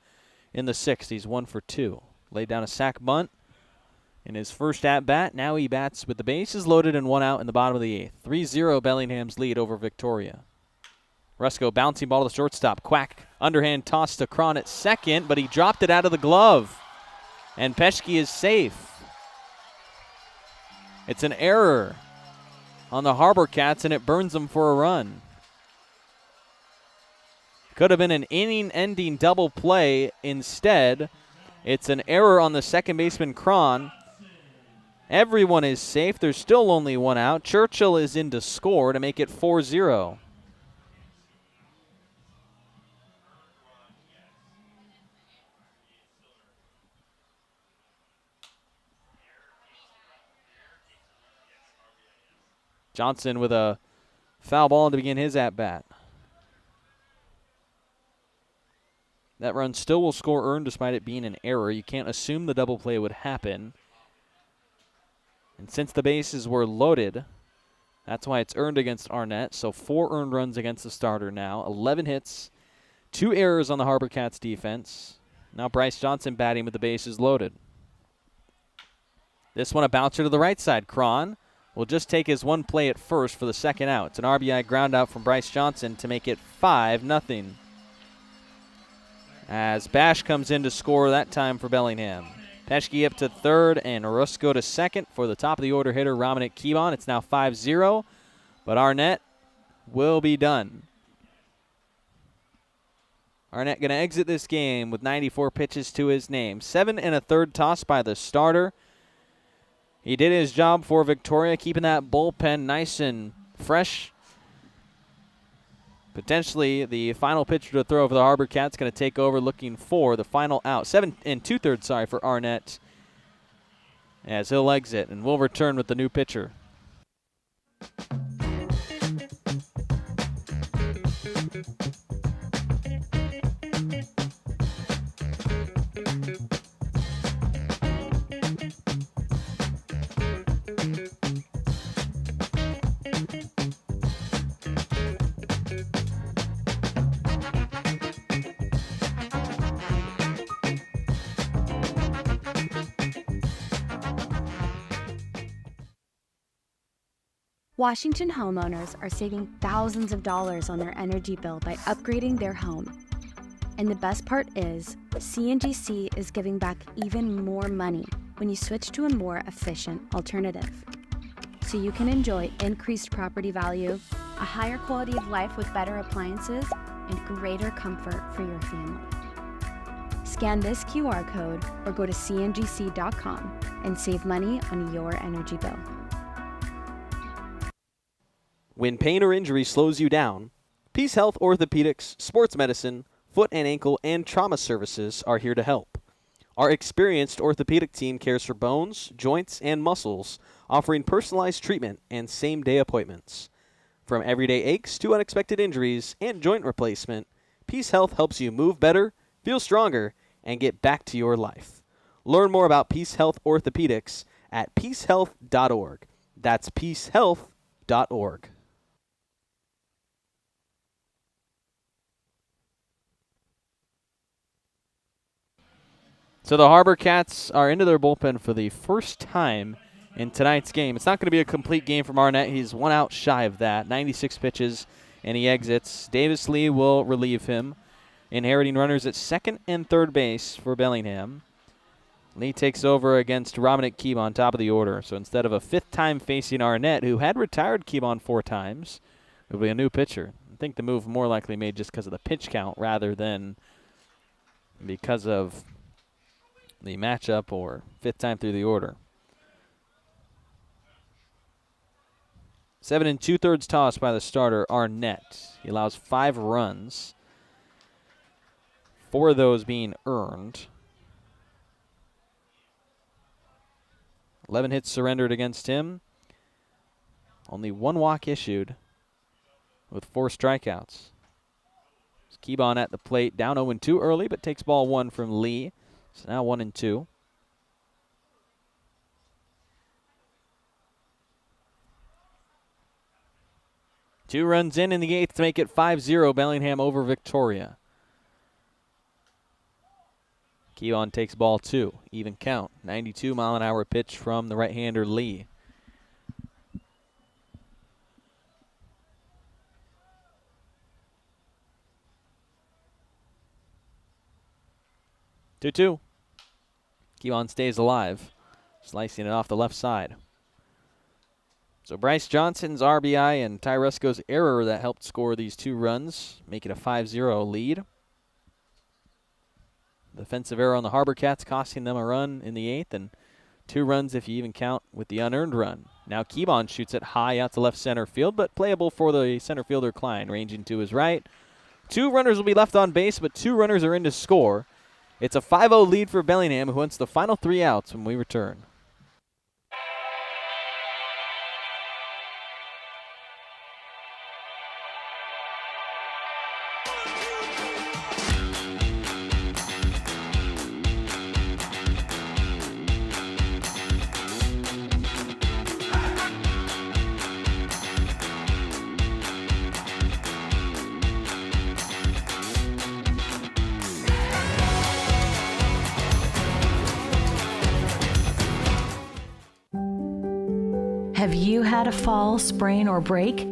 S1: in the 6th. He's 1 for 2. Laid down a sac bunt in his first at-bat. Now he bats with the bases loaded and 1 out in the bottom of the 8th. 3-0 Bellingham's lead over Victoria. Rusco bouncing ball to the shortstop. Quack underhand toss to Cron at second, but he dropped it out of the glove. And Peschke is safe. It's an error on the HarbourCats, and it burns them for a run. Could have been an inning-ending double play. Instead, it's an error on the second baseman, Cron. Everyone is safe. There's still only one out. Churchill is in to score to make it 4-0. Johnson with a foul ball to begin his at-bat. That run still will score earned despite it being an error. You can't assume the double play would happen. And since the bases were loaded, that's why it's earned against Arnett. So 4 earned runs against the starter now. 11 hits, 2 errors on the HarbourCats defense. Now Bryce Johnson batting with the bases loaded. This one a bouncer to the right side. Cron will just take his one play at first for the second out. It's an RBI ground out from Bryce Johnson to make it 5-0. As Bash comes in to score that time for Bellingham. Peschke up to third and Orozco to second for the top of the order hitter, Ramonic Kibon. It's now 5-0, but Arnett will be done. Arnett going to exit this game with 94 pitches to his name. 7 1/3 toss by the starter. He did his job for Victoria, keeping that bullpen nice and fresh. Potentially the final pitcher to throw for the HarbourCats, going to take over looking for the final out. 7 2/3 for Arnett as he'll exit, and we'll return with the new pitcher.
S8: Washington homeowners are saving thousands of dollars on their energy bill by upgrading their home. And the best part is, CNGC is giving back even more money when you switch to a more efficient alternative. So you can enjoy increased property value, a higher quality of life with better appliances, and greater comfort for your family. Scan this QR code or go to cngc.com and save money on your energy bill.
S1: When pain or injury slows you down, Peace Health Orthopedics, Sports Medicine, Foot and Ankle, and Trauma Services are here to help. Our experienced orthopedic team cares for bones, joints, and muscles, offering personalized treatment and same-day appointments. From everyday aches to unexpected injuries and joint replacement, Peace Health helps you move better, feel stronger, and get back to your life. Learn more about Peace Health Orthopedics at peacehealth.org. That's peacehealth.org. So the HarbourCats are into their bullpen for the first time in tonight's game. It's not going to be a complete game from Arnett. He's 1 out shy of that. 96 pitches, and he exits. Davis Lee will relieve him, inheriting runners at second and third base for Bellingham. Lee takes over against Ramonic Kibon, top of the order. So instead of a 5th time facing Arnett, who had retired Kibon 4 times, it'll be a new pitcher. I think the move more likely made just because of the pitch count rather than because of the matchup or 5th time through the order. 7 2/3 toss by the starter, Arnett. He allows 5 runs, 4 of those being earned. 11 hits surrendered against him. Only 1 walk issued with 4 strikeouts. Kibon at the plate, down 0-2 early, but takes ball 1 from Lee. So now 1-2. Two runs in the 8th to make it 5-0, Bellingham over Victoria. Kibon takes ball 2, even count. 92-mile-an-hour pitch from the right-hander Lee. Two. Kibon stays alive, slicing it off the left side. So Bryce Johnson's RBI and Tyrusco's error that helped score these 2 runs, make it a 5-0 lead. Defensive error on the HarbourCats costing them a run in the 8th, and 2 runs if you even count with the unearned run. Now Keybon shoots it high out to left center field, but playable for the center fielder Klein, ranging to his right. 2 runners will be left on base, but 2 runners are in to score. It's a 5-0 lead for Bellingham, who wants the final 3 outs when we return.
S2: Have you had a fall, sprain, or break?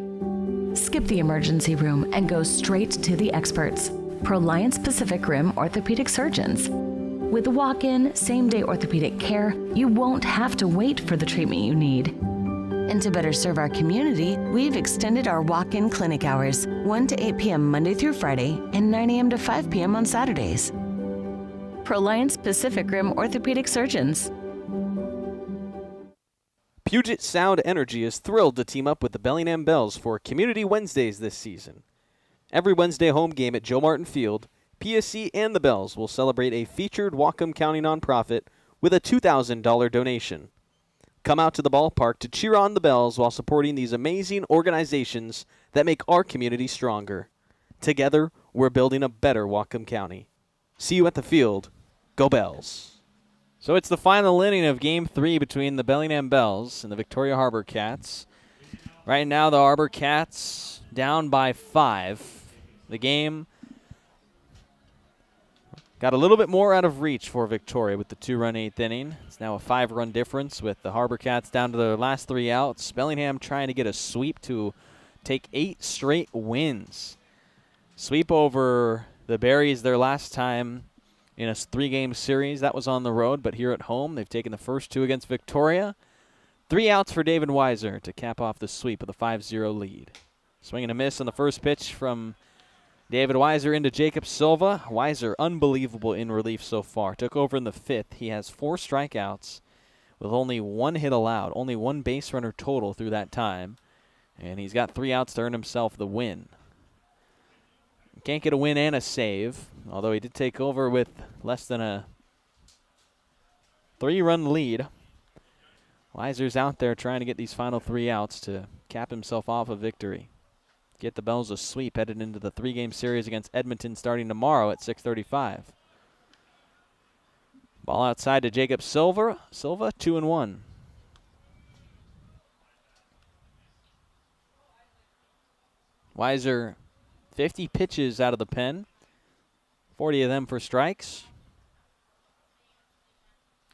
S2: Skip the emergency room and go straight to the experts, Proliance Pacific Rim orthopedic surgeons. With walk-in, same-day orthopedic care, you won't have to wait for the treatment you need. And to better serve our community, we've extended our walk-in clinic hours, 1 to 8 p.m. Monday through Friday and 9 a.m. to 5 p.m. on Saturdays. Proliance Pacific Rim orthopedic surgeons.
S1: Puget Sound Energy is thrilled to team up with the Bellingham Bells for Community Wednesdays this season. Every Wednesday home game at Joe Martin Field, PSC and the Bells will celebrate a featured Whatcom County nonprofit with a $2,000 donation. Come out to the ballpark to cheer on the Bells while supporting these amazing organizations that make our community stronger. Together, we're building a better Whatcom County. See you at the field. Go Bells. So it's the final inning of Game 3 between the Bellingham Bells and the Victoria HarbourCats. Right now, the HarbourCats down by 5. The game got a little bit more out of reach for Victoria with the 2-run 8th inning. It's now a 5-run difference with the HarbourCats down to their last 3 outs. Bellingham trying to get a sweep to take 8 straight wins. Sweep over the Berries their last time in a 3-game series. That was on the road, but here at home, they've taken the first 2 against Victoria. 3 outs for David Weiser to cap off the sweep of the 5-0 lead. Swing and a miss on the first pitch from David Weiser into Jacob Silva. Weiser, unbelievable in relief so far. Took over in the 5th. He has 4 strikeouts with only 1 hit allowed, only 1 base runner total through that time. And he's got 3 outs to earn himself the win. Can't get a win and a save, although he did take over with less than a 3-run lead. Weiser's out there trying to get these final 3 outs to cap himself off a victory. Get the Bells a sweep headed into the 3-game series against Edmonton starting tomorrow at 6:35. Ball outside to Jacob Silva. Silva 2-1. Weiser 50 pitches out of the pen, 40 of them for strikes.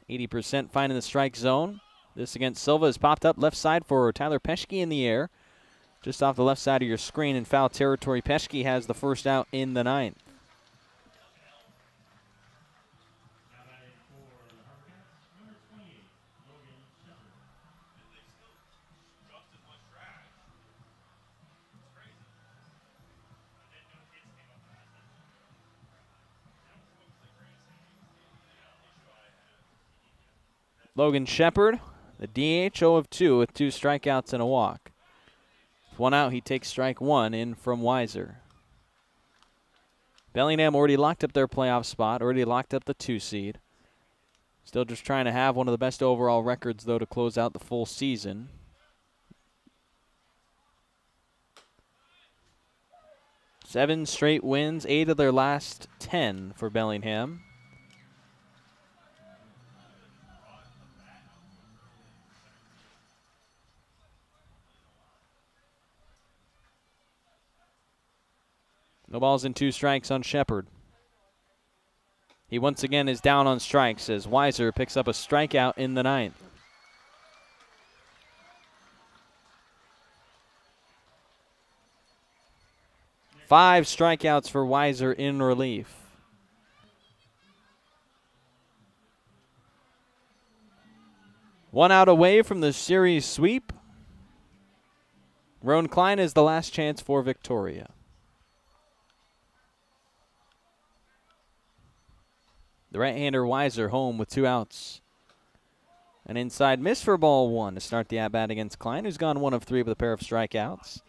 S1: 80% finding the strike zone. This against Silva is popped up left side for Tyler Peschke in the air. Just off the left side of your screen in foul territory. Peschke has the first out in the 9th. Logan Shepard, the DH, 0 of 2 with 2 strikeouts and a walk. With 1 out, he takes strike 1 in from Weiser. Bellingham already locked up their playoff spot, already locked up the 2 seed. Still just trying to have one of the best overall records, though, to close out the full season. Seven straight wins, 8 of their last 10 for Bellingham. No balls and 2 strikes on Shepard. He once again is down on strikes as Weiser picks up a strikeout in the 9th. Five strikeouts for Weiser in relief. One out away from the series sweep. Roan Klein is the last chance for Victoria. The right-hander Weiser home with 2 outs. An inside miss for ball 1 to start the at-bat against Klein, who's gone 1 of 3 with a pair of strikeouts.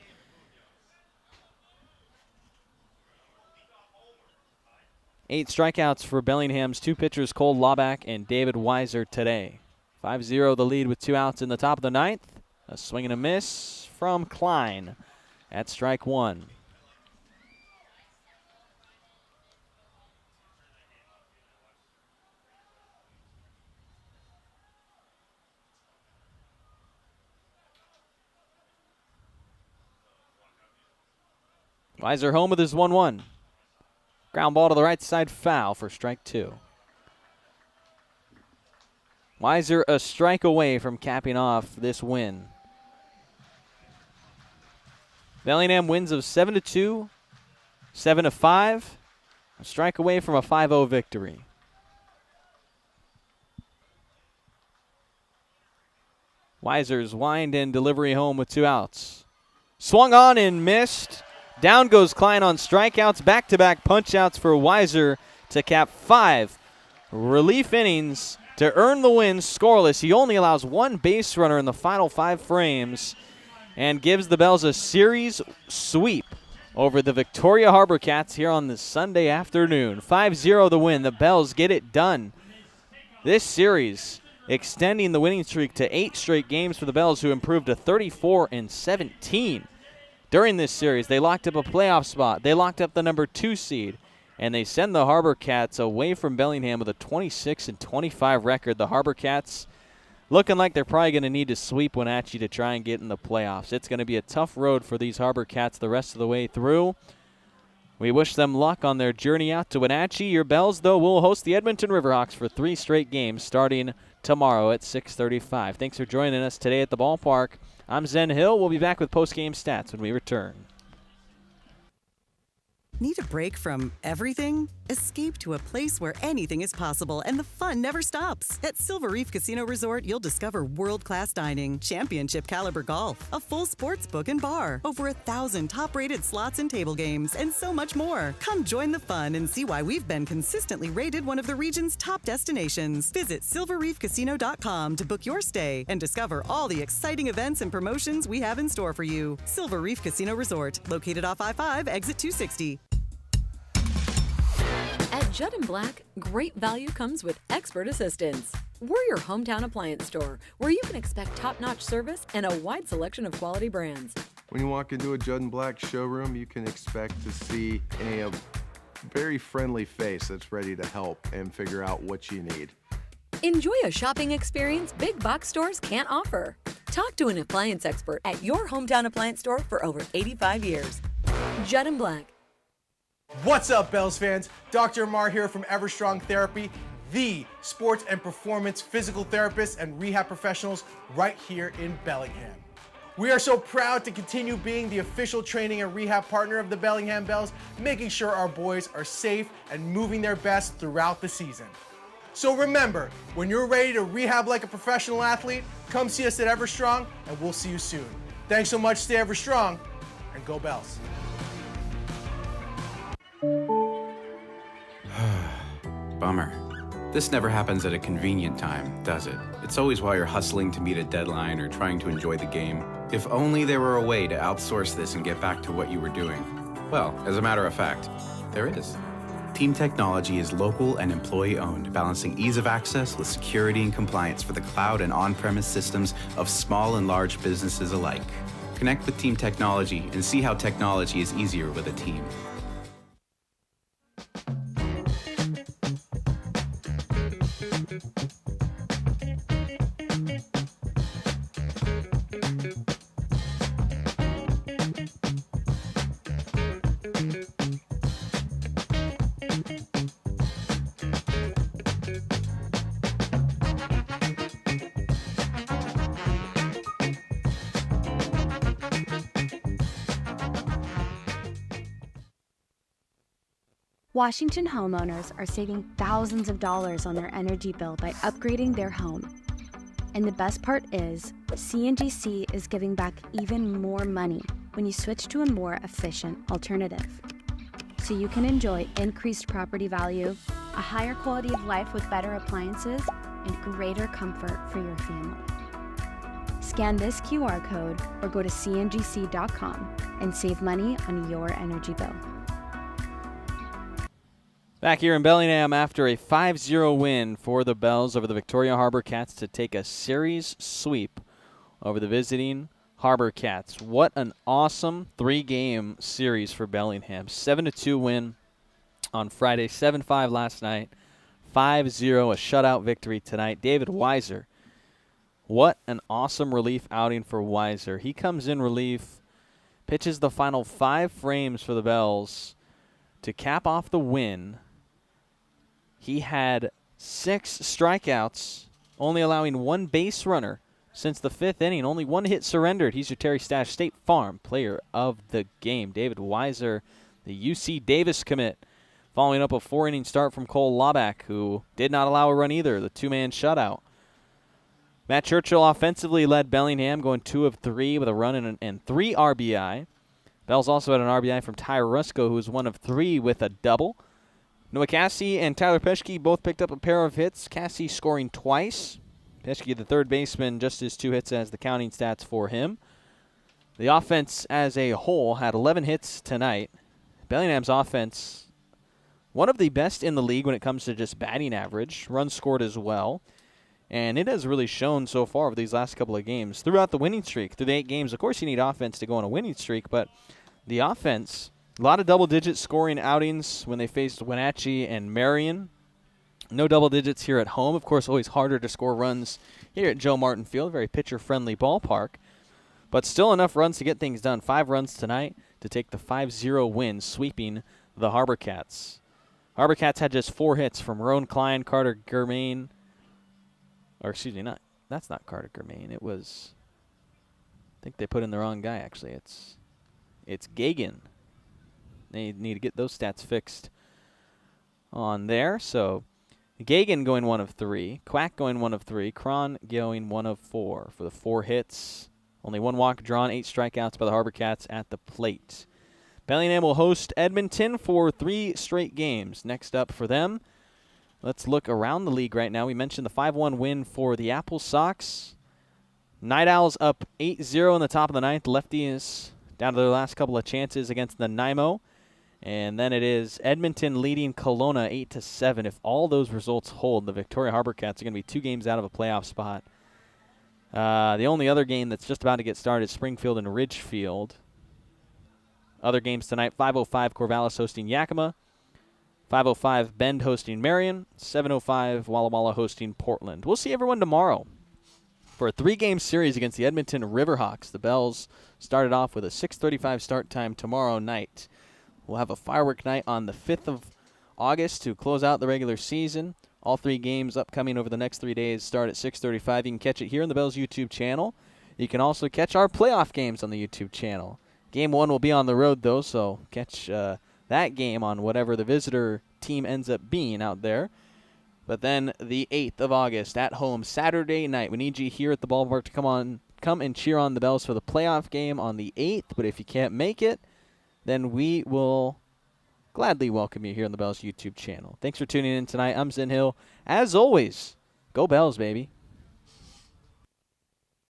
S1: Eight strikeouts for Bellingham's 2 pitchers, Cole Laubach and David Weiser today. 5-0 the lead with 2 outs in the top of the 9th. A swing and a miss from Klein at strike 1. Weiser home with his 1-1. Ground ball to the right side, foul for strike 2. Weiser a strike away from capping off this win. Bellingham wins of 7-2, 7-5, a strike away from a 5-0 victory. Weiser's wind and delivery home with 2 outs. Swung on and missed. Down goes Klein on strikeouts. Back-to-back punch-outs for Weiser to cap 5 relief innings to earn the win scoreless. He only allows 1 base runner in the final 5 frames and gives the Bells a series sweep over the Victoria HarbourCats here on this Sunday afternoon. 5-0 the win. The Bells get it done. This series extending the winning streak to 8 straight games for the Bells, who improved to 34-17. During this series, they locked up a playoff spot. They locked up the number 2 seed, and they send the HarbourCats away from Bellingham with a 26-25 record. The HarbourCats looking like they're probably going to need to sweep Wenatchee to try and get in the playoffs. It's going to be a tough road for these HarbourCats the rest of the way through. We wish them luck on their journey out to Wenatchee. Your Bells, though, will host the Edmonton Riverhawks for 3 straight games starting tomorrow at 6:35. Thanks for joining us today at the ballpark. I'm Zen Hill. We'll be back with post-game stats when we return.
S3: Need a break from everything? Escape to a place where anything is possible and the fun never stops. At Silver Reef Casino Resort, you'll discover world-class dining, championship caliber golf, a full sports book and bar, over 1,000 top-rated slots and table games, and so much more. Come join the fun and see why we've been consistently rated one of the region's top destinations. Visit silverreefcasino.com to book your stay and discover all the exciting events and promotions we have in store for you. Silver Reef Casino Resort, located off I-5, exit 260.
S4: At Judd & Black, great value comes with expert assistance. We're your hometown appliance store, where you can expect top-notch service and a wide selection of quality brands.
S5: When you walk into a Judd & Black showroom, you can expect to see a very friendly face that's ready to help and figure out what you need.
S4: Enjoy a shopping experience big box stores can't offer. Talk to an appliance expert at your hometown appliance store for over 85 years. Judd & Black.
S6: What's up, Bells fans? Dr. Amar here from Everstrong Therapy, the sports and performance physical therapists and rehab professionals right here in Bellingham. We are so proud to continue being the official training and rehab partner of the Bellingham Bells, making sure our boys are safe and moving their best throughout the season. So remember, when you're ready to rehab like a professional athlete, come see us at Everstrong, and we'll see you soon. Thanks so much, stay Everstrong, and go Bells.
S7: Bummer. This never happens at a convenient time, does it? It's always while you're hustling to meet a deadline or trying to enjoy the game. If only there were a way to outsource this and get back to what you were doing. Well, as a matter of fact, there is. Team Technology is local and employee-owned, balancing ease of access with security and compliance for the cloud and on-premise systems of small and large businesses alike. Connect with Team Technology and see how technology is easier with a team.
S8: Washington homeowners are saving thousands of dollars on their energy bill by upgrading their home. And the best part is, CNGC is giving back even more money when you switch to a more efficient alternative. So you can enjoy increased property value, a higher quality of life with better appliances, and greater comfort for your family. Scan this QR code or go to cngc.com and save money on your energy bill.
S1: Back here in Bellingham after a 5-0 win for the Bells over the Victoria HarbourCats to take a series sweep over the visiting HarbourCats. What an awesome 3-game series for Bellingham. 7-2 win on Friday, 7-5 last night, 5-0, a shutout victory tonight. David Weiser, what an awesome relief outing for Weiser. He comes in relief, pitches the final 5 frames for the Bells to cap off the win. He had 6 strikeouts, only allowing 1 base runner since the 5th inning. Only 1 hit surrendered. He's your Terry Stash State Farm player of the game. David Weiser, the UC Davis commit, following up a 4-inning start from Cole Laubach, who did not allow a run either, the 2-man shutout. Matt Churchill offensively led Bellingham, going 2 of 3 with a run and 3 RBI. Bells also had an RBI from Ty Rusko, who was 1 of 3 with a double. Noah Cassie and Tyler Peschke both picked up a pair of hits, Cassie scoring twice. Peschke, the third baseman, just as 2 hits as the counting stats for him. The offense as a whole had 11 hits tonight. Bellingham's offense, one of the best in the league when it comes to just batting average. Runs scored as well. And it has really shown so far over these last couple of games. Throughout the winning streak, through the 8 games, of course you need offense to go on a winning streak, but the offense, a lot of double-digit scoring outings when they faced Wenatchee and Marion. No double digits here at home. Of course, always harder to score runs here at Joe Martin Field, very pitcher-friendly ballpark. But still enough runs to get things done. 5 runs tonight to take the 5-0 win, sweeping the HarbourCats. HarbourCats had just 4 hits from Roan Klein, Carter Germain. Or excuse me, that's not Carter Germain. It was, I think they put in the wrong guy, actually. It's Gagan. They need to get those stats fixed on there. So Gagan going 1 of 3, Quack going 1 of 3, Cron going 1 of 4 for the 4 hits. Only 1 walk drawn, 8 strikeouts by the HarbourCats at the plate. Bellingham will host Edmonton for 3 straight games. Next up for them, let's look around the league right now. We mentioned the 5-1 win for the Apple Sox. Night Owls up 8-0 in the top of the 9th. Lefties down to their last couple of chances against the Nimo. And then it is Edmonton leading Kelowna 8-7. If all those results hold, the Victoria HarbourCats are going to be 2 games out of a playoff spot. The only other game that's just about to get started is Springfield and Ridgefield. Other games tonight, 5:05 Corvallis hosting Yakima. 5:05 Bend hosting Marion. 7:05 Walla Walla hosting Portland. We'll see everyone tomorrow for a 3-game series against the Edmonton Riverhawks. The Bells started off with a 6:35 start time tomorrow night. We'll have a firework night on the 5th of August to close out the regular season. All 3 games upcoming over the next 3 days start at 6:35. You can catch it here on the Bells YouTube channel. You can also catch our playoff games on the YouTube channel. Game 1 will be on the road, though, so catch that game on whatever the visitor team ends up being out there. But then the 8th of August at home, Saturday night. We need you here at the ballpark to come and cheer on the Bells for the playoff game on the 8th. But if you can't make it, then we will gladly welcome you here on the Bells YouTube channel. Thanks for tuning in tonight. I'm Zen Hill. As always, go Bells, baby.